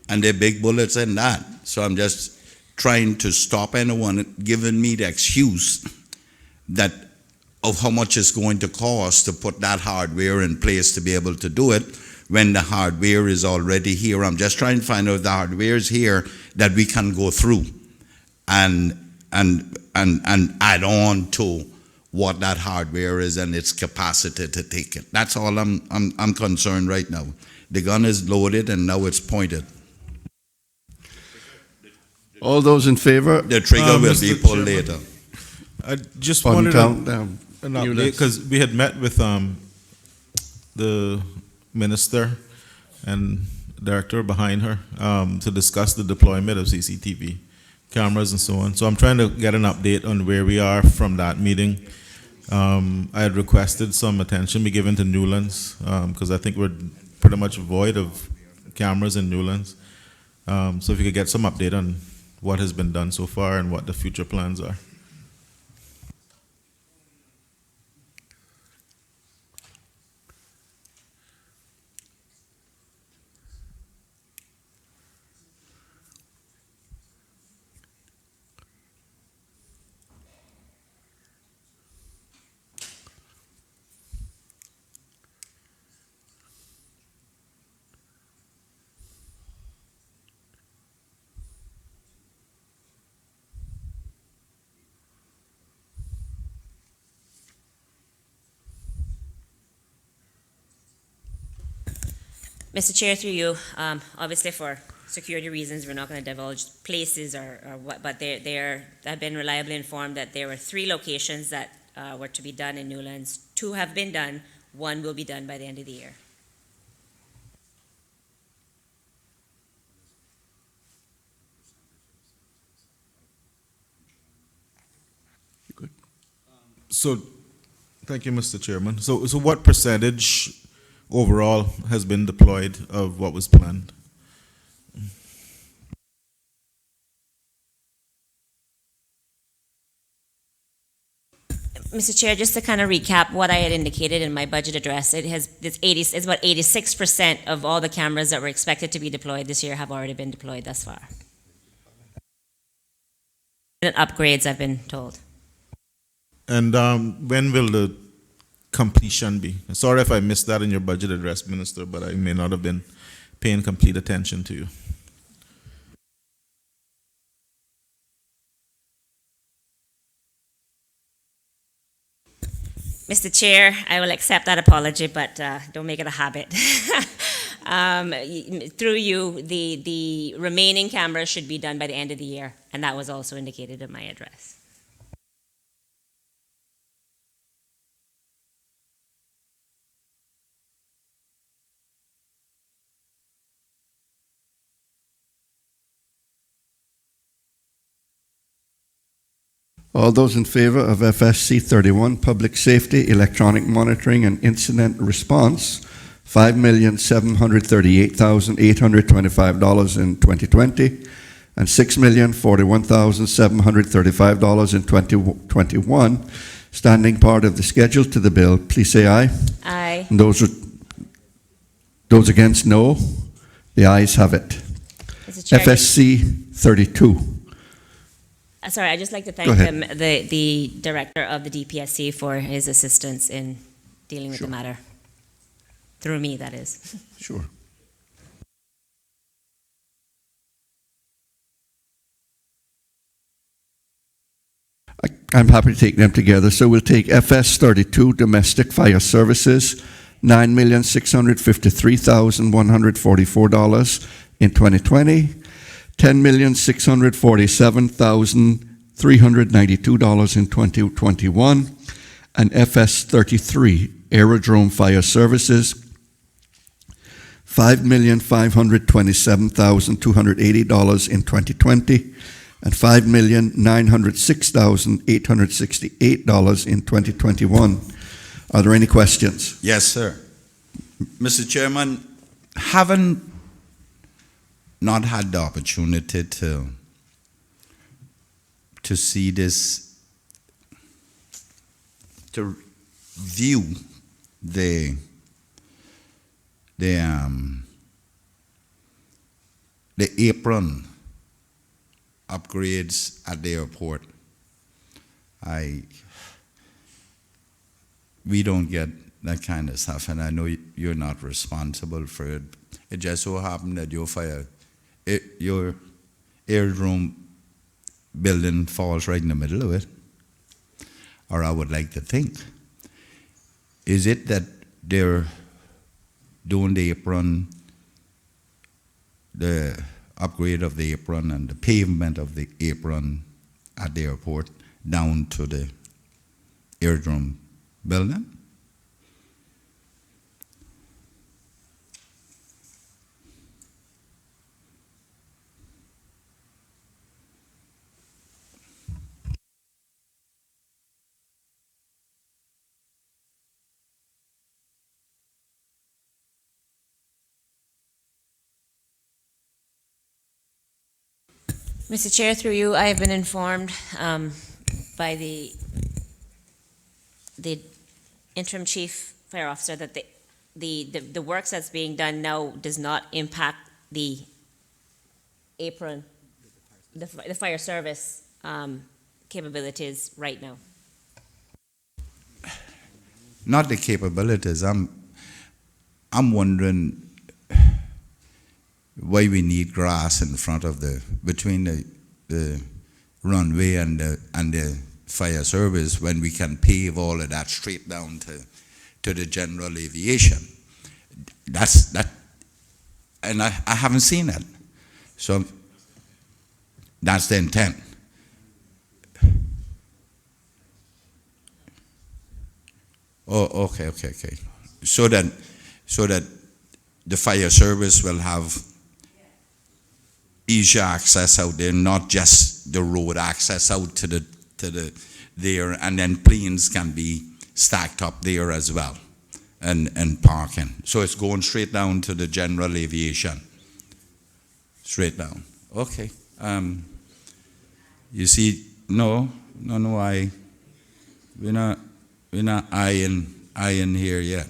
there are big bullets in that. So I'm just trying to stop anyone giving me the excuse that of how much it's going to cost to put that hardware in place to be able to do it when the hardware is already here. I'm just trying to find out if the hardware is here that we can go through and add on to what that hardware is and its capacity to take it. That's all I'm concerned right now. The gun is loaded and now it's pointed. All those in favor? The trigger will be Mr. pulled Chairman, later. I just On wanted countdown. an update, because we had met with the minister and director behind her to discuss the deployment of CCTV cameras and so on. So I'm trying to get an update on where we are from that meeting. I had requested some attention be given to Newlands, because I think we're pretty much void of cameras in Newlands. So if you could get some update on what has been done so far and what the future plans are. Mr. Chair, through you, obviously for security reasons, we're not going to divulge places or what, but I've been reliably informed that there were 3 locations that were to be done in Newlands. 2 have been done, 1 will be done by the end of the year. Good. So, thank you, Mr. Chairman. So what percentage overall has been deployed of what was planned? Mr. Chair, just to kind of recap what I had indicated in my budget address, it's about 86% of all the cameras that were expected to be deployed this year have already been deployed thus far. And upgrades, I've been told. And when will the completion be? Sorry if I missed that in your budget address, Minister, but I may not have been paying complete attention to you. Mr. Chair, I will accept that apology, but don't make it a habit. Through you, the remaining cameras should be done by the end of the year, and that was also indicated in my address. All those in favor of FSC 31, Public Safety, Electronic Monitoring and Incident Response, $5,738,825 in 2020, and $6,041,735 in 2021, standing part of the schedule to the bill, please say aye. Aye. And those against, no. The ayes have it. Mr. Chair, FSC 32. Sorry, I'd just like to Go thank ahead. the director of the DPSC for his assistance in dealing with the matter. Through me, that is. Sure. I'm happy to take them together. So we'll take FS 32, Domestic Fire Services, $9,653,144 in 2020. $10,647,392 in 2021, and FS 33, Aerodrome Fire Services, $5,527,280 in 2020, and $5,906,868 in 2021. Are there any questions? Yes, sir. Mr. Chairman, haven't not had the opportunity to see this, to view the apron upgrades at the airport. We don't get that kind of stuff, and I know you're not responsible for it. It just so happened that your aerodrome building falls right in the middle of it. Or I would like to think. Is it that they're doing the apron, the upgrade of the apron and the pavement of the apron at the airport down to the aerodrome building? Mr. Chair, through you, I have been informed by the interim chief fire officer that the works that's being done now does not impact the apron, the fire service capabilities right now. Not the capabilities. I'm wondering why we need grass in front of between the runway and the fire service when we can pave all of that straight down to the general aviation. And I haven't seen that. So that's the intent. Oh, okay. So that the fire service will have easier access out there, not just the road access out to the there, and then planes can be stacked up there as well, and parking. So it's going straight down to the general aviation. Straight down. Okay. You see, no. we're not eyeing here yet.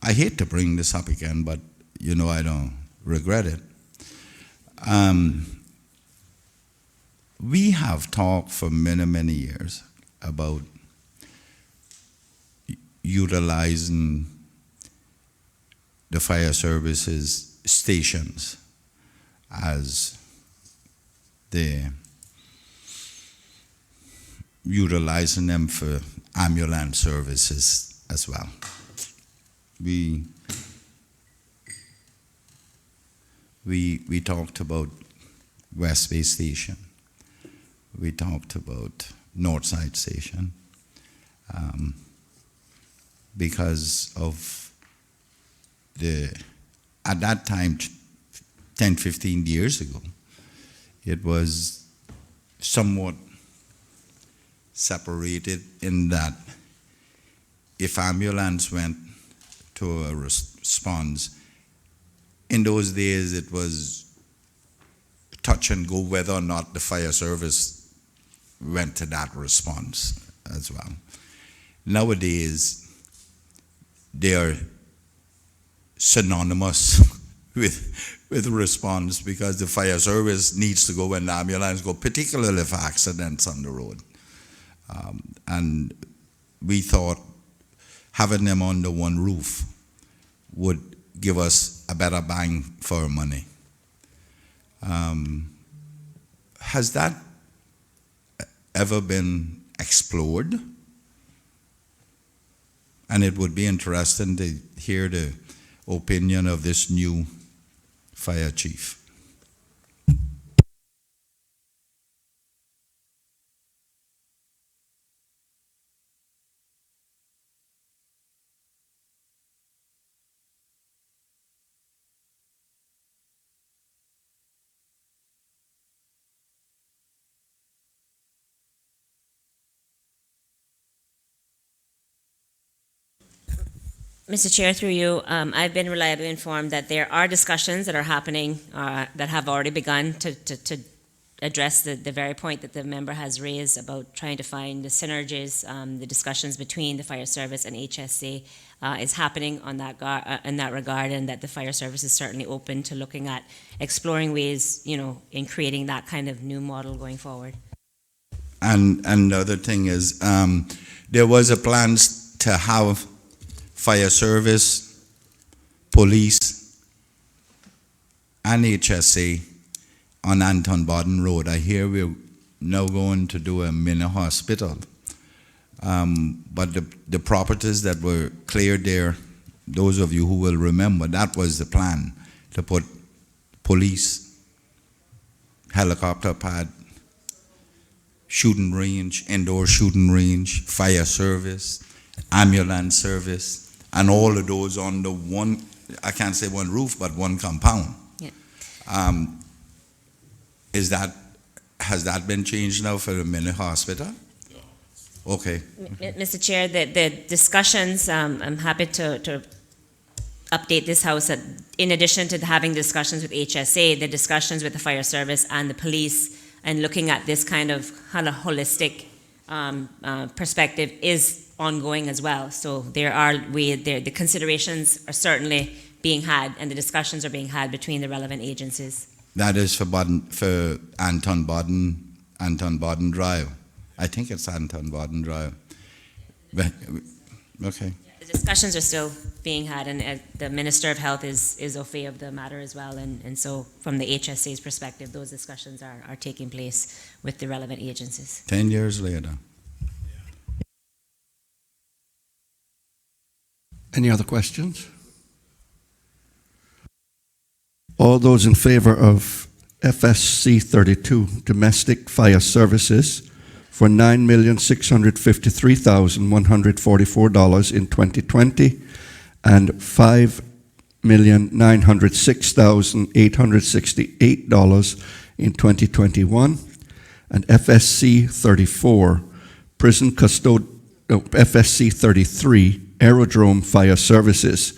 I hate to bring this up again, but you know I don't regret it. We have talked for many, many years about utilizing the fire services stations as utilizing them for ambulance services as well. We talked about West Bay Station. We talked about Northside Station. Because of at that time, 10, 15 years ago, it was somewhat separated in that if ambulance went to a response, in those days it was touch and go whether or not the fire service went to that response as well. Nowadays, they are synonymous with response because the fire service needs to go when the ambulance go, particularly for accidents on the road. And we thought having them under one roof would give us a better bang for our money. Has that ever been explored? And it would be interesting to hear the opinion of this new fire chief. Mr. Chair, through you, I've been reliably informed that there are discussions that are happening that have already begun to address the very point that the member has raised about trying to find the synergies. The discussions between the fire service and HSC is happening on in that regard, and that the fire service is certainly open to looking at exploring ways, in creating that kind of new model going forward. And the other thing is, there was a plan to have fire service, police, and HSA on Anton Bodden Road. I hear we're now going to do a mini hospital. But the properties that were cleared there, those of you who will remember, that was the plan, to put police, helicopter pad, shooting range, indoor shooting range, fire service, ambulance service, and all of those on the one, I can't say one roof, but one compound. Yeah. Has that been changed now for the mini hospital? Okay. Mr. Chair, the discussions, I'm happy to update this House that in addition to having discussions with HSA, the discussions with the fire service and the police and looking at this kind of holistic perspective is ongoing as well. So the considerations are certainly being had, and the discussions are being had between the relevant agencies. That is for Anton Bodden Drive. I think it's Anton Bodden Drive. Okay. The discussions are still being had, and the Minister of Health is au fait of the matter as well. And so from the HSA's perspective, those discussions are taking place with the relevant agencies. 10 years later. Any other questions? All those in favor of FSC 32, Domestic Fire Services, for $9,653,144 in 2020 and $5,906,868 in 2021, and FSC 34, FSC 33, Aerodrome Fire Services,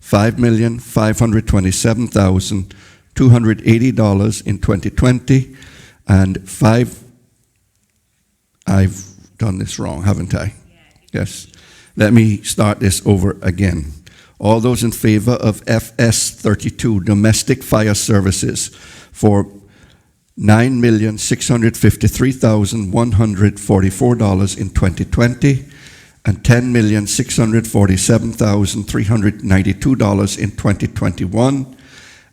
$5,527,000 $280 in 2020, and I've done this wrong, haven't I? Yes. Let me start this over again. All those in favor of FS 32, Domestic Fire Services, for $9,653,144 in 2020 and $10,647,392 in 2021,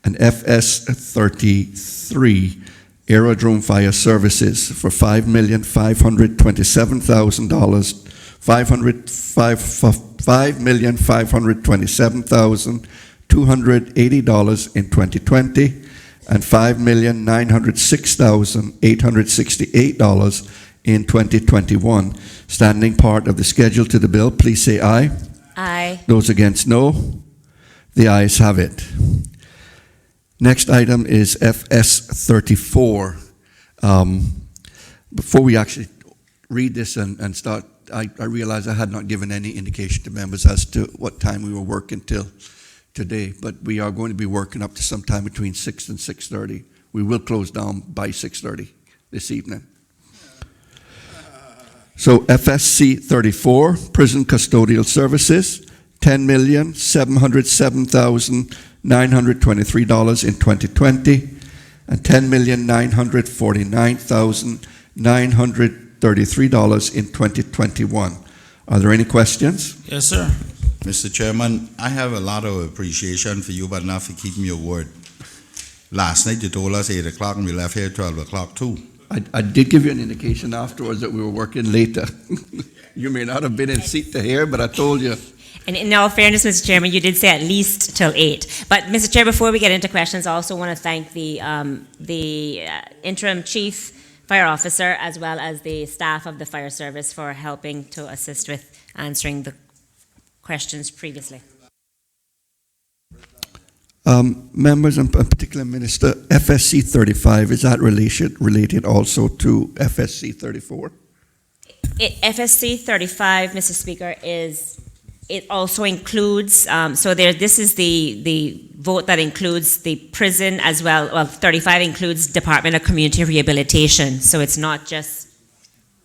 and FS 33, Aerodrome Fire Services, for $5,527,280 in 2020 and $5,906,868 in 2021. Standing part of the schedule to the bill, please say aye. Aye. Those against, no. The ayes have it. Next item is FS 34. Before we actually read this and start, I realized I had not given any indication to members as to what time we were working till today, but we are going to be working up to sometime between 6 and 6:30. We will close down by 6:30 this evening. So FSC 34, Prison Custodial Services, $10,707,923 in 2020 and $10,949,933 in 2021. Are there any questions? Yes, sir. Mr. Chairman, I have a lot of appreciation for you, but not for keeping your word. Last night you told us 8 o'clock and we left here at 12 o'clock too. I did give you an indication afterwards that we were working later. You may not have been in seat to hear, but I told you. And in all fairness, Mr. Chairman, you did say at least till 8. But, Mr. Chair, before we get into questions, I also want to thank the interim chief fire officer as well as the staff of the fire service for helping to assist with answering the questions previously. Members, and particular Minister, FSC 35, is that related also to FSC 34? FSC 35, Mr. Speaker, it also includes, this is the vote that includes the prison as well. Well, 35 includes Department of Community Rehabilitation. So it's not just,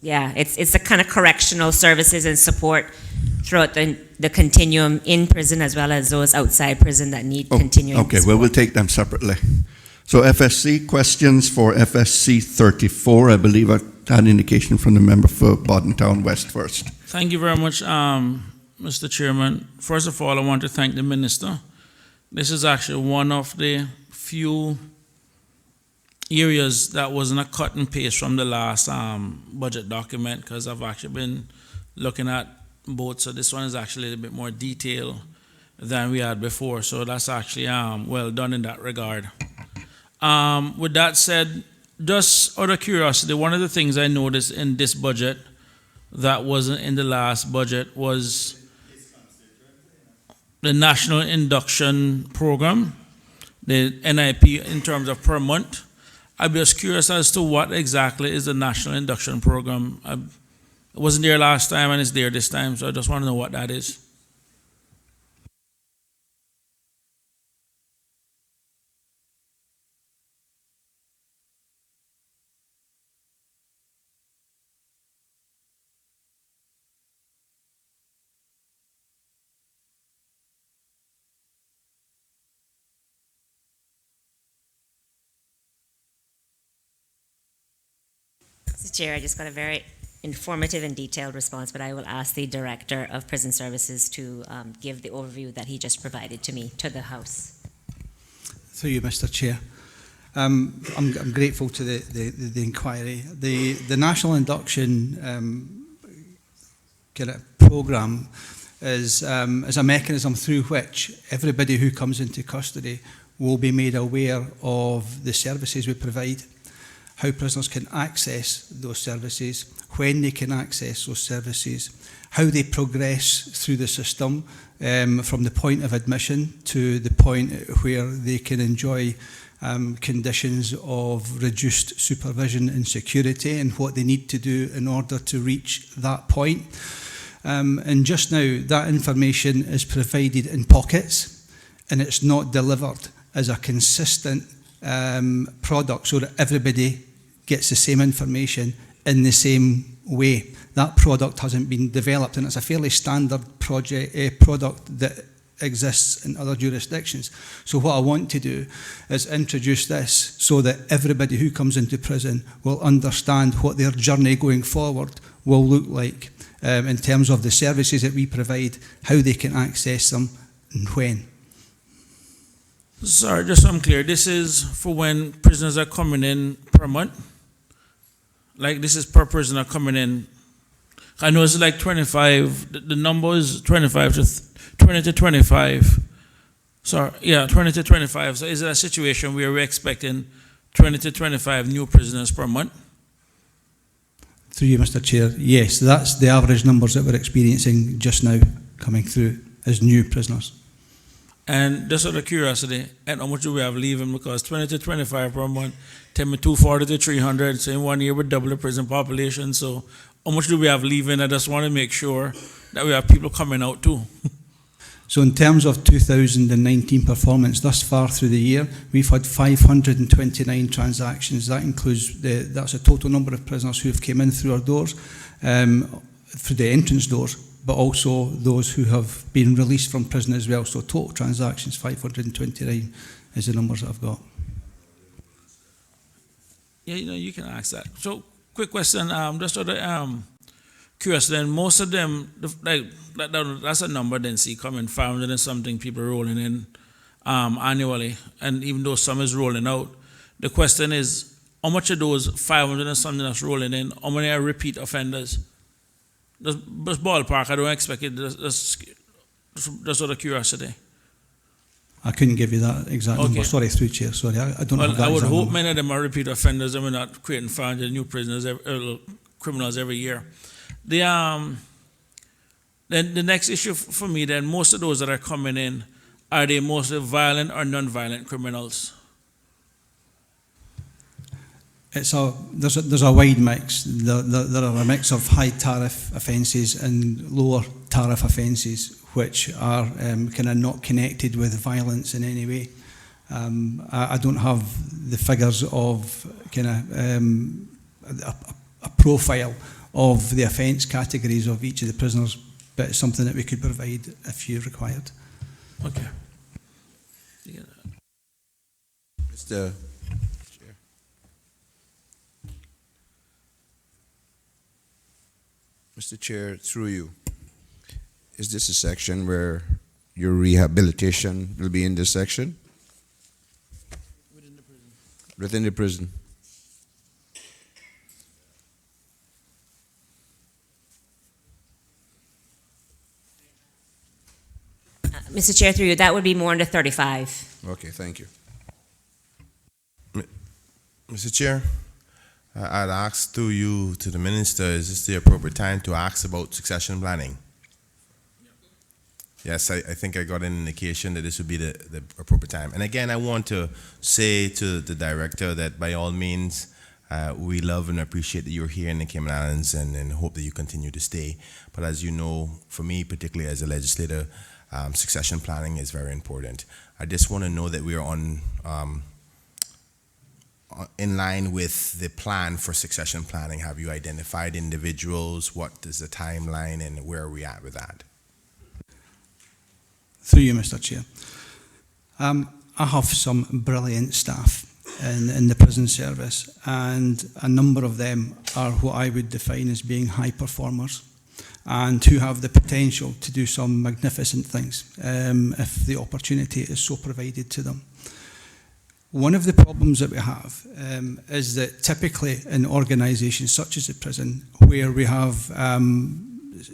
it's the kind of correctional services and support throughout the continuum in prison as well as those outside prison that need continuing Okay, support. well, we'll take them separately. So FSC, questions for FSC 34. I believe I had an indication from the member for Boddentown West first. Thank you very much, Mr. Chairman. First of all, I want to thank the Minister. This is actually one of the few areas that wasn't a cut and paste from the last budget document, because I've actually been looking at both. So this one is actually a little bit more detailed than we had before. So that's actually well done in that regard. With that said, just out of curiosity, one of the things I noticed in this budget that wasn't in the last budget was the National Induction Program, the NIP in terms of per month. I'm just curious as to what exactly is the National Induction Program. It wasn't there last time and it's there this time, so I just want to know what that is. Mr. Chair, I just got a very informative and detailed response, but I will ask the Director of Prison Services to give the overview that he just provided to me, to the House. Through you, Mr. Chair. I'm grateful to the inquiry. The National Induction kind of programme is a mechanism through which everybody who comes into custody will be made aware of the services we provide, how prisoners can access those services, when they can access those services, how they progress through the system from the point of admission to the point where they can enjoy conditions of reduced supervision and security, and what they need to do in order to reach that point. And just now, that information is provided in pockets, and it's not delivered as a consistent product so that everybody gets the same information in the same way. That product hasn't been developed, and it's a fairly standard product that exists in other jurisdictions. So what I want to do is introduce this so that everybody who comes into prison will understand what their journey going forward will look like in terms of the services that we provide, how they can access them, and when. Sorry, just so I'm clear, this is for when prisoners are coming in per month? Like this is per prisoner coming in? I know it's like 25, the number is 25 to 20 to 25. Sorry, yeah, 20 to 25. So is it a situation where we're expecting 20 to 25 new prisoners per month? Through you, Mr. Chair, yes, that's the average numbers that we're experiencing just now coming through as new prisoners. And just out of curiosity, and how much do we have leaving? Because 20 to 25 per month, tell me 240 to 300, so in 1 year we double the prison population. So how much do we have leaving? I just want to make sure that we have people coming out too. So in terms of 2019 performance, thus far through the year, we've had 529 transactions. That includes, that's a total number of prisoners who have come in through our doors, through the entrance doors, but also those who have been released from prison as well. So total transactions, 529 is the numbers that I've got. Yeah, you can ask that. So quick question, just sort of curious then, most of them, that's a number then see coming, 500 and something people rolling in annually, and even though some is rolling out, the question is, how much of those 500 and something that's rolling in, how many are repeat offenders? Just ballpark, I don't expect it, just sort of curiosity. I couldn't give you that exact number. Sorry, through chair. Sorry, I don't have that. I would hope number. many of them are repeat offenders and we're not creating 500 new prisoners, criminals every year. Then the next issue for me then, most of those that are coming in, are they mostly violent or non-violent criminals? There's a wide mix. There are a mix of high tariff offences and lower tariff offences, which are kind of not connected with violence in any way. I don't have the figures of kind of a profile of the offence categories of each of the prisoners, but it's something that we could provide if you required. Okay. Mr. Chair. Mr. Chair, through you, is this a section where your rehabilitation will be in this section? Within the prison. Within the prison. Mr. Chair, through you, that would be more under 35. Okay, thank you. Mr. Chair, I'd ask through you to the Minister, is this the appropriate time to ask about succession planning? Yes, I think I got an indication that this would be the appropriate time. And again, I want to say to the Director that by all means, we love and appreciate that you're here in the Cayman Islands and hope that you continue to stay. But as you know, for me, particularly as a legislator, succession planning is very important. I just want to know that we are in line with the plan for succession planning. Have you identified individuals? What is the timeline and where are we at with that? Through you, Mr. Chair. I have some brilliant staff in the prison service, and a number of them are what I would define as being high performers and who have the potential to do some magnificent things if the opportunity is so provided to them. One of the problems that we have is that typically in organisations such as the prison, where we have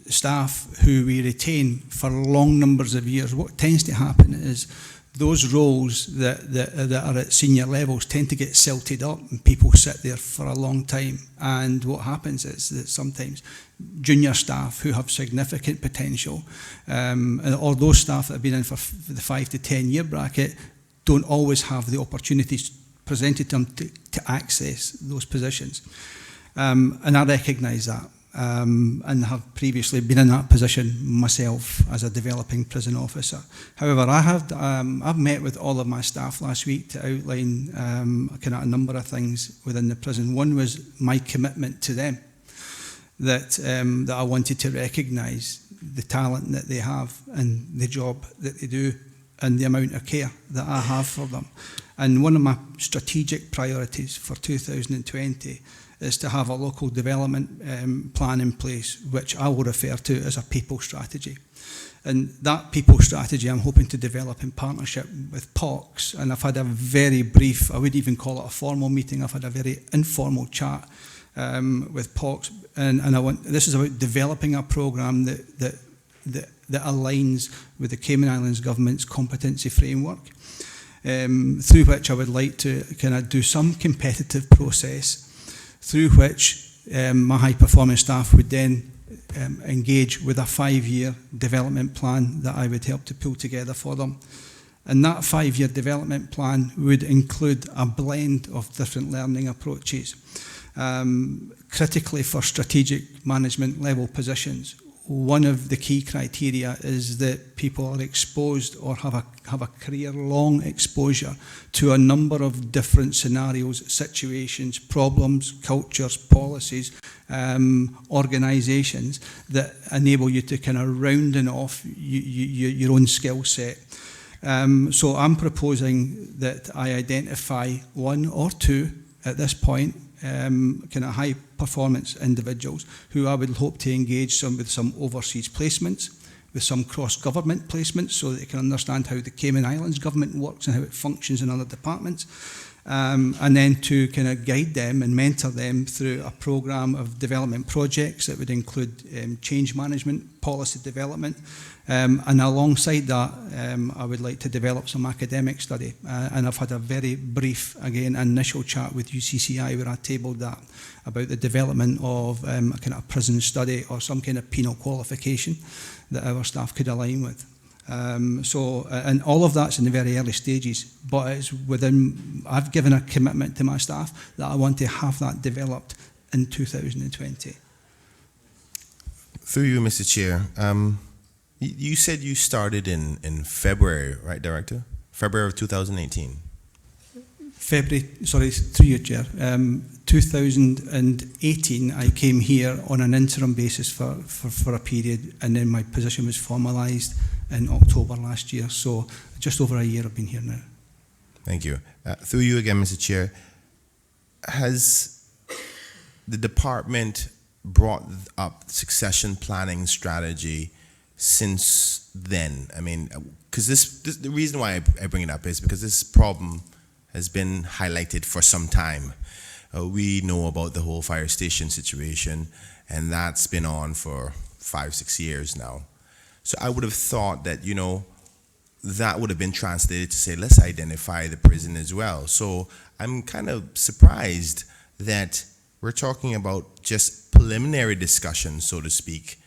staff who we retain for long numbers of years, what tends to happen is those roles that are at senior levels tend to get silted up and people sit there for a long time. And what happens is that sometimes junior staff who have significant potential, or those staff that have been in for the 5 to 10 year bracket, don't always have the opportunities presented to them to access those positions. And I recognise that. and have previously been in that position myself as a developing prison officer. However, I've met with all of my staff last week to outline kind of a number of things within the prison. One was my commitment to them, that I wanted to recognise the talent that they have and the job that they do and the amount of care that I have for them. And one of my strategic priorities for 2020 is to have a local development plan in place, which I will refer to as a people strategy. And that people strategy I'm hoping to develop in partnership with POCs. And I've had a very brief, I would even call it a formal meeting, I've had a very informal chat with POCs. And this is about developing a programme that aligns with the Cayman Islands government's competency framework, through which I would like to kind of do some competitive process through which my high-performing staff would then engage with a 5-year development plan that I would help to pull together for them. And that 5-year development plan would include a blend of different learning approaches. Critically for strategic management level positions, one of the key criteria is that people are exposed or have a career-long exposure to a number of different scenarios, situations, problems, cultures, policies, organisations that enable you to kind of rounding off your own skill set. So I'm proposing that I identify 1 or 2 at this point, kind of high performance individuals who I would hope to engage with some overseas placements, with some cross-government placements so that they can understand how the Cayman Islands government works and how it functions in other departments, and then to kind of guide them and mentor them through a programme of development projects that would include change management, policy development, and alongside that I would like to develop some academic study, and I've had a very brief, again, initial chat with UCCI where I tabled that about the development of a kind of prison study or some kind of penal qualification that our staff could align with. And all of that's in the very early stages, but it's I've given a commitment to my staff that I want to have that developed in 2020. Through you, Mr. Chair, you said you started in February, right, Director? February of 2018. Through you, Chair. 2018, I came here on an interim basis for a period, and then my position was formalised in October last year. So just over a year I've been here now. Thank you. Through you again, Mr. Chair, has the department brought up succession planning strategy since then? I mean, because the reason why I bring it up is because this problem has been highlighted for some time. We know about the whole fire station situation, and that's been on for 5-6 years now. So I would have thought that, that would have been translated to say, let's identify the prison as well. So I'm kind of surprised that we're talking about just preliminary discussion, so to speak,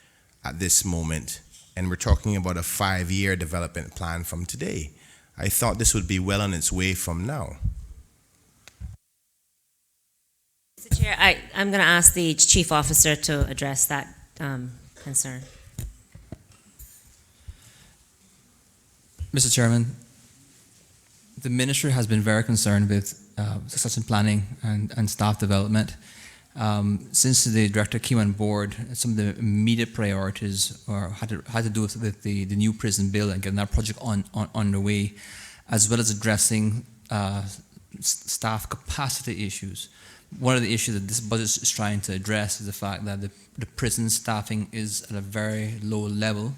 at this moment, and we're talking about a 5-year development plan from today. I thought this would be well on its way from now. Mr. Chair, I'm going to ask the Chief Officer to address that concern. Mr. Chairman, the Ministry has been very concerned with succession planning and staff development. Since the Director came on board, some of the immediate priorities had to do with the new prison bill and getting that project underway, as well as addressing staff capacity issues. One of the issues that this budget is trying to address is the fact that the prison staffing is at a very low level,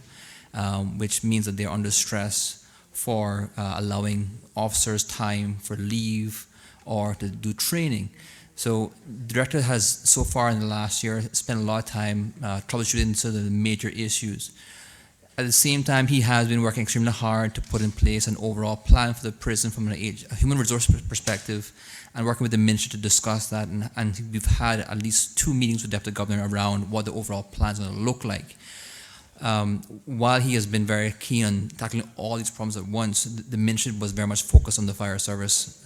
which means that they're under stress for allowing officers time for leave or to do training. So the Director has, so far in the last year, spent a lot of time troubleshooting some of the major issues. At the same time, he has been working extremely hard to put in place an overall plan for the prison from a human resource perspective, and working with the Ministry to discuss that. And we've had at least 2 meetings with Deputy Governor around what the overall plan is going to look like. While he has been very keen on tackling all these problems at once, the Ministry was very much focused on the fire service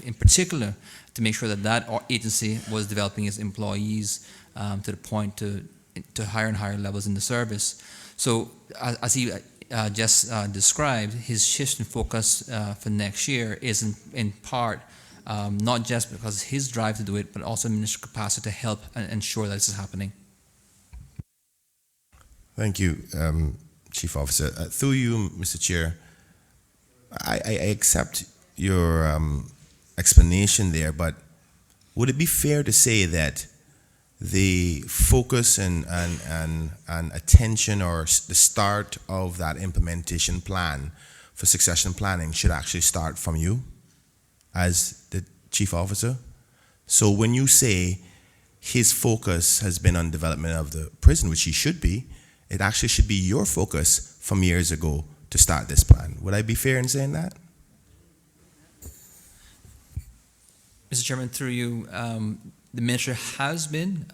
in particular, to make sure that that agency was developing its employees to the point to to higher and higher levels in the service. So as he just described, his shift in focus for next year is in part not just because his drive to do it, but also ministerial capacity to help and ensure that this is happening. Thank you, Chief Officer. Through you, Mr. Chair, I accept your explanation there, but would it be fair to say that the focus and attention or the start of that implementation plan for succession planning should actually start from you as the Chief Officer? So when you say his focus has been on development of the prison, which he should be, it actually should be your focus from years ago to start this plan. Would I be fair in saying that? Mr. Chairman, through you, the minister has been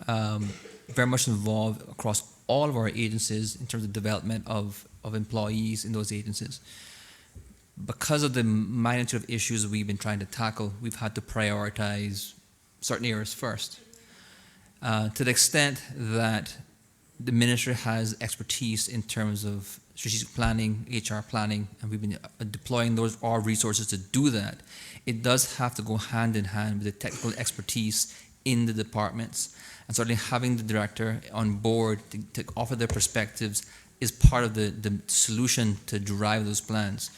very much involved across all of our agencies in terms of development of employees in those agencies. Because of the magnitude of issues we've been trying to tackle, we've had to prioritize certain areas first. To the extent that the minister has expertise in terms of strategic planning, HR planning, and we've been deploying our resources to do that, it does have to go hand in hand with the technical expertise in the departments. And certainly having the director on board to offer their perspectives is part of the solution to drive those plans.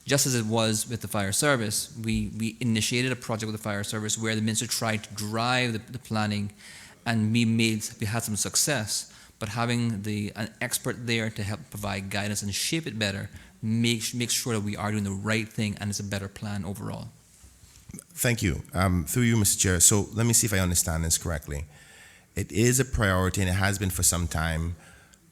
Just as it was with the fire service, we initiated a project with the fire service where the minister tried to drive the planning, and we had some success. But having an expert there to help provide guidance and shape it better makes sure that we are doing the right thing and it's a better plan overall. Thank you. Through you, Mr. Chair. So let me see if I understand this correctly. It is a priority and it has been for some time,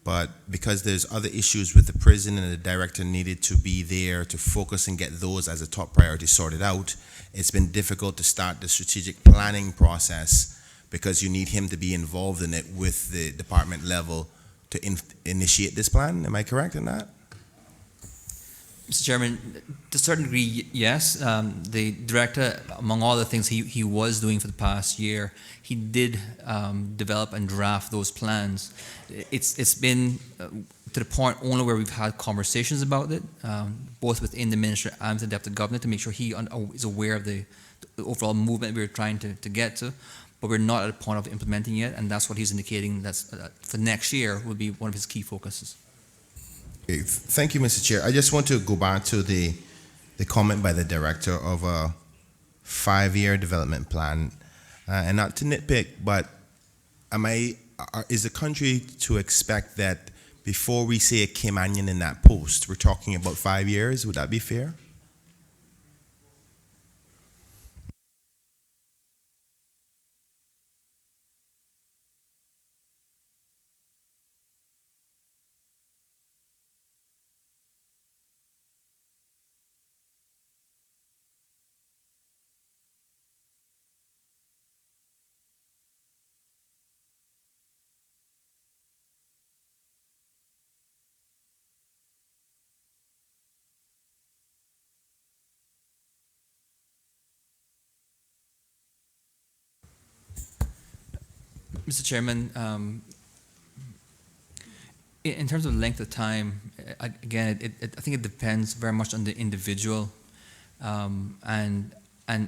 but because there's other issues with the prison and the director needed to be there to focus and get those as a top priority sorted out, it's been difficult to start the strategic planning process because you need him to be involved in it with the department level to initiate this plan. Am I correct in that? Mr. Chairman, to a certain degree, yes. The director, among all the things he was doing for the past year, he did develop and draft those plans. It's been to the point only where we've had conversations about it, both within the minister and the deputy governor, to make sure he is aware of the overall movement we're trying to get to. But we're not at a point of implementing yet, and that's what he's indicating. That's for next year will be one of his key focuses. Okay, thank you, Mr. Chair. I just want to go back to the comment by the director of a 5-year development plan, and not to nitpick, but is the country to expect that before we say a Caymanian in that post, we're talking about 5 years? Would that be fair? Mr. Chairman, in terms of length of time, again, I think it depends very much on the individual, and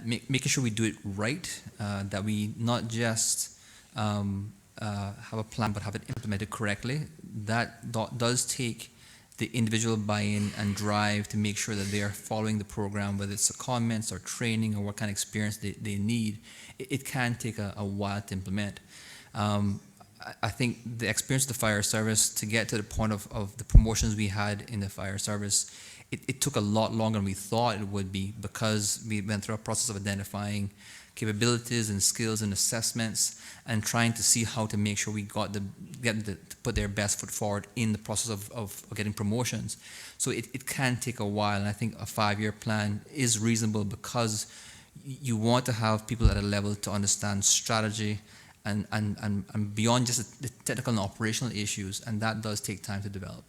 making sure we do it right, that we not just have a plan but have it implemented correctly. That does take the individual buy-in and drive to make sure that they are following the program, whether it's comments or training or what kind of experience they need. It can take a while to implement. I think the experience of the fire service to get to the point of the promotions we had in the fire service, it took a lot longer than we thought it would be, because we went through a process of identifying capabilities and skills and assessments and trying to see how to make sure we get them to put their best foot forward in the process of getting promotions. So it can take a while, and I think a 5-year plan is reasonable because you want to have people at a level to understand strategy and beyond just the technical and operational issues, and that does take time to develop.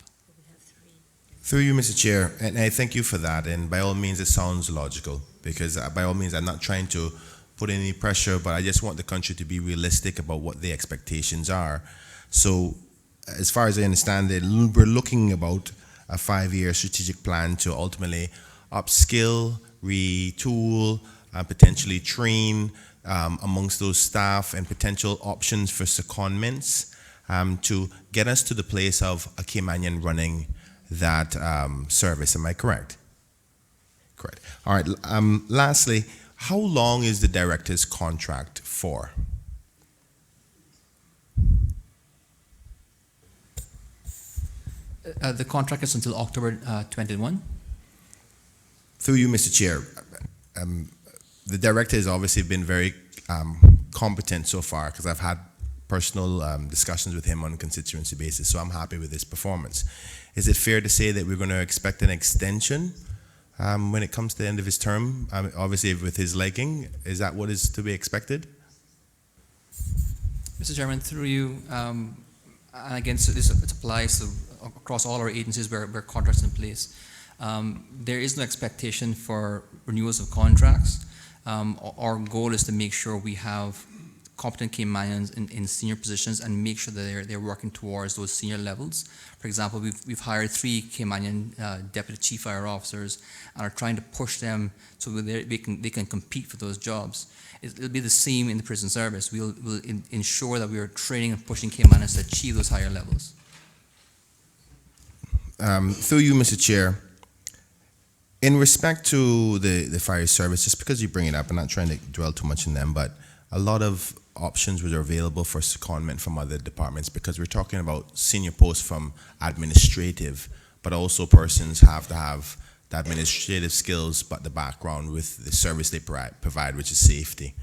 Through you, Mr. Chair, and I thank you for that, and by all means it sounds logical, because by all means I'm not trying to put any pressure, but I just want the country to be realistic about what the expectations are. So as far as I understand it, we're looking about a 5-year strategic plan to ultimately upskill, retool, potentially train amongst those staff, and potential options for secondments to get us to the place of a Caymanian running that service. Am I correct? Correct. All right. Lastly, how long is the director's contract for? The contract is until October 21. Through you, Mr. Chair, the director has obviously been very competent so far, because I've had personal discussions with him on a constituency basis, so I'm happy with his performance. Is it fair to say that we're going to expect an extension when it comes to the end of his term? Obviously, with his liking, is that what is to be expected? Mr. Chairman, through you, and again, so this it applies to across all our agencies where contracts in place. There is no expectation for renewals of contracts. Our goal is to make sure we have competent Caymanians in senior positions and make sure that they're working towards those senior levels. For example, we've hired 3 Caymanian deputy chief fire officers and are trying to push them so they can compete for those jobs. It'll be the same in the prison service. We'll ensure that we are training and pushing Caymanians to achieve those higher levels. Through you, Mr. Chair, in respect to the fire service, just because you bring it up, I'm not trying to dwell too much on them, but a lot of options were available for secondment from other departments, because we're talking about senior posts from administrative, but also persons have to have the administrative skills, but the background with the service they provide, which is safety.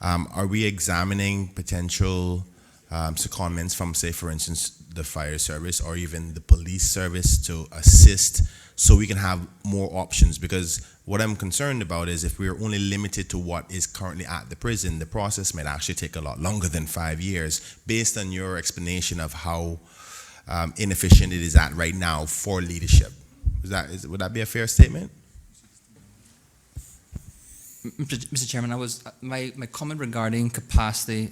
Are we examining potential secondments from, say, for instance, the fire service or even the police service to assist, so we can have more options? Because what I'm concerned about is if we're only limited to what is currently at the prison, the process might actually take a lot longer than 5 years, based on your explanation of how inefficient it is at right now for leadership. Would that be a fair statement? Mr. Chairman, my comment regarding capacity,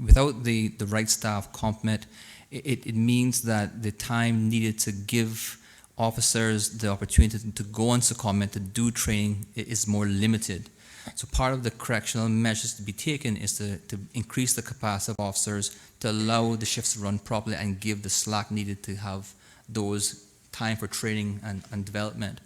without the right staff complement, it means that the time needed to give officers the opportunity to go on secondment, to do training, is more limited. So part of the correctional measures to be taken is to increase the capacity of officers, to allow the shifts to run properly and give the slack needed to have those time for training and development.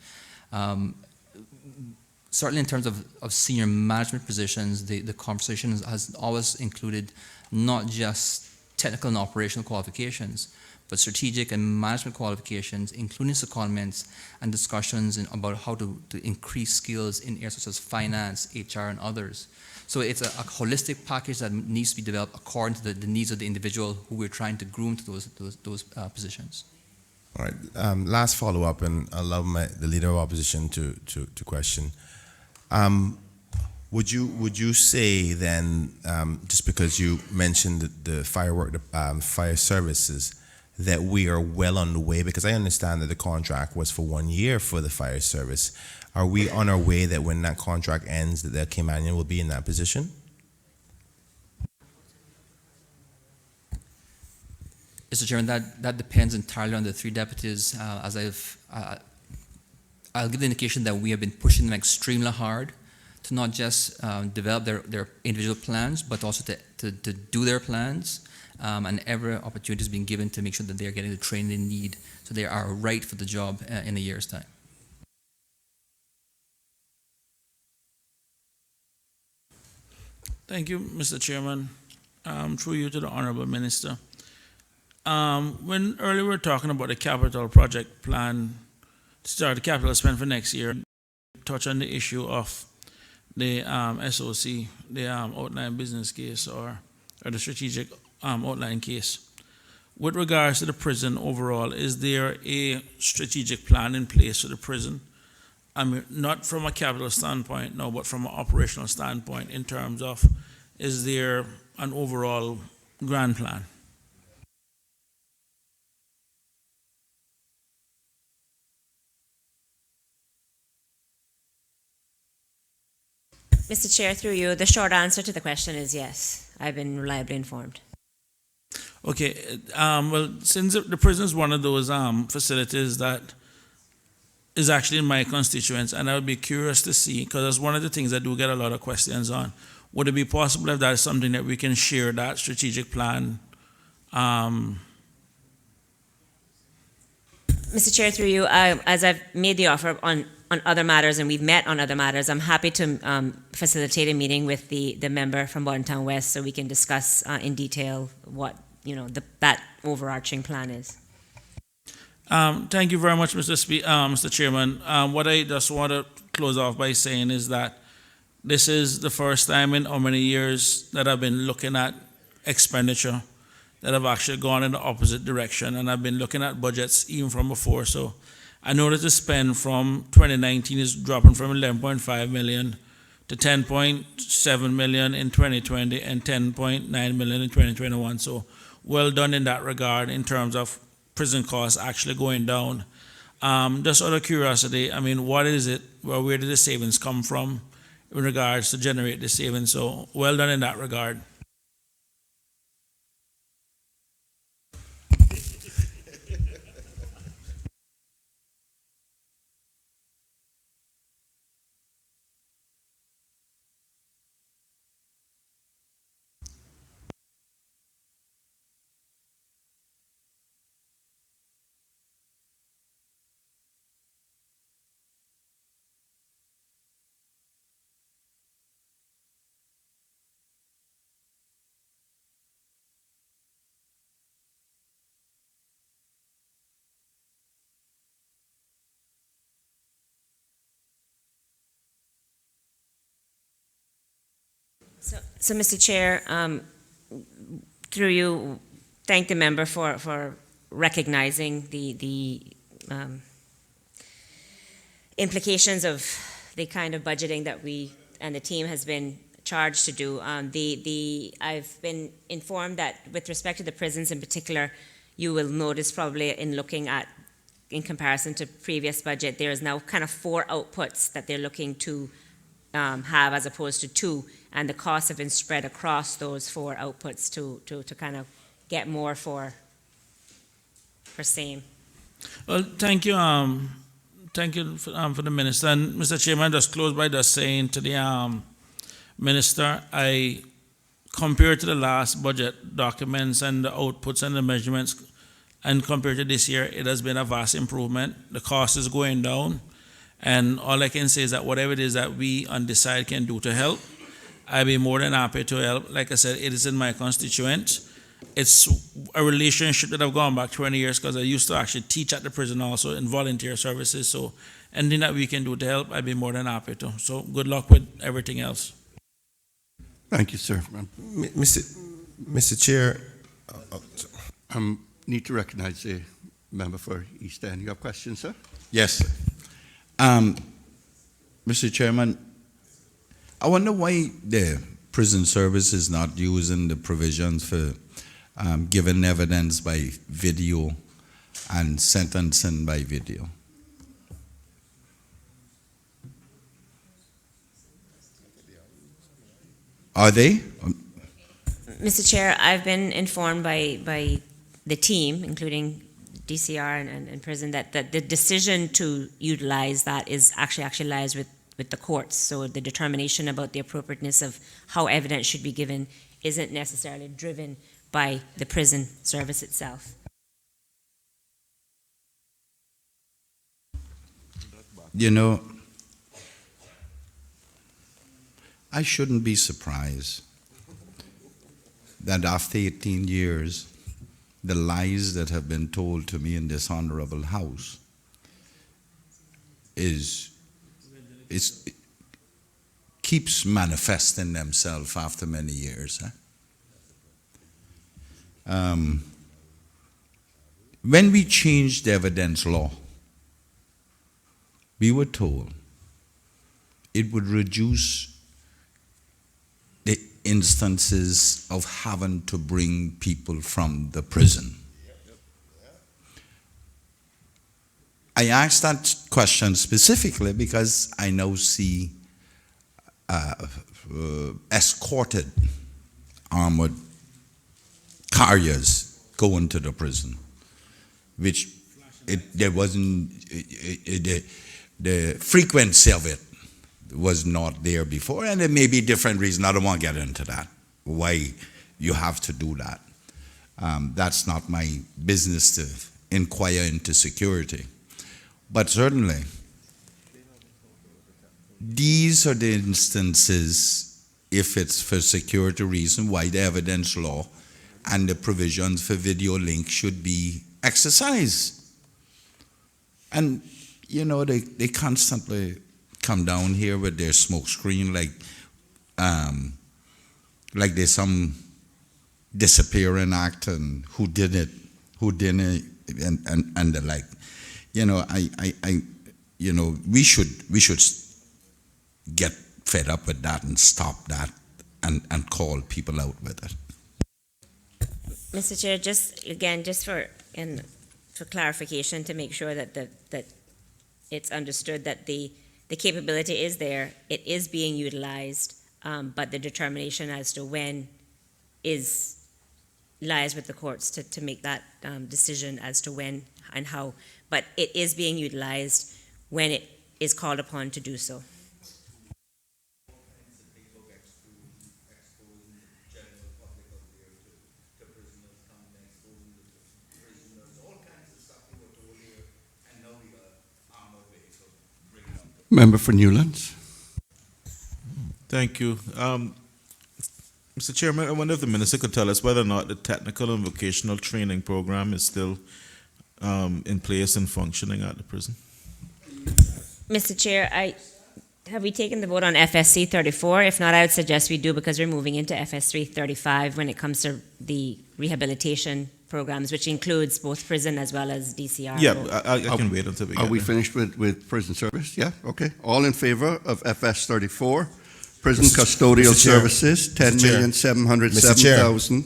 Certainly in terms of senior management positions, the conversation has always included not just technical and operational qualifications, but strategic and management qualifications, including secondments and discussions about how to increase skills in areas such as finance, HR, and others. So it's a holistic package that needs to be developed according to the needs of the individual who we're trying to groom to those positions. All right. Last follow-up, and I'll allow the Leader of Opposition to question. Would you say then, just because you mentioned the fire services, that we are well on the way? Because I understand that the contract was for 1 year for the fire service. Are we on our way that when that contract ends, that the Caymanian will be in that position? Mr. Chairman, that depends entirely on the 3 deputies. I'll give the indication that we have been pushing them extremely hard to not just develop their individual plans, but also to do their plans. And every opportunity is being given to make sure that they are getting the training they need so they are right for the job in a year's time. Thank you, Mr. Chairman. Through you to the Honorable Minister. When earlier we were talking about the capital project plan, to start the capital spend for next year, touch on the issue of the SOC, the outline business case, or the strategic outline case. With regards to the prison overall, is there a strategic plan in place for the prison? I mean, not from a capital standpoint, no, but from an operational standpoint, in terms of, is there an overall grand plan? Mr. Chair, through you, the short answer to the question is yes. I've been reliably informed. Okay, well, since the prison is one of those facilities that is actually in my constituents, and I would be curious to see, because that's one of the things I do get a lot of questions on. Would it be possible if that is something that we can share that strategic plan? Mr. Chair, through you, as I've made the offer on other matters, and we've met on other matters, I'm happy to facilitate a meeting with the member from Bordentown West so we can discuss in detail what that overarching plan is. Thank you very much, Mr. Chairman. What I just want to close off by saying is that this is the first time in how many years that I've been looking at expenditure that have actually gone in the opposite direction, and I've been looking at budgets even from before. So I know that the spend from 2019 is dropping from 11.5 million to 10.7 million in 2020 and 10.9 million in 2021. So well done in that regard in terms of prison costs actually going down. Just out of curiosity, I mean, what is it, well, where did the savings come from in regards to generate the savings? So well done in that regard. So Mr. Chair, through you, thank the member for recognizing the implications of the kind of budgeting that we and the team has been charged to do. I've been informed that with respect to the prisons in particular, you will notice probably in looking at, in comparison to previous budget, there is now kind of 4 outputs that they're looking to have as opposed to 2, and the costs have been spread across those 4 outputs to kind of get more for same. Well, thank you for the minister. And Mr. Chairman, just close by just saying to the minister, I compared to the last budget documents and the outputs and the measurements, and compared to this year, it has been a vast improvement. The cost is going down, and all I can say is that whatever it is that we on this side can do to help, I'd be more than happy to help. Like I said, it is in my constituent. It's a relationship that I've gone back 20 years because I used to actually teach at the prison also in volunteer services. So anything that we can do to help, I'd be more than happy to. So good luck with everything else. Thank you, sir. Mr. Chair, Need to recognize the member for East End. You have questions, sir? Yes. Mr. Chairman, I wonder why the prison service is not using the provisions for giving evidence by video and sentencing by video. Are they? Mr. Chair, I've been informed by the team, including DCR and prison, that the decision to utilize that is actually lies with the courts. So the determination about the appropriateness of how evidence should be given isn't necessarily driven by the prison service itself. You know, I shouldn't be surprised that after 18 years, the lies that have been told to me in this honorable house keeps manifesting themselves after many years. When we changed the evidence law, we were told it would reduce the instances of having to bring people from the prison. I asked that question specifically because I now see escorted armored carriers going to the prison, which there wasn't the frequency of it was not there before, and there may be different reasons. I don't want to get into that, why you have to do that. That's not my business to inquire into security. But certainly, these are the instances, if it's for security reason, why the evidence law and the provisions for video link should be exercised. And, you know, they constantly come down here with their smoke screen like there's some disappearing act and who did it, who didn't, and the like. You know, you know, we should get fed up with that and stop that and call people out with it. Mr. Chair, just for clarification, to make sure that it's understood that the capability is there, it is being utilized, but the determination as to when lies with the courts to make that decision as to when and how. But it is being utilized when it is called upon to do so. Member for Newlands. Thank you. Mr. Chairman, I wonder if the minister could tell us whether or not the technical and vocational training program is still in place and functioning at the prison. Mr. Chair, have we taken the vote on FSC 34? If not, I would suggest we do, because we're moving into FS3 35 when it comes to the rehabilitation programs, which includes both prison as well as DCR. Yeah, I can wait until we get Are we there. finished with prison service? Yeah, okay. All in favor of FS 34? Prison custodial Mr. Chair. services, 10,707,000.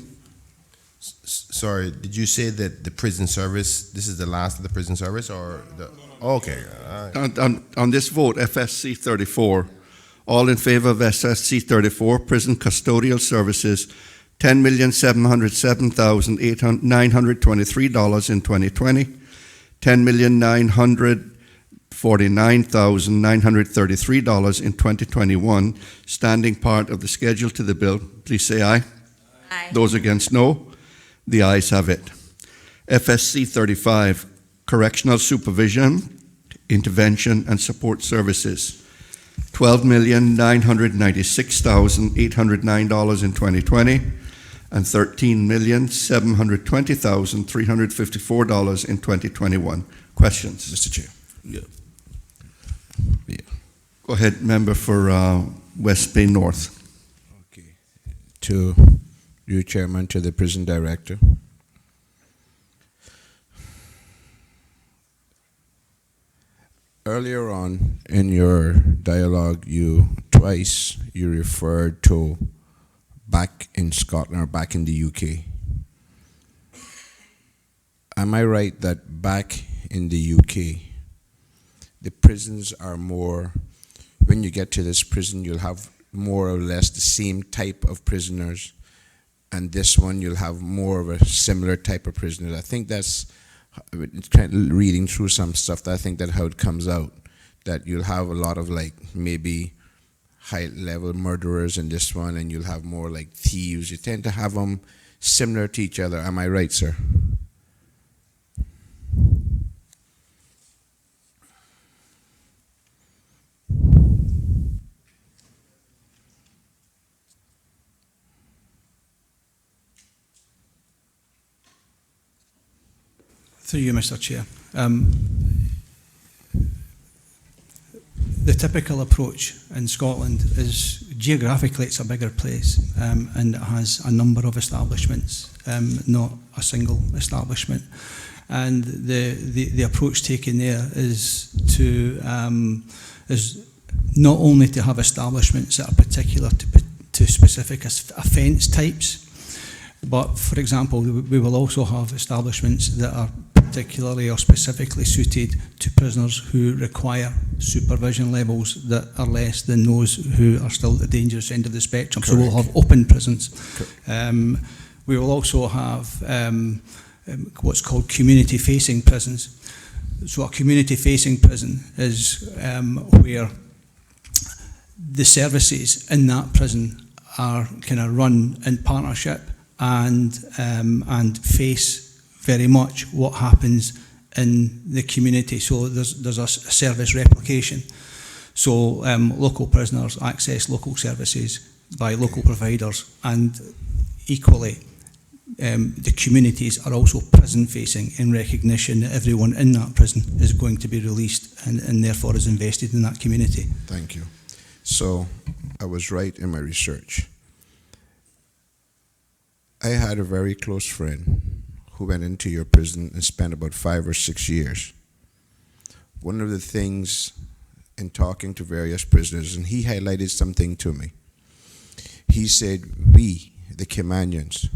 Sorry, did you say that the prison service, this is the last of the prison service, or the, okay. On this vote, FSC 34, all in favor of FSC 34, prison custodial services, $10,707,923 in 2020, $10,949,933 in 2021, standing part of the schedule to the bill. Please say aye. Aye. Those against, no. The ayes have it. FSC 35, correctional supervision, intervention and support services, $12,996,809 in 2020, and $13,720,354 in 2021. Questions? Mr. Chair. Yeah. Go ahead, member for West Bay North. Okay. To you, Chairman, to the prison director. Earlier on in your dialogue, you referred to back in Scotland or back in the UK. Am I right that back in the UK, the prisons are more, when you get to this prison, you'll have more or less the same type of prisoners, and this one you'll have more of a similar type of prisoners? I think that's, kind of reading through some stuff, I think that's how it comes out, that you'll have a lot of like maybe high-level murderers in this one, and you'll have more like thieves. You tend to have them similar to each other. Am I right, sir? Through you, Mr. Chair. The typical approach in Scotland is geographically it's a bigger place, and it has a number of establishments, not a single establishment. And the approach taken there is not only to have establishments that are particular to specific offence types, but, for example, we will also have establishments that are particularly or specifically suited to prisoners who require supervision levels that are less than those who are still at the dangerous end of the spectrum. Correct. So we'll have open prisons. We will also have what's called community-facing prisons. So a community-facing prison is where the services in that prison are kind of run in partnership and face very much what happens in the community. So there's a service replication. So local prisoners access local services by local providers, and equally the communities are also prison facing in recognition that everyone in that prison is going to be released and therefore is invested in that community. Thank you. So I was right in my research. I had a very close friend who went into your prison and spent about 5 or 6 years. One of the things in talking to various prisoners, and he highlighted something to me. He said, we, the Caymanians,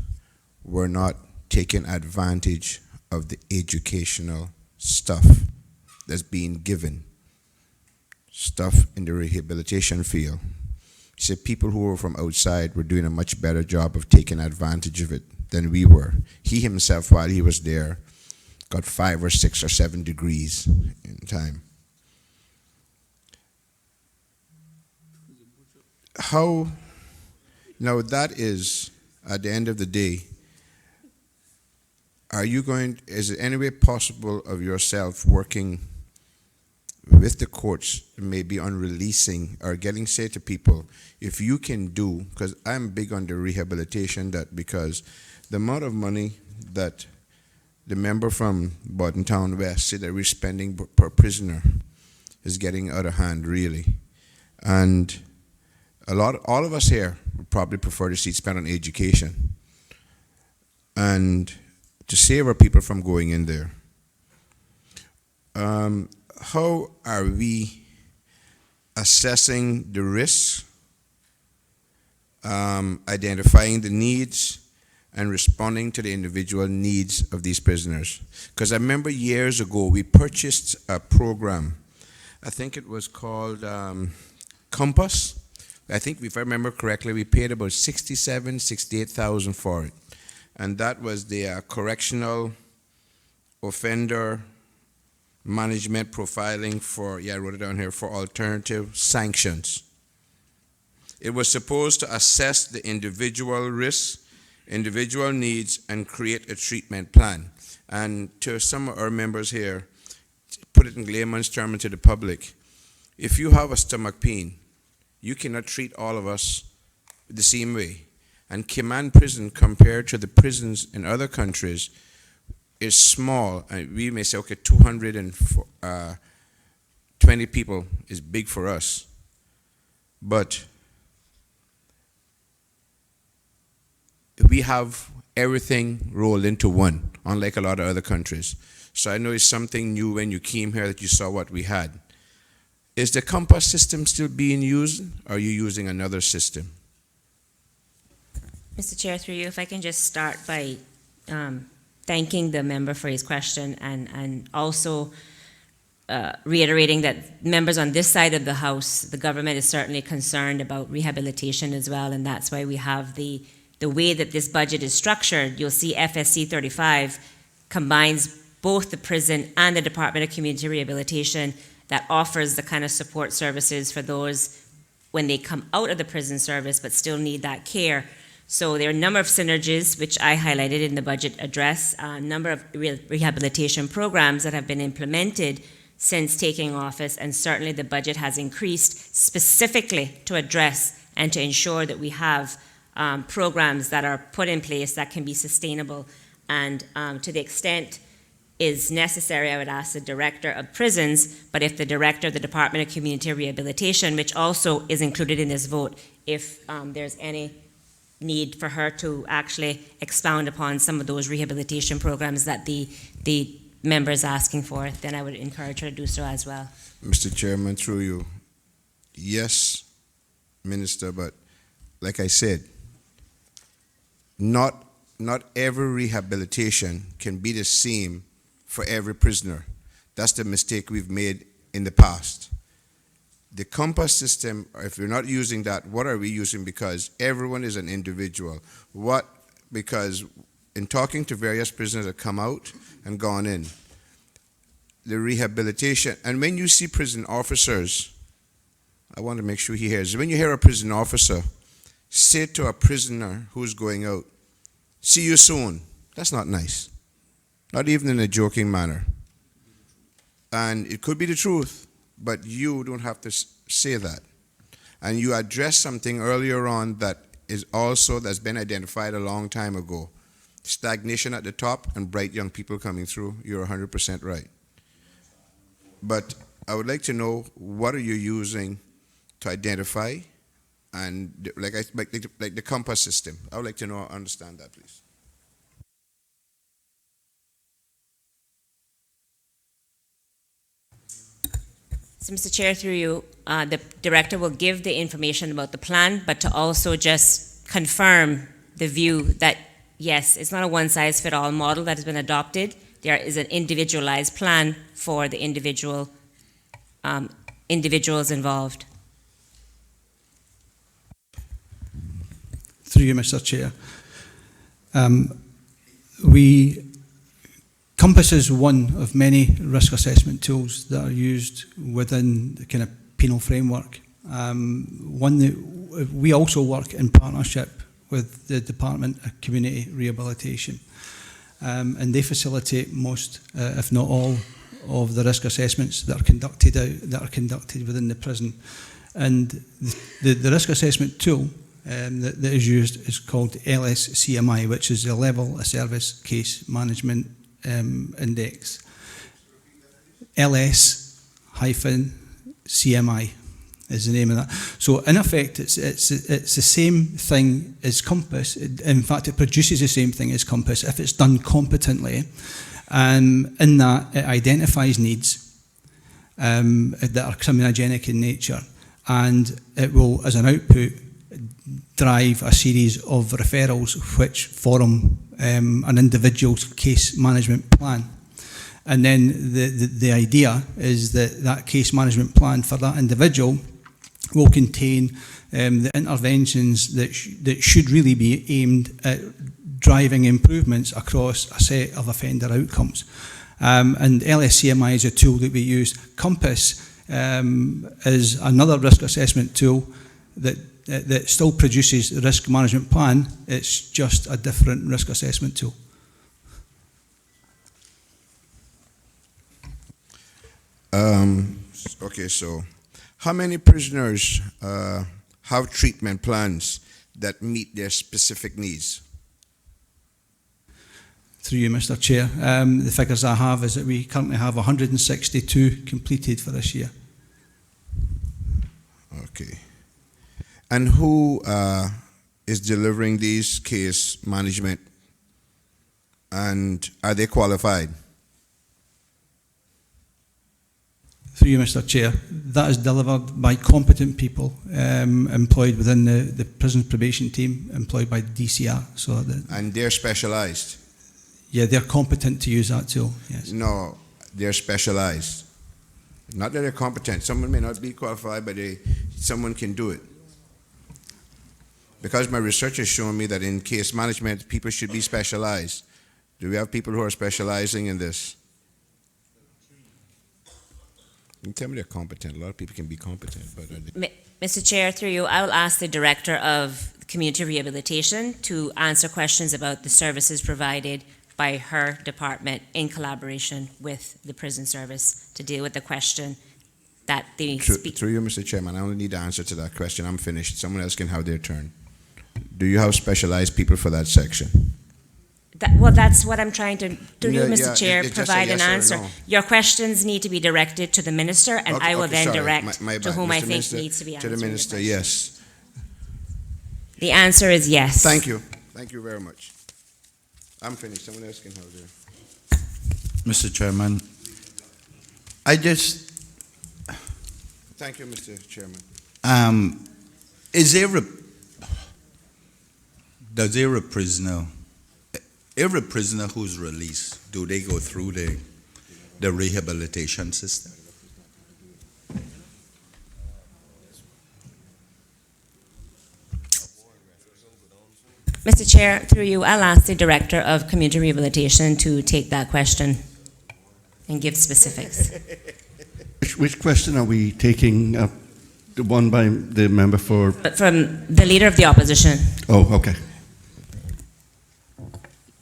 were not taking advantage of the educational stuff that's being given, stuff in the rehabilitation field. He said people who were from outside were doing a much better job of taking advantage of it than we were. He himself, while he was there, got 5 or 6 or 7 degrees in time. How, now that is, at the end of the day, are you going, is it any way possible of yourself working with the courts, maybe on releasing or getting say to people, if you can do, because I'm big on the rehabilitation, that because the amount of money that the member from Button Town West said that we're spending per prisoner is getting out of hand, really. And all of us here would probably prefer to see it spent on education and to save our people from going in there. How are we assessing the risks, identifying the needs, and responding to the individual needs of these prisoners? Because I remember years ago we purchased a program, I think it was called Compass. I think if I remember correctly, we paid about $68,000 for it. And that was the Correctional Offender Management Profiling for, I wrote it down here, for alternative sanctions. It was supposed to assess the individual risks, individual needs, and create a treatment plan. And to some of our members here, put it in layman's terms to the public, if you have a stomach pain, you cannot treat all of us the same way. And Cayman prison, compared to the prisons in other countries, is small. We may say, okay, 220 people is big for us. But we have everything rolled into one, unlike a lot of other countries. So I know it's something new when you came here that you saw what we had. Is the Compass system still being used, or are you using another system? Mr. Chair, through you, if I can just start by thanking the member for his question and also reiterating that members on this side of the House, the government is certainly concerned about rehabilitation as well, and that's why we have the way that this budget is structured. You'll see FSC 35 combines both the prison and the Department of Community Rehabilitation that offers the kind of support services for those when they come out of the prison service but still need that care. So there are a number of synergies, which I highlighted in the budget address, a number of rehabilitation programs that have been implemented since taking office, and certainly the budget has increased specifically to address and to ensure that we have programs that are put in place that can be sustainable. And to the extent is necessary, I would ask the Director of Prisons, but if the Director of the Department of Community Rehabilitation, which also is included in this vote, if there's any need for her to actually expound upon some of those rehabilitation programs that the member is asking for, then I would encourage her to do so as well. Mr. Chairman, through you, yes, Minister, but like I said, not every rehabilitation can be the same for every prisoner. That's the mistake we've made in the past. The Compass system, if we're not using that, what are we using? Because everyone is an individual. What because in talking to various prisoners that come out and gone in, the rehabilitation, and when you see prison officers, I want to make sure he hears, when you hear a prison officer say to a prisoner who's going out, "See you soon," that's not nice. Not even in a joking manner. And it could be the truth, but you don't have to say that. And you addressed something earlier on that is also, that's been identified a long time ago. Stagnation at the top and bright young people coming through. You're 100% right. But I would like to know, what are you using to identify, and like the compass system? I would like to know, understand that, please. So, Mr. Chair, through you, the director will give the information about the plan, but to also just confirm the view that, yes, it's not a one-size-fits-all model that has been adopted. There is an individualized plan for the individuals involved. Through you, Mr. Chair. Compass is one of many risk assessment tools that are used within the kind of penal framework. One that we also work in partnership with the Department of Community Rehabilitation, and they facilitate most, if not all, of the risk assessments that are conducted within the prison. And the risk assessment tool that is used is called LSCMI, which is the Level of Service Case Management Index. LS-CMI is the name of that. So in effect, it's the same thing as Compass. In fact, it produces the same thing as Compass if it's done competently. In that, it identifies needs that are criminogenic in nature, and it will, as an output, drive a series of referrals which form an individual's case management plan. And then the idea is that that case management plan for that individual will contain the interventions that should really be aimed at driving improvements across a set of offender outcomes. And LSCMI is a tool that we use. Compass is another risk assessment tool that still produces the risk management plan. It's just a different risk assessment tool. Okay, so how many prisoners have treatment plans that meet their specific needs? Through you, Mr. Chair. The figures I have is that we currently have 162 completed for this year. Okay. And who is delivering these case management, and are they qualified? Through you, Mr. Chair. That is delivered by competent people employed within the prison probation team, employed by the DCR. And they're specialized? Yeah, they're competent to use that tool, yes. No, they're specialized. Not that they're competent. Someone may not be qualified, but someone can do it. Because my research has shown me that in case management, people should be specialized. Do we have people who are specializing in this? You can tell me they're competent. A lot of people can be competent, but Mr. Chair, through you, I will ask the Director of Community Rehabilitation to answer questions about the services provided by her department in collaboration with the prison service to deal with the question that the Through you, Mr. Chairman, I only need the answer to that question. I'm finished. Someone else can have their turn. Do you have specialized people for that section? Well, that's what I'm trying to do, Yeah, Mr. yeah, Chair, it's just a provide yes an or answer. no. Your questions need to be directed to the Minister, and I will then sorry. direct My to bad. whom Mr. I think Minister, needs to be to answered. the Minister, yes. The answer is yes. Thank you. Thank you very much. I'm finished. Someone else can have their. Mr. Chairman, Thank you, Mr. Chairman. Does every prisoner who's released, do they go through the rehabilitation system? Mr. Chair, through you, I'll ask the Director of Community Rehabilitation to take that question and give specifics. Which question are we taking up? The one by the member for... But from the Leader of the Opposition. Oh, okay.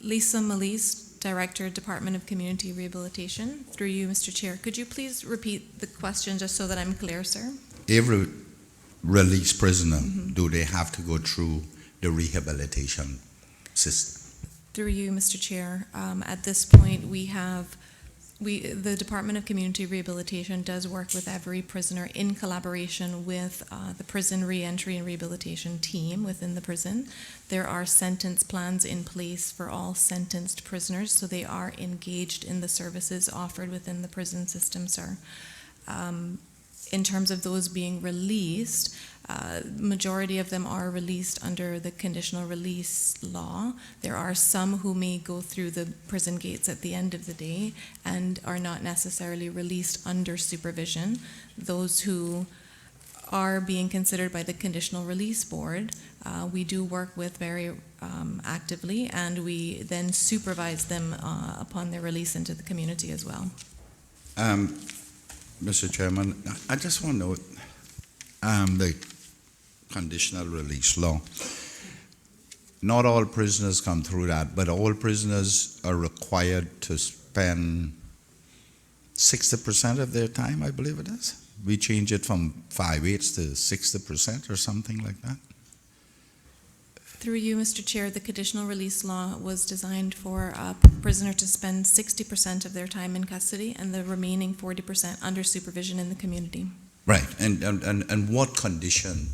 Lisa Malise, Director, Department of Community Rehabilitation. Through you, Mr. Chair, could you please repeat the question just so that I'm clear, sir? Every released prisoner, do they have to go through the rehabilitation system? Through you, Mr. Chair, at this point the Department of Community Rehabilitation does work with every prisoner in collaboration with the prison reentry and rehabilitation team within the prison. There are sentence plans in place for all sentenced prisoners, so they are engaged in the services offered within the prison system, sir. In terms of those being released, majority of them are released under the conditional release law. There are some who may go through the prison gates at the end of the day and are not necessarily released under supervision. Those who are being considered by the Conditional Release Board, we do work with very actively, and we then supervise them upon their release into the community as well. Mr. Chairman, I just want to know the conditional release law. Not all prisoners come through that, but all prisoners are required to spend 60% of their time, I believe it is. We change it from 5/8 to 60% or something like that. Through you, Mr. Chair, the conditional release law was designed for a prisoner to spend 60% of their time in custody and the remaining 40% under supervision in the community. Right, and what condition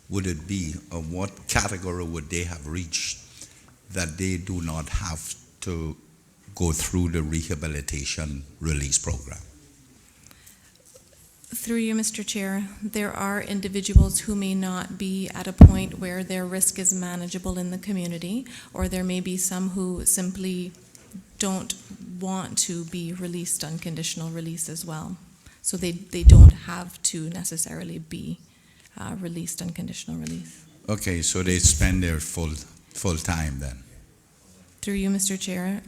would it be, or what category would they have reached that they do not have to go through the rehabilitation release program? Through you, Mr. Chair, there are individuals who may not be at a point where their risk is manageable in the community, or there may be some who simply don't want to be released on conditional release as well. So they don't have to necessarily be released on conditional release. Okay, so they spend their full time then? Through you, Mr. Chair,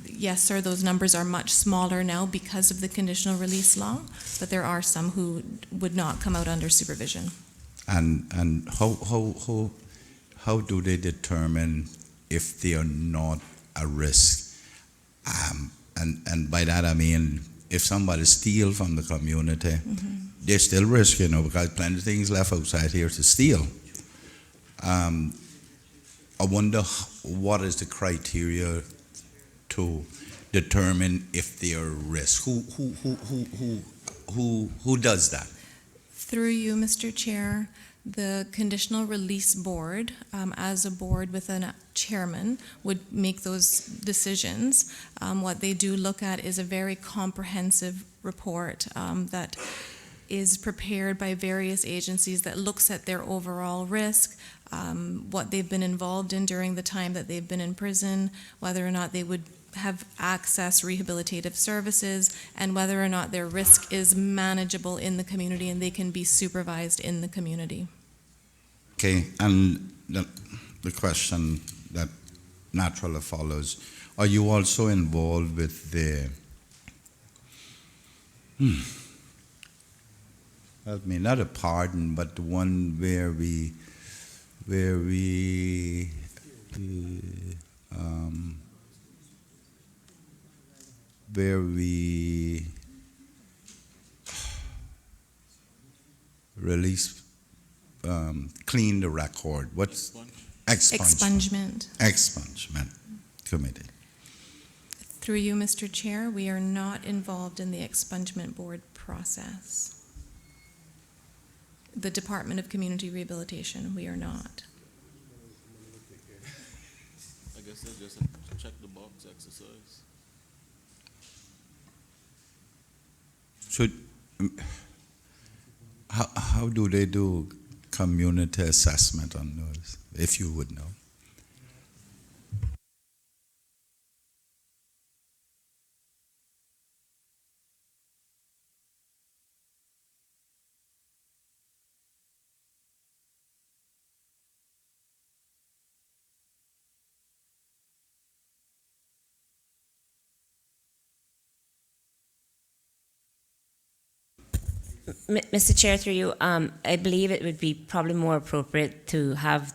yes, sir, those numbers are much smaller now because of the conditional release law, but there are some who would not come out under supervision. And how do they determine if they are not a risk? And by that I mean, if somebody steals from the community, they're still risk, because plenty of things left outside here to steal. I wonder what is the criteria to determine if they are a risk? Who does that? Through you, Mr. Chair, the Conditional Release Board, as a board with a chairman, would make those decisions. What they do look at is a very comprehensive report that is prepared by various agencies that looks at their overall risk, what they've been involved in during the time that they've been in prison, whether or not they would have access rehabilitative services, and whether or not their risk is manageable in the community and they can be supervised in the community. Okay, and the question that naturally follows, are you also involved with the help me, not a pardon, but the one where we release, clean the record. What's expungement? Expungement committee. Through you, Mr. Chair, we are not involved in the expungement board process. The Department of Community Rehabilitation, we are not. I guess they just check the box exercise. So, how do they do community assessment on those, if you would know? Mr. Chair, through you, I believe it would be probably more appropriate to have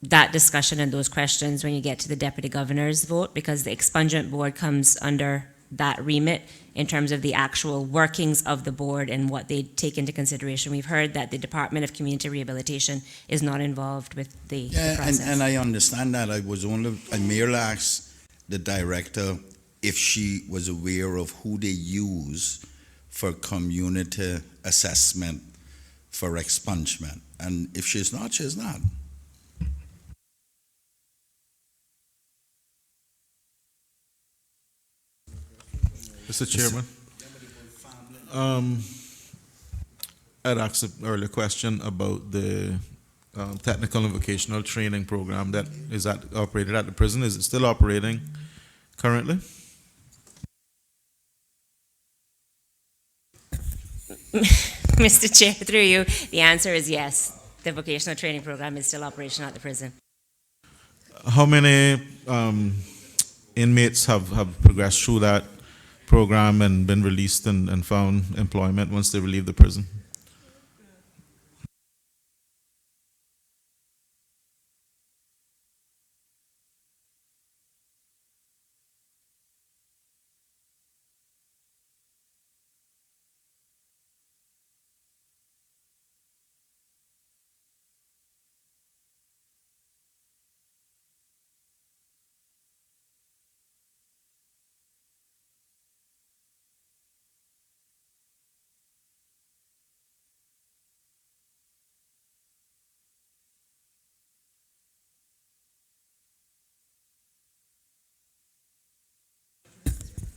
that discussion and those questions when you get to the Deputy Governor's vote, because the expungement board comes under that remit in terms of the actual workings of the board and what they take into consideration. We've heard that the Department of Community Rehabilitation is not involved with the process. And I understand that. I merely asked the director if she was aware of who they use for community assessment for expungement. And if she's not, she's not. Mr. Chairman, I'd asked an earlier question about the technical and vocational training program that is operated at the prison. Is it still operating currently? Mr. Chair, through you, the answer is yes. The vocational training program is still operational at the prison. How many inmates have progressed through that program and been released and found employment once they leave the prison?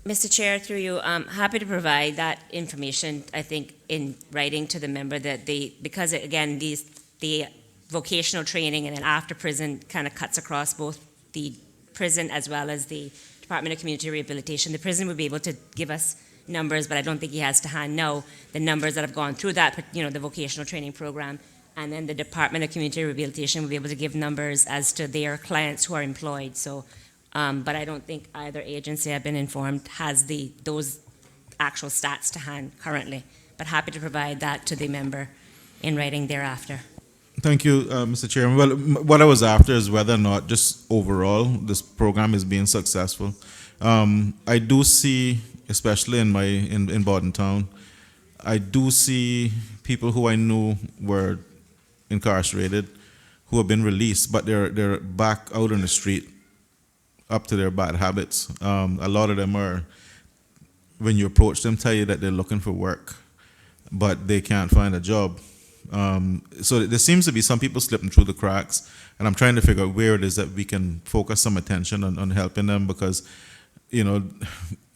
Mr. Chair, through you, I'm happy to provide that information, I think, in writing to the member that because again, the vocational training and then after prison kind of cuts across both the prison as well as the Department of Community Rehabilitation. The prison would be able to give us numbers, but I don't think he has to hand know the numbers that have gone through that, the vocational training program. And then the Department of Community Rehabilitation will be able to give numbers as to their clients who are employed. So. But I don't think either agency, I've been informed, has those actual stats to hand currently. But happy to provide that to the member in writing thereafter. Thank you, Mr. Chairman. Well, what I was after is whether or not just overall this program is being successful. I do see, especially in Bordentown, I do see people who I knew were incarcerated who have been released, but they're back out on the street, up to their bad habits. A lot of them are, when you approach them, tell you that they're looking for work, but they can't find a job. So there seems to be some people slipping through the cracks, and I'm trying to figure out where it is that we can focus some attention on helping them, because,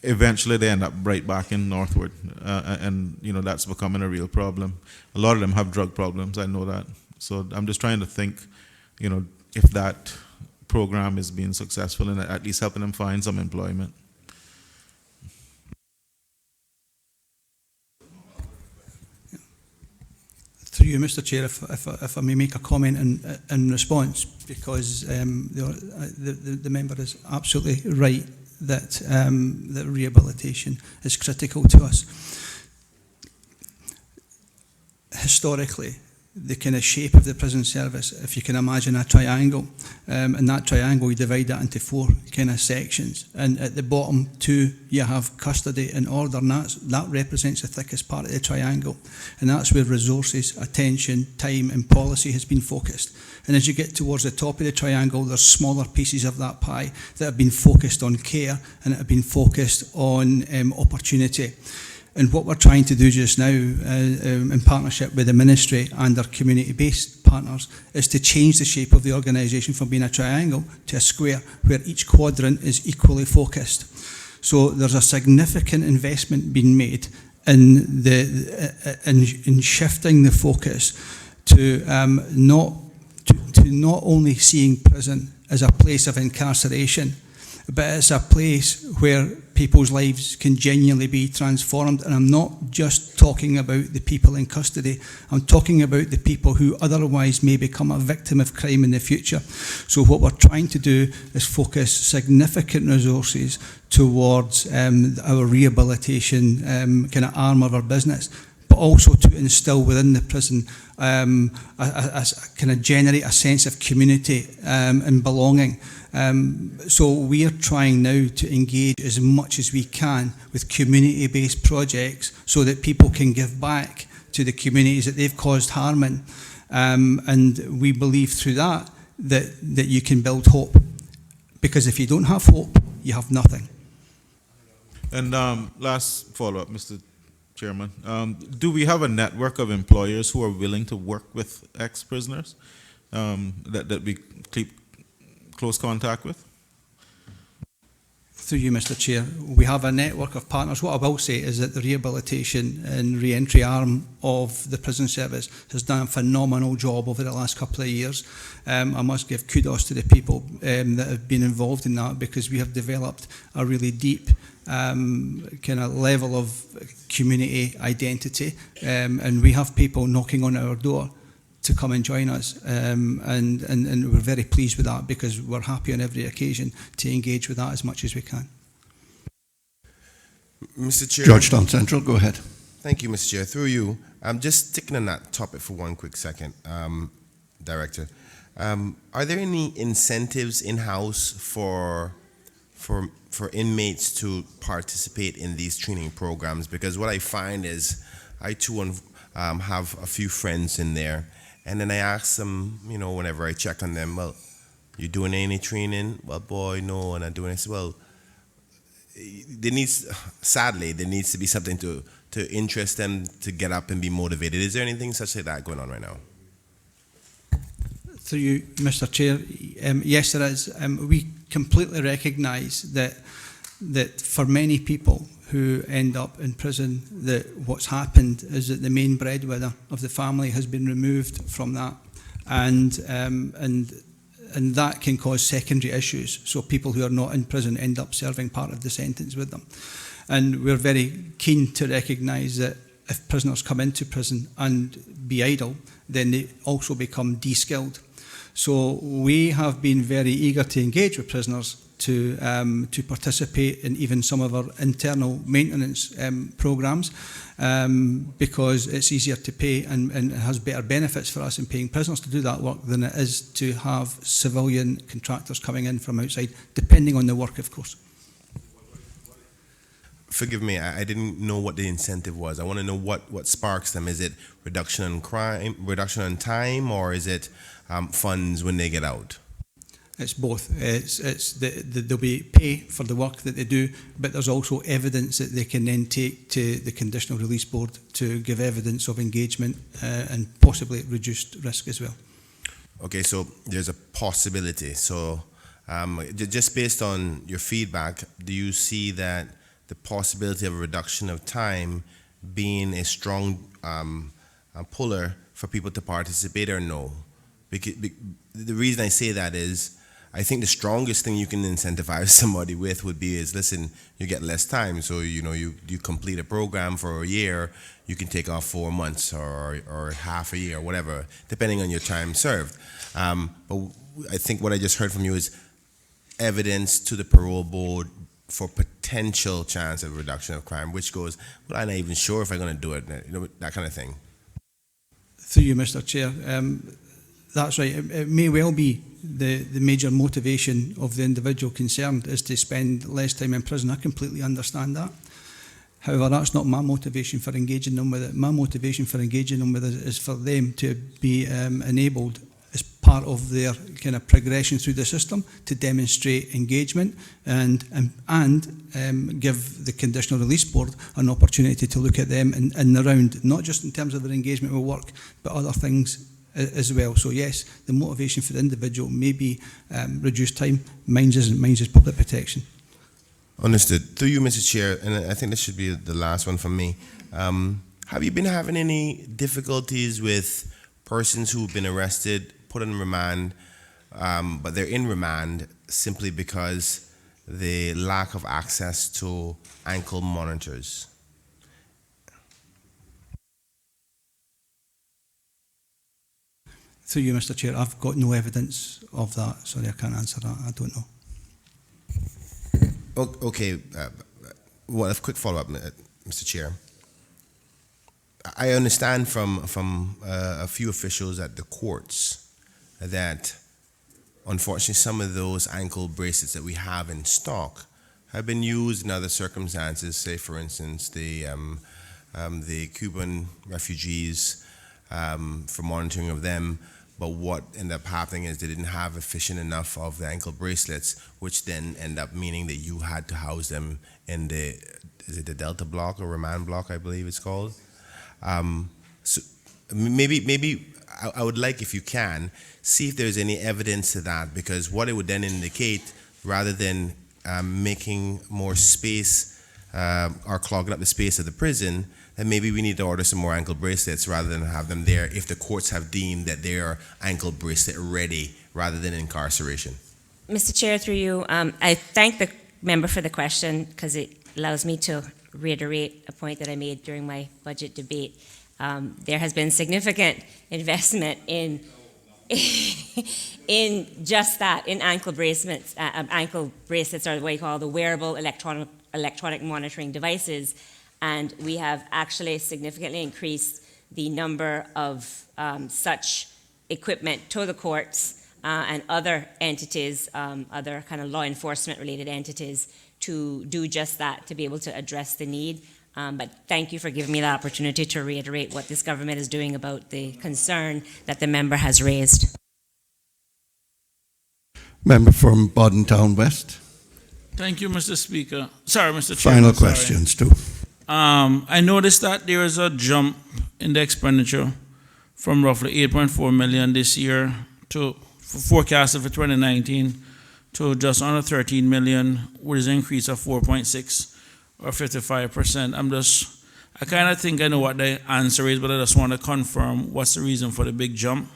eventually they end up right back in northward, and that's becoming a real problem. A lot of them have drug problems, I know that. So I'm just trying to think, if that program is being successful and at least helping them find some employment. Through you, Mr. Chair, if I may make a comment in response, because the member is absolutely right that that rehabilitation is critical to us. Historically, the kind of shape of the prison service, if you can imagine a triangle, and that triangle you divide that into 4 kind of sections, and at the bottom 2 you have custody and order, and that represents the thickest part of the triangle, and that's where resources, attention, time and policy has been focused. And as you get towards the top of the triangle, there's smaller pieces of that pie that have been focused on care and have been focused on opportunity. And what we're trying to do just now, in partnership with the ministry and our community-based partners, is to change the shape of the organisation from being a triangle to a square, where each quadrant is equally focused. So there's a significant investment being made in in shifting the focus to not only seeing prison as a place of incarceration, but it's a place where people's lives can genuinely be transformed. And I'm not just talking about the people in custody, I'm talking about the people who otherwise may become a victim of crime in the future. So what we're trying to do is focus significant resources towards our rehabilitation kind of arm of our business, but also to instill within the prison a kind of generate a sense of community and belonging. So we are trying now to engage as much as we can with community-based projects so that people can give back to the communities that they've caused harm in. And we believe through that you can build hope. Because if you don't have hope, you have nothing. And last follow-up, Mr. Chairman. Do we have a network of employers who are willing to work with ex-prisoners that we keep close contact with? Through you, Mr. Chair, we have a network of partners. What I will say is that the rehabilitation and re-entry arm of the prison service has done a phenomenal job over the last couple of years. I must give kudos to the people that have been involved in that, because we have developed a really deep kind of level of community identity, and we have people knocking on our door to come and join us, and we're very pleased with that, because we're happy on every occasion to engage with that as much as we can. Mr. Chair. Georgetown Central, go ahead. Thank you, Mr. Chair. Through you, I'm just sticking on that topic for one quick second, Director. Are there any incentives in-house for inmates to participate in these training programs? Because what I find is, I too have a few friends in there, and then I ask them, you know, whenever I check on them, well, you doing any training? Well, boy, no, and I'm doing this. Well, sadly, there needs to be something to interest them to get up and be motivated. Is there anything such like that going on right now? Through you, Mr. Chair, yes, there is. We completely recognise that for many people who end up in prison, that what's happened is that the main breadwinner of the family has been removed from that, and that can cause secondary issues. So people who are not in prison end up serving part of the sentence with them. And we're very keen to recognise that if prisoners come into prison and be idle, then they also become de-skilled. So we have been very eager to engage with prisoners to participate in even some of our internal maintenance programmes, because it's easier to pay and it has better benefits for us in paying prisoners to do that work than it is to have civilian contractors coming in from outside, depending on the work, of course. Forgive me, I didn't know what the incentive was. I want to know what sparks them. Is it reduction in crime, reduction in time, or is it funds when they get out? It's both. There'll be pay for the work that they do, but there's also evidence that they can then take to the Conditional Release Board to give evidence of engagement and possibly reduced risk as well. Okay, so there's a possibility. So just based on your feedback, do you see that the possibility of a reduction of time being a strong puller for people to participate, or no? Because the reason I say that is, I think the strongest thing you can incentivize somebody with would be listen, you get less time. So, you know, you complete a program for a year, you can take off 4 months or half a year, whatever, depending on your time served. But I think what I just heard from you is evidence to the parole board for potential chance of reduction of crime, which goes, well, I'm not even sure if I'm going to do it, you know, that kind of thing. Through you, Mr. Chair. That's right. It may well be the major motivation of the individual concerned is to spend less time in prison. I completely understand that. However, that's not my motivation for engaging them with it. My motivation for engaging them with it is for them to be enabled as part of their kind of progression through the system to demonstrate engagement and give the Conditional Release Board an opportunity to look at them in the round, not just in terms of their engagement with work, but other things as well. So yes, the motivation for the individual may be reduced time. Mine isn't. Mine is public protection. Understood. Through you, Mr. Chair, and I think this should be the last one from me. Have you been having any difficulties with persons who've been arrested, put on remand, but they're in remand simply because the lack of access to ankle monitors? Through you, Mr. Chair, I've got no evidence of that. Sorry, I can't answer that. I don't know. Okay. Well, a quick follow-up, Mr. Chair. I understand from a few officials at the courts that unfortunately some of those ankle bracelets that we have in stock have been used in other circumstances. Say, for instance, the Cuban refugees, for monitoring of them. But what ended up happening is they didn't have efficient enough of the ankle bracelets, which then end up meaning that you had to house them in is it the Delta block or Remand block, I believe it's called. So maybe I would like, if you can, see if there's any evidence to that, because what it would then indicate, rather than making more space or clogging up the space of the prison, then maybe we need to order some more ankle bracelets rather than have them there if the courts have deemed that they are ankle bracelet ready rather than incarceration. Mr. Chair, through you, I thank the member for the question because it allows me to reiterate a point that I made during my budget debate. There has been significant investment in just that, in ankle bracelets, or what you call the wearable electronic monitoring devices. And we have actually significantly increased the number of such equipment to the courts and other entities, other kind of law enforcement related entities, to do just that, to be able to address the need. But thank you for giving me the opportunity to reiterate what this government is doing about the concern that the member has raised. Member from Bodden Town West. Thank you, Mr. Speaker. Sorry, Mr. Chairman. Final sorry. questions too. I noticed that there is a jump in the expenditure from roughly 8.4 million this year to forecasted for 2019 to just under 13 million, which is an increase of 4.6 or 55%. I kind of think I know what the answer is, but I just want to confirm what's the reason for the big jump.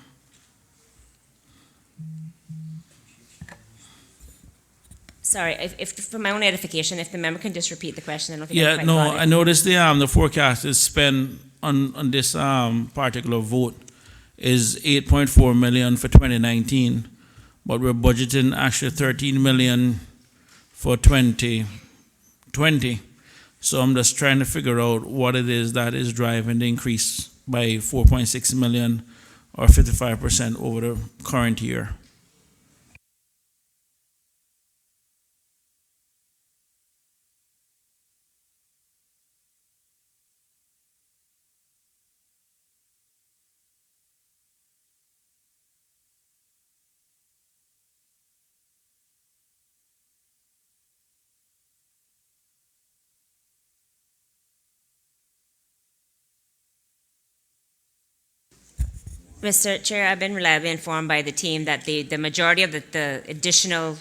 Sorry, if for my own edification, if the member can just repeat the question, I don't think I quite got it. I noticed the forecast is spent on this particular vote is 8.4 million for 2019, but we're budgeting actually 13 million for 2020. So I'm just trying to figure out what it is that is driving the increase by 4.6 million or 55% over the current year. Mr. Chair, I've been reliably informed by the team that the majority of the additional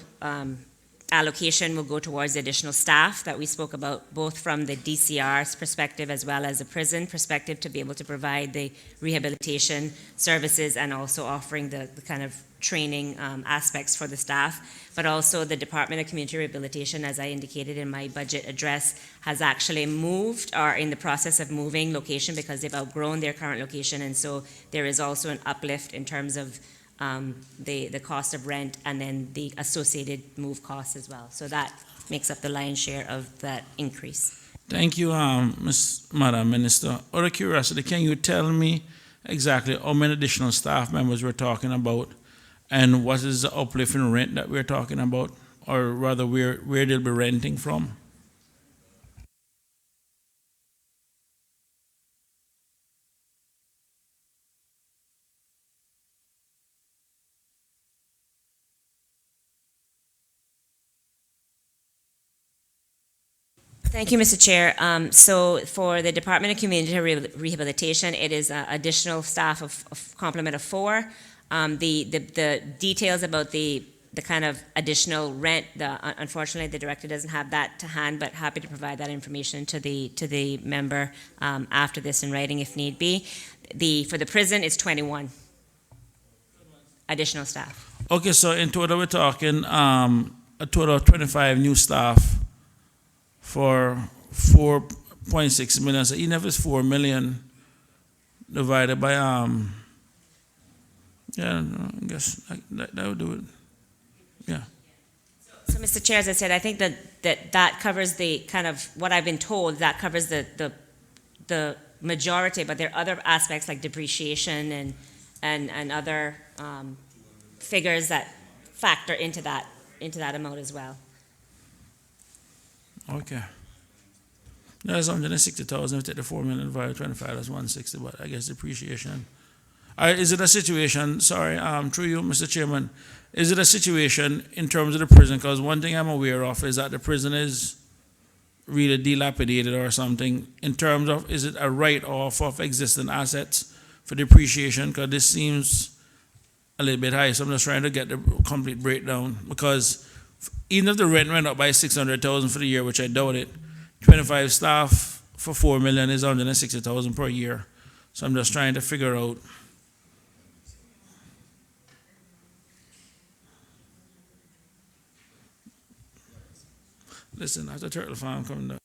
allocation will go towards the additional staff that we spoke about, both from the DCR's perspective as well as the prison perspective, to be able to provide the rehabilitation services and also offering the kind of training aspects for the staff. But also the Department of Community Rehabilitation, as I indicated in my budget address, has actually moved or in the process of moving location because they've outgrown their current location. And so there is also an uplift in terms of the cost of rent and then the associated move costs as well. So that makes up the lion's share of that increase. Thank you, Madam Minister. Out of curiosity, can you tell me exactly how many additional staff members we're talking about and what is the uplift in rent that we're talking about, or rather where they'll be renting from? Thank you, Mr. Chair. So for the Department of Community Rehabilitation, it is additional staff of complement of 4. The details about the kind of additional rent, unfortunately the director doesn't have that to hand, but happy to provide that information to the member after this in writing if need be. For the prison, it's 21 additional staff. Okay, so in total we're talking a total of 25 new staff for 4.6 million. So even if it's 4 million divided by I guess that would do it. Yeah. So, Mr. Chair, as I said, I think that covers the kind of what I've been told. That covers the majority, but there are other aspects like depreciation and other figures that factor into that amount as well. Okay. That's 160,000. If you take the 4 million divided by 25, that's 160. But I guess depreciation. Is it a situation? Sorry, through you, Mr. Chairman. Is it a situation in terms of the prison? Because one thing I'm aware of is that the prison is really dilapidated or something. In terms of, is it a write-off of existing assets for depreciation? Because this seems a little bit high. So I'm just trying to get the complete breakdown. Because even if the rent went up by 600,000 for the year, which I doubt it, 25 staff for 4 million is 160,000 per year. So I'm just trying to figure out. Listen, after Turtle Farm coming down.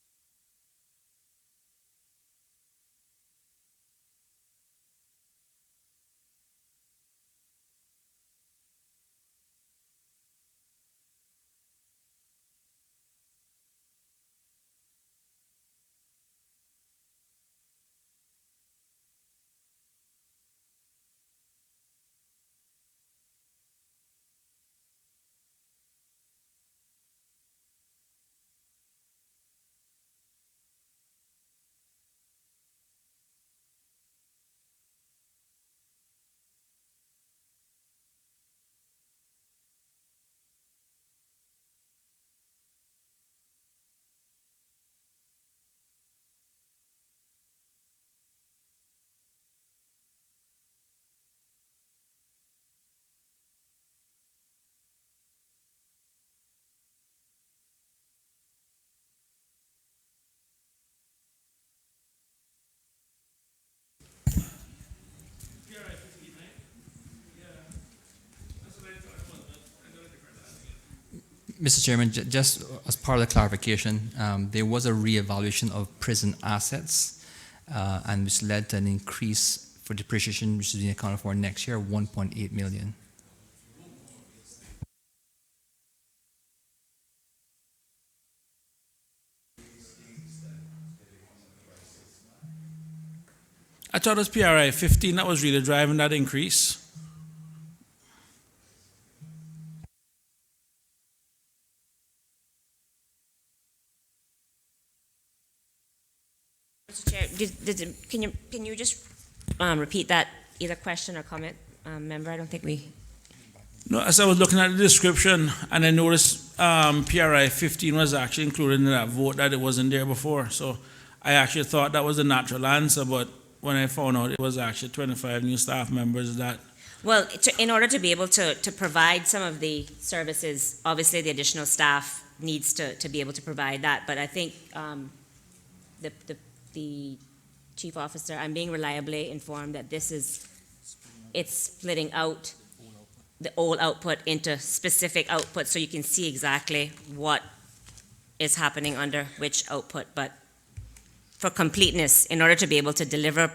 Mr. Chairman, just as part of the clarification, there was a reevaluation of prison assets, and which led to an increase for depreciation, which is being accounted for next year, 1.8 million. I thought it was PRI 15 that was really driving that increase. Mr. Chair, can you just repeat that, either question or comment, member? I don't think we. No, as I was looking at the description, and I noticed PRI 15 was actually included in that vote, that it wasn't there before. So I actually thought that was the natural answer, but when I found out it was actually 25 new staff members that. Well, in order to be able to provide some of the services, obviously the additional staff needs to be able to provide that. But I think the chief officer, I'm being reliably informed that it's splitting out the old output into specific outputs, so you can see exactly what is happening under which output. But for completeness, in order to be able to deliver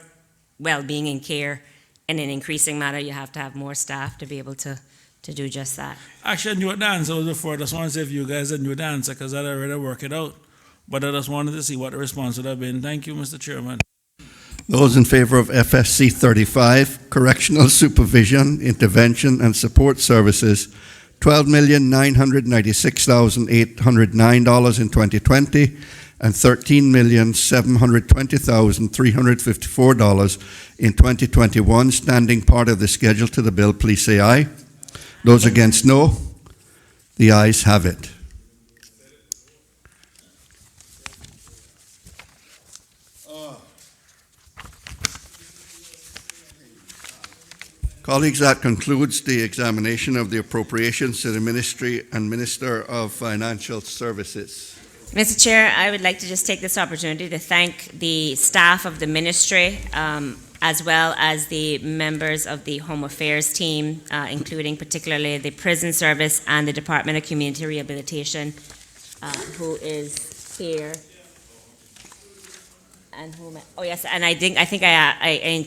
well-being and care in an increasing manner, you have to have more staff to be able to do just that. Actually, I knew what the answer was before. I just wanted to see if you guys knew the answer, because I'd already worked it out. But I just wanted to see what the response would have been. Thank you, Mr. Chairman. Those in favor of FSC 35, Correctional Supervision, Intervention and Support Services, $12,996,809 in 2020 and $13,720,354 in 2021, standing part of the schedule to the bill, please say aye. Those against, no. The ayes have it. Colleagues, that concludes the examination of the appropriations to the Ministry and Minister of Financial Services. Mr. Chair, I would like to just take this opportunity to thank the staff of the ministry, as well as the members of the Home Affairs team, including particularly the Prison Service and the Department of Community Rehabilitation, who is here. And whom? Oh yes, and I think I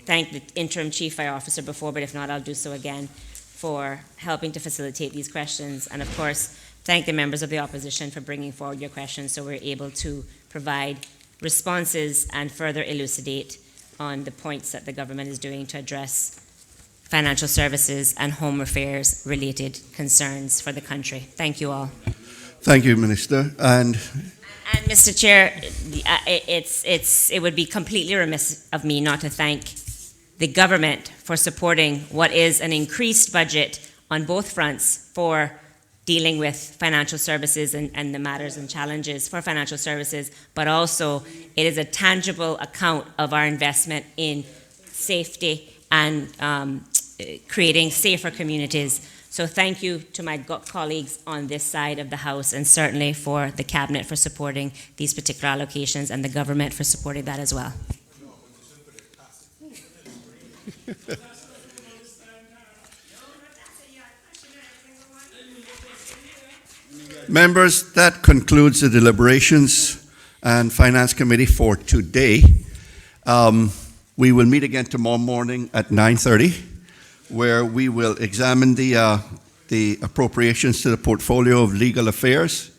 thanked the interim chief fire officer before, but if not, I'll do so again, for helping to facilitate these questions, and of course, thank the members of the opposition for bringing forward your questions so we're able to provide responses and further elucidate on the points that the government is doing to address financial services and home affairs related concerns for the country. Thank you all. Thank you, Minister. And Mr. Chair, it would be completely remiss of me not to thank the government for supporting what is an increased budget on both fronts for dealing with financial services and the matters and challenges for financial services, but also it is a tangible account of our investment in safety and creating safer communities. So thank you to my colleagues on this side of the House, and certainly for the Cabinet for supporting these particular allocations, and the government for supporting that as well. Members, that concludes the deliberations and Finance Committee for today. We will meet again tomorrow morning at 9:30, where we will examine the appropriations to the portfolio of legal affairs.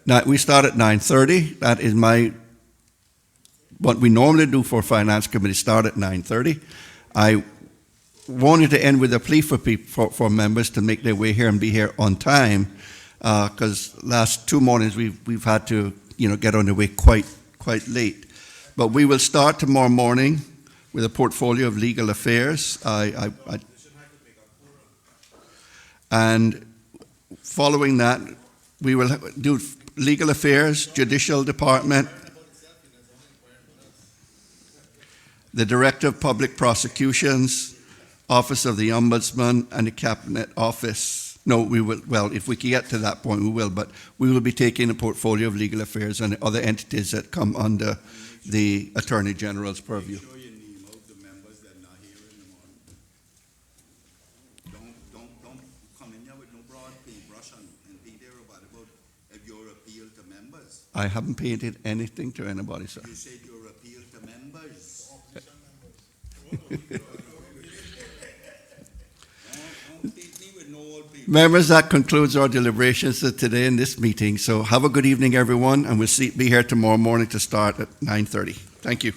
Now, we start at 9:30. That is what we normally do for Finance Committee, start at 9:30. I wanted to end with a plea for members to make their way here and be here on time, because last two mornings we've had to get on the way quite late. But we will start tomorrow morning with a portfolio of legal affairs. And following that, we will do legal affairs, judicial department, the Director of Public Prosecutions, Office of the Ombudsman, and the Cabinet Office. No, we will, well, if we can get to that point, we will, but we will be taking a portfolio of legal affairs and other entities that come under the Attorney General's purview. I haven't painted anything to anybody, sir. You said your appeal to members. Members, that concludes our deliberations today in this meeting. So have a good evening, everyone, and we'll be here tomorrow morning to start at 9:30. Thank you.